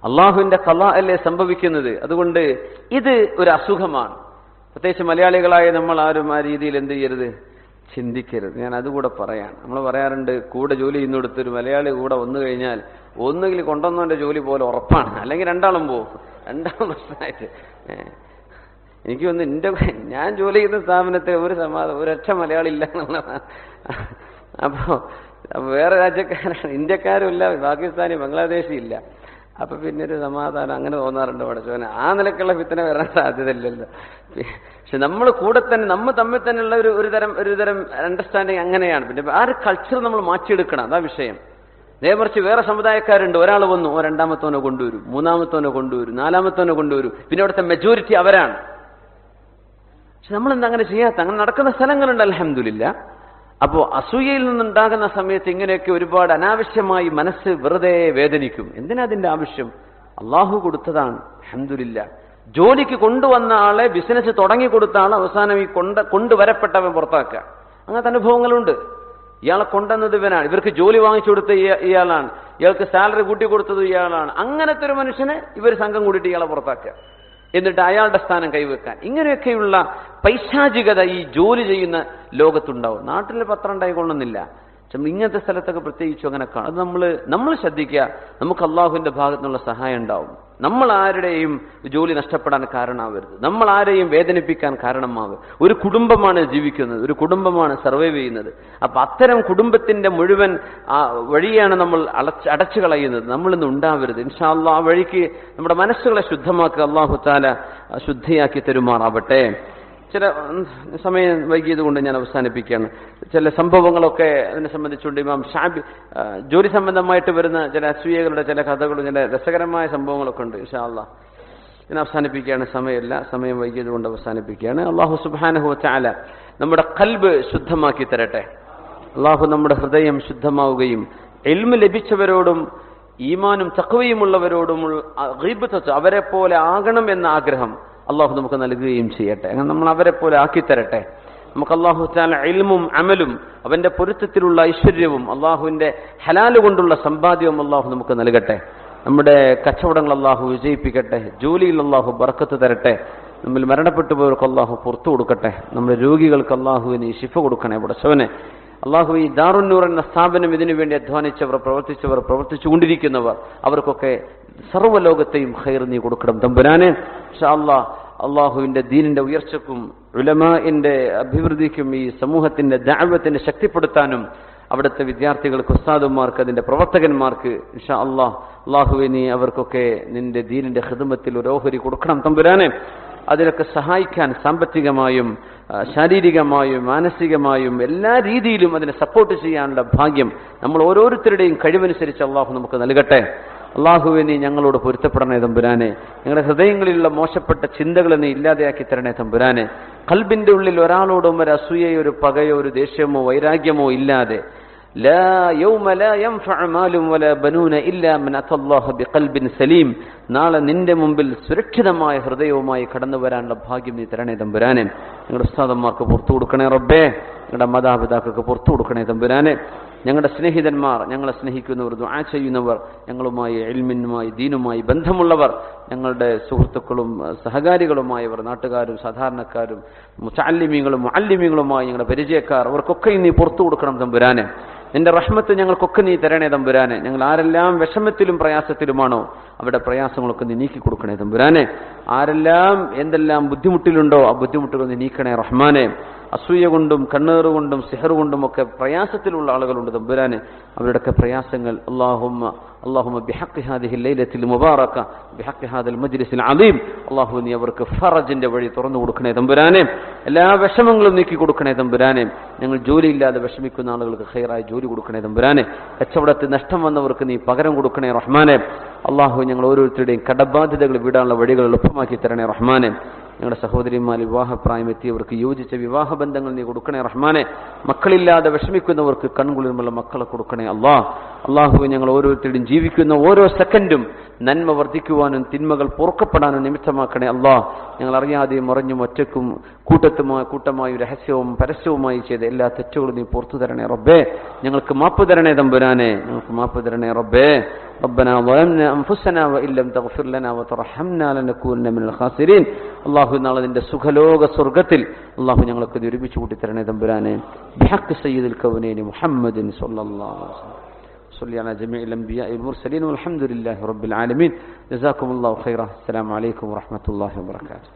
S1: അള്ളാഹുവിന്റെ ഖളാ അല്ലേ സംഭവിക്കുന്നത്. അതുകൊണ്ട് ഇത് ഒരു അസുഖമാണ്. പ്രത്യേകിച്ച് മലയാളികളായ നമ്മൾ ആരും ആ രീതിയിൽ എന്ത് ചെയ്യരുത്, ചിന്തിക്കരുത്. ഞാൻ അതുകൂടെ പറയാൻ, നമ്മൾ പറയാറുണ്ട്, കൂടെ ജോലി ചെയ്യുന്നിടത്തൊരു മലയാളി കൂടെ വന്നു കഴിഞ്ഞാൽ ഒന്നുകിൽ കൊണ്ടുവന്നവന്റെ ജോലി പോലെ ഉറപ്പാണ്, അല്ലെങ്കിൽ രണ്ടാളും പോവും. രണ്ടാളും പ്രശ്നമായിട്ട് എനിക്ക് ഞാൻ ജോലി ചെയ്യുന്ന സ്ഥാപനത്തിൽ ഒരൊറ്റ മലയാളി ഇല്ല എന്നുള്ളതാണ്. അപ്പോ വേറെ രാജ്യക്കാരാണ്, ഇന്ത്യക്കാരും ഇല്ല, പാകിസ്ഥാനി ബംഗ്ലാദേശി ഇല്ല. അപ്പൊ പിന്നെ ഒരു സമാധാനം അങ്ങനെ തോന്നാറുണ്ട് പടച്ചോനെ. ആ നിലക്കുള്ള ഫിത്തന വരാൻ സാധ്യതയില്ലല്ലോ. പക്ഷെ നമ്മൾ കൂടെ തന്നെ നമ്മൾ തമ്മിൽ തന്നെയുള്ള ഒരു തരം അണ്ടർസ്റ്റാൻഡിങ് അങ്ങനെയാണ്. പിന്നെ ആ ഒരു കൾച്ചർ നമ്മൾ മാറ്റിയെടുക്കണം, അതാ വിഷയം. നേമറിച്ച് വേറെ സമുദായക്കാരുണ്ട്, ഒരാൾ വന്നു, രണ്ടാമത്തവനെ കൊണ്ടുവരും, മൂന്നാമത്തവനെ കൊണ്ടുവരും, നാലാമത്തവനെ കൊണ്ടുവരും, പിന്നെ അവിടുത്തെ മെജോറിറ്റി അവരാണ്. പക്ഷെ നമ്മളെന്താ അങ്ങനെ ചെയ്യാത്ത? അങ്ങനെ നടക്കുന്ന സ്ഥലങ്ങളുണ്ട് അൽഹംദുലില്ലാ. അപ്പോൾ അസൂയയിൽ നിന്നുണ്ടാകുന്ന സമയത്ത് ഇങ്ങനെയൊക്കെ ഒരുപാട് അനാവശ്യമായി മനസ്സ് വെറുതെ വേദനിക്കും. എന്തിനാ അതിന്റെ ആവശ്യം? അള്ളാഹു കൊടുത്തതാണ്, അൽഹംദുലില്ലാ. ജോലിക്ക് കൊണ്ടുവന്ന ആളെ, ബിസിനസ് തുടങ്ങി കൊടുത്ത ആളെ അവസാനം ഈ കൊണ്ടുവരപ്പെട്ടവൻ പുറത്താക്കുക. അങ്ങനത്തെ അനുഭവങ്ങളുണ്ട്. ഇയാളെ കൊണ്ടുവന്നത് ഇവനാണ്, ഇവർക്ക് ജോലി വാങ്ങിച്ചു കൊടുത്ത ഇയാളാണ്, ഇയാൾക്ക് സാലറി കൂട്ടി കൊടുത്തത് ഇയാളാണ്. അങ്ങനത്തെ ഒരു മനുഷ്യനെ ഇവർ സംഘം കൂടിയിട്ട് ഇയാളെ പുറത്താക്കുക, എന്നിട്ട് അയാളുടെ സ്ഥാനം കൈവെക്കാൻ. ഇങ്ങനെയൊക്കെയുള്ള പൈശാചികത ഈ ജോലി ചെയ്യുന്ന ലോകത്തുണ്ടാവും. നാട്ടിൽ പത്രം ഉണ്ടായിക്കൊള്ളുന്നില്ല, ഇങ്ങനത്തെ സ്ഥലത്തൊക്കെ പ്രത്യേകിച്ചും അങ്ങനെ കാണും. അത് നമ്മൾ ശ്രദ്ധിക്കുക. നമുക്ക് അള്ളാഹുവിന്റെ ഭാഗത്തു നിന്നുള്ള സഹായം ഉണ്ടാവും. നമ്മൾ ആരുടെയും ജോലി നഷ്ടപ്പെടാൻ കാരണമാവരുത്, നമ്മൾ ആരെയും വേദനിപ്പിക്കാൻ കാരണമാവരുത്. ഒരു കുടുംബമാണ് ജീവിക്കുന്നത്, ഒരു കുടുംബമാണ് സർവൈവ് ചെയ്യുന്നത്. അപ്പൊ അത്തരം കുടുംബത്തിന്റെ മുഴുവൻ വഴിയാണ് നമ്മൾ അടച്ചു കളയുന്നത്. നമ്മളിന്ന് ഉണ്ടാവരുത്. ഇൻഷാ അല്ലാഹ് ആ വഴിക്ക് നമ്മുടെ മനസ്സുകളെ ശുദ്ധമാക്കുക. അല്ലാഹു തആല ശുദ്ധിയാക്കി തരുമാറാവട്ടെ. ചില സമയം വൈകിയത് കൊണ്ട് ഞാൻ അവസാനിപ്പിക്കുകയാണ്. ചില സംഭവങ്ങളൊക്കെ അതിനെ സംബന്ധിച്ചുകൊണ്ട് ഇമാം ഷാബി ജോലി സംബന്ധമായിട്ട് വരുന്ന ചില അസൂയകളുടെ ചില കഥകളും ചില രസകരമായ സംഭവങ്ങളൊക്കെ ഉണ്ട്. ഇൻഷാ അല്ലാഹ് ഞാൻ അവസാനിപ്പിക്കുകയാണ്. സമയമില്ല, സമയം വൈകിയത് കൊണ്ട് അവസാനിപ്പിക്കുകയാണ്. അല്ലാഹു സുബ്ഹാനഹു വ തആല നമ്മുടെ ഖൽബ് ശുദ്ധമാക്കി തരട്ടെ. അല്ലാഹു നമ്മുടെ ഹൃദയം ശുദ്ധമാവുകയും ഇൽമ് ലഭിച്ചവരോടും ഈമാനും തഖ്വയുമുള്ളവരോടും ഗീബത്ത് അവരെ പോലെ ആകണം എന്ന ആഗ്രഹം അള്ളാഹു നമുക്ക് നൽകുകയും ചെയ്യട്ടെ. അങ്ങനെ നമ്മൾ അവരെ പോലെ ആക്കി തരട്ടെ. നമുക്ക് അള്ളാഹു തആല ഇൽമും അമലും അവന്റെ പൊരുത്തത്തിലുള്ള ഐശ്വര്യവും അള്ളാഹുവിന്റെ ഹലാല് കൊണ്ടുള്ള സമ്പാദ്യവും അള്ളാഹു നമുക്ക് നൽകട്ടെ. നമ്മുടെ കച്ചവടങ്ങൾ അള്ളാഹു വിജയിപ്പിക്കട്ടെ. ജോലിയിൽ അള്ളാഹു ബർക്കത്ത് തരട്ടെ. നമ്മൾ മരണപ്പെട്ടു പോയവർക്ക് അള്ളാഹു പുറത്തു കൊടുക്കട്ടെ. നമ്മുടെ രോഗികൾക്ക് അള്ളാഹുവിന് ശിഫ കൊടുക്കണേ. പടച്ചവനെ അള്ളാഹു ഈ ദാറുന്നൂർ എന്ന സ്ഥാപനം ഇതിനു വേണ്ടി അധ്വാനിച്ചവർ, പ്രവർത്തിച്ചുകൊണ്ടിരിക്കുന്നവർ, അവർക്കൊക്കെ സർവ്വലോകത്തെയും ഖൈർ നീ കൊടുക്കണം തമ്പുരാനെ. ഇൻഷാ അല്ലാഹ് അള്ളാഹുവിന്റെ ദീനിന്റെ ഉയർച്ചക്കും ഉലമാഇന്റെ അഭിവൃദ്ധിക്കും ഈ സമൂഹത്തിന്റെ ദഅവത്തിനെ ശക്തിപ്പെടുത്താനും അവിടുത്തെ വിദ്യാർത്ഥികൾക്ക്, ഉസ്താദുമാർക്ക്, അതിന്റെ പ്രവർത്തകന്മാർക്ക് ഇൻഷാ അല്ലാഹ് അള്ളാഹുവെ നീ അവർക്കൊക്കെ നിന്റെ ദീനിന്റെ ഖിദ്മത്തിൽ ഒരു ഓഹരി കൊടുക്കണം തമ്പുരാനെ. അതിലൊക്കെ സഹായിക്കാൻ സാമ്പത്തികമായും ശാരീരികമായും മാനസികമായും എല്ലാ രീതിയിലും അതിനെ സപ്പോർട്ട് ചെയ്യാനുള്ള ഭാഗ്യം നമ്മൾ ഓരോരുത്തരുടെയും കഴിവനുസരിച്ച് അള്ളാഹു നമുക്ക് നൽകട്ടെ. അള്ളാഹുവെ നീ ഞങ്ങളോട് പൊരുത്തപ്പെടണേ തമ്പുരാനെ. ഞങ്ങളുടെ ഹൃദയങ്ങളിലുള്ള മോശപ്പെട്ട ചിന്തകളെ നീ ഇല്ലാതെയാക്കി തരണേ തമ്പുരാനെ. ഖൽബിന്റെ ഉള്ളിൽ ഒരാളോടും ഒരു അസൂയയോ ഒരു പകയോ ഒരു ദേഷ്യമോ വൈരാഗ്യമോ ഇല്ലാതെ ലാ യൗമ ലാ യൻഫഉ മാലും വലാ ബനൂന ഇല്ലാ മൻ അതല്ലാഹു ബിഖൽബിൻ സലീം. നാളെ നിന്റെ മുമ്പിൽ സുരക്ഷിതമായ ഹൃദയവുമായി കടന്നു വരാനുള്ള ഭാഗ്യം നീ തരണേ തമ്പുരാനെ. ഞങ്ങളുടെ ഉസ്താദന്മാർക്ക് പുറത്തു കൊടുക്കണേ റബ്ബേ. ഞങ്ങളുടെ മാതാപിതാക്കൾക്ക് പുറത്തു കൊടുക്കണേ തമ്പുരാനെ. ഞങ്ങളുടെ സ്നേഹിതന്മാർ, ഞങ്ങളെ സ്നേഹിക്കുന്നവർ, ദുആ ചെയ്യുന്നവർ, ഞങ്ങളുമായി ഇൽമിനുമായി ദീനുമായി ബന്ധമുള്ളവർ, ഞങ്ങളുടെ സുഹൃത്തുക്കളും സഹകാരികളുമായവർ, നാട്ടുകാരും സാധാരണക്കാരും മുതഅല്ലിമീങ്ങളും മുഅല്ലിമീങ്ങളുമായി ഞങ്ങളുടെ പരിചയക്കാർ, അവർക്കൊക്കെ നീ പുറത്തു കൊടുക്കണം തമ്പുരാനെ. നിന്റെ റഹ്മത്ത് ഞങ്ങൾക്കൊക്കെ നീ തരണേ തമ്പുരാനെ. ഞങ്ങൾ ആരെല്ലാം വിഷമത്തിലും പ്രയാസത്തിലുമാണോ അവിടെ പ്രയാസങ്ങളൊക്കെ നീ നീക്കി കൊടുക്കണേ തമ്പുരാനെ. ആരെല്ലാം എന്തെല്ലാം ബുദ്ധിമുട്ടിലുണ്ടോ ആ ബുദ്ധിമുട്ടുകൾ നീ നീക്കണേ റഹ്മാനെ. അസൂയ കൊണ്ടും കണ്ണേറ് കൊണ്ടും സിഹർ കൊണ്ടും ഒക്കെ പ്രയാസത്തിലുള്ള ആളുകളുണ്ട് തമ്പുരാനെ. അവരുടെയൊക്കെ പ്രയാസങ്ങൾ اللهم بحق هذه الليلة المباركة بحق هذا المجلس العظيم അല്ലാഹു നീ അവർക്ക് ഫറജിന്റെ വഴി തുറന്നു കൊടുക്കണേ തമ്പുരാനെ. എല്ലാ വിഷമങ്ങളും നീക്കി കൊടുക്കണേ തമ്പുരാനെ. ഞങ്ങൾ ജോലിയില്ലാതെ വിഷമിക്കുന്ന ആളുകൾക്ക് ഖൈറായി ജോലി കൊടുക്കണേ തമ്പുരാനെ. കച്ചവടത്തിൽ നഷ്ടം വന്നവർക്ക് നീ പകരം കൊടുക്കണേ റഹ്മാനെ. അല്ലാഹു ഞങ്ങൾ ഓരോരുത്തരുടെയും കടബാധ്യതകൾ വിടാനുള്ള വഴികൾ എളുപ്പമാക്കി തരണേ റഹ്മാനെ. ഞങ്ങളുടെ സഹോദരിമാർ വിവാഹപ്രായം എത്തിയവർക്ക് യോജിച്ച വിവാഹ ബന്ധങ്ങൾ നീ കൊടുക്കണേ റഹ്മാനെ. മക്കളില്ലാതെ വിഷമിക്കുന്നവർക്ക് കൺകുളിർമുള്ള മക്കളെ കൊടുക്കണേ അള്ളാഹു ഞങ്ങൾ ഓരോരുത്തരുടെയും ജീവിക്കുന്ന ഓരോ സെക്കൻഡും നന്മ വർദ്ധിക്കുവാനും തിന്മകൾ പൊറുക്കപ്പെടാനും നിമിത്തമാക്കണേ അള്ളാഹ്. ഞങ്ങൾ അറിയാതെയും അറിഞ്ഞും ഒറ്റക്കും കൂട്ടമായും രഹസ്യവും പരസ്യവുമായി ചെയ്ത എല്ലാ തെറ്റുകളും നീ പുറത്തു തരണേ റബ്ബേ. ഞങ്ങൾക്ക് മാപ്പ് തരണേ തമ്പുരാനെ. ഞങ്ങൾക്ക് മാപ്പ് തരണേ റബ്ബേ. ربنا ظلمنا أنفسنا وإن لم تغفر لنا وترحمنا لنكونن من الخاسرين. അല്ലാഹു നാളെ നിന്റെ സുഖലോക സ്വർഗ്ഗത്തിൽ അല്ലാഹു ഞങ്ങൾക്ക് ഒരുമിച്ച് കൂട്ടി തരണേ തമ്പുരാനെ. ബിഹഖ് സയ്യിദുൽ കൗനൈനി മുഹമ്മദിൻ സ്വല്ലല്ലാഹു അലൈഹി വസല്ലം. صلي على جميع الأنبياء والمرسلين والحمد لله رب العالمين. جزاكم الله خيرا. السلام عليكم ورحمة الله وبركاته.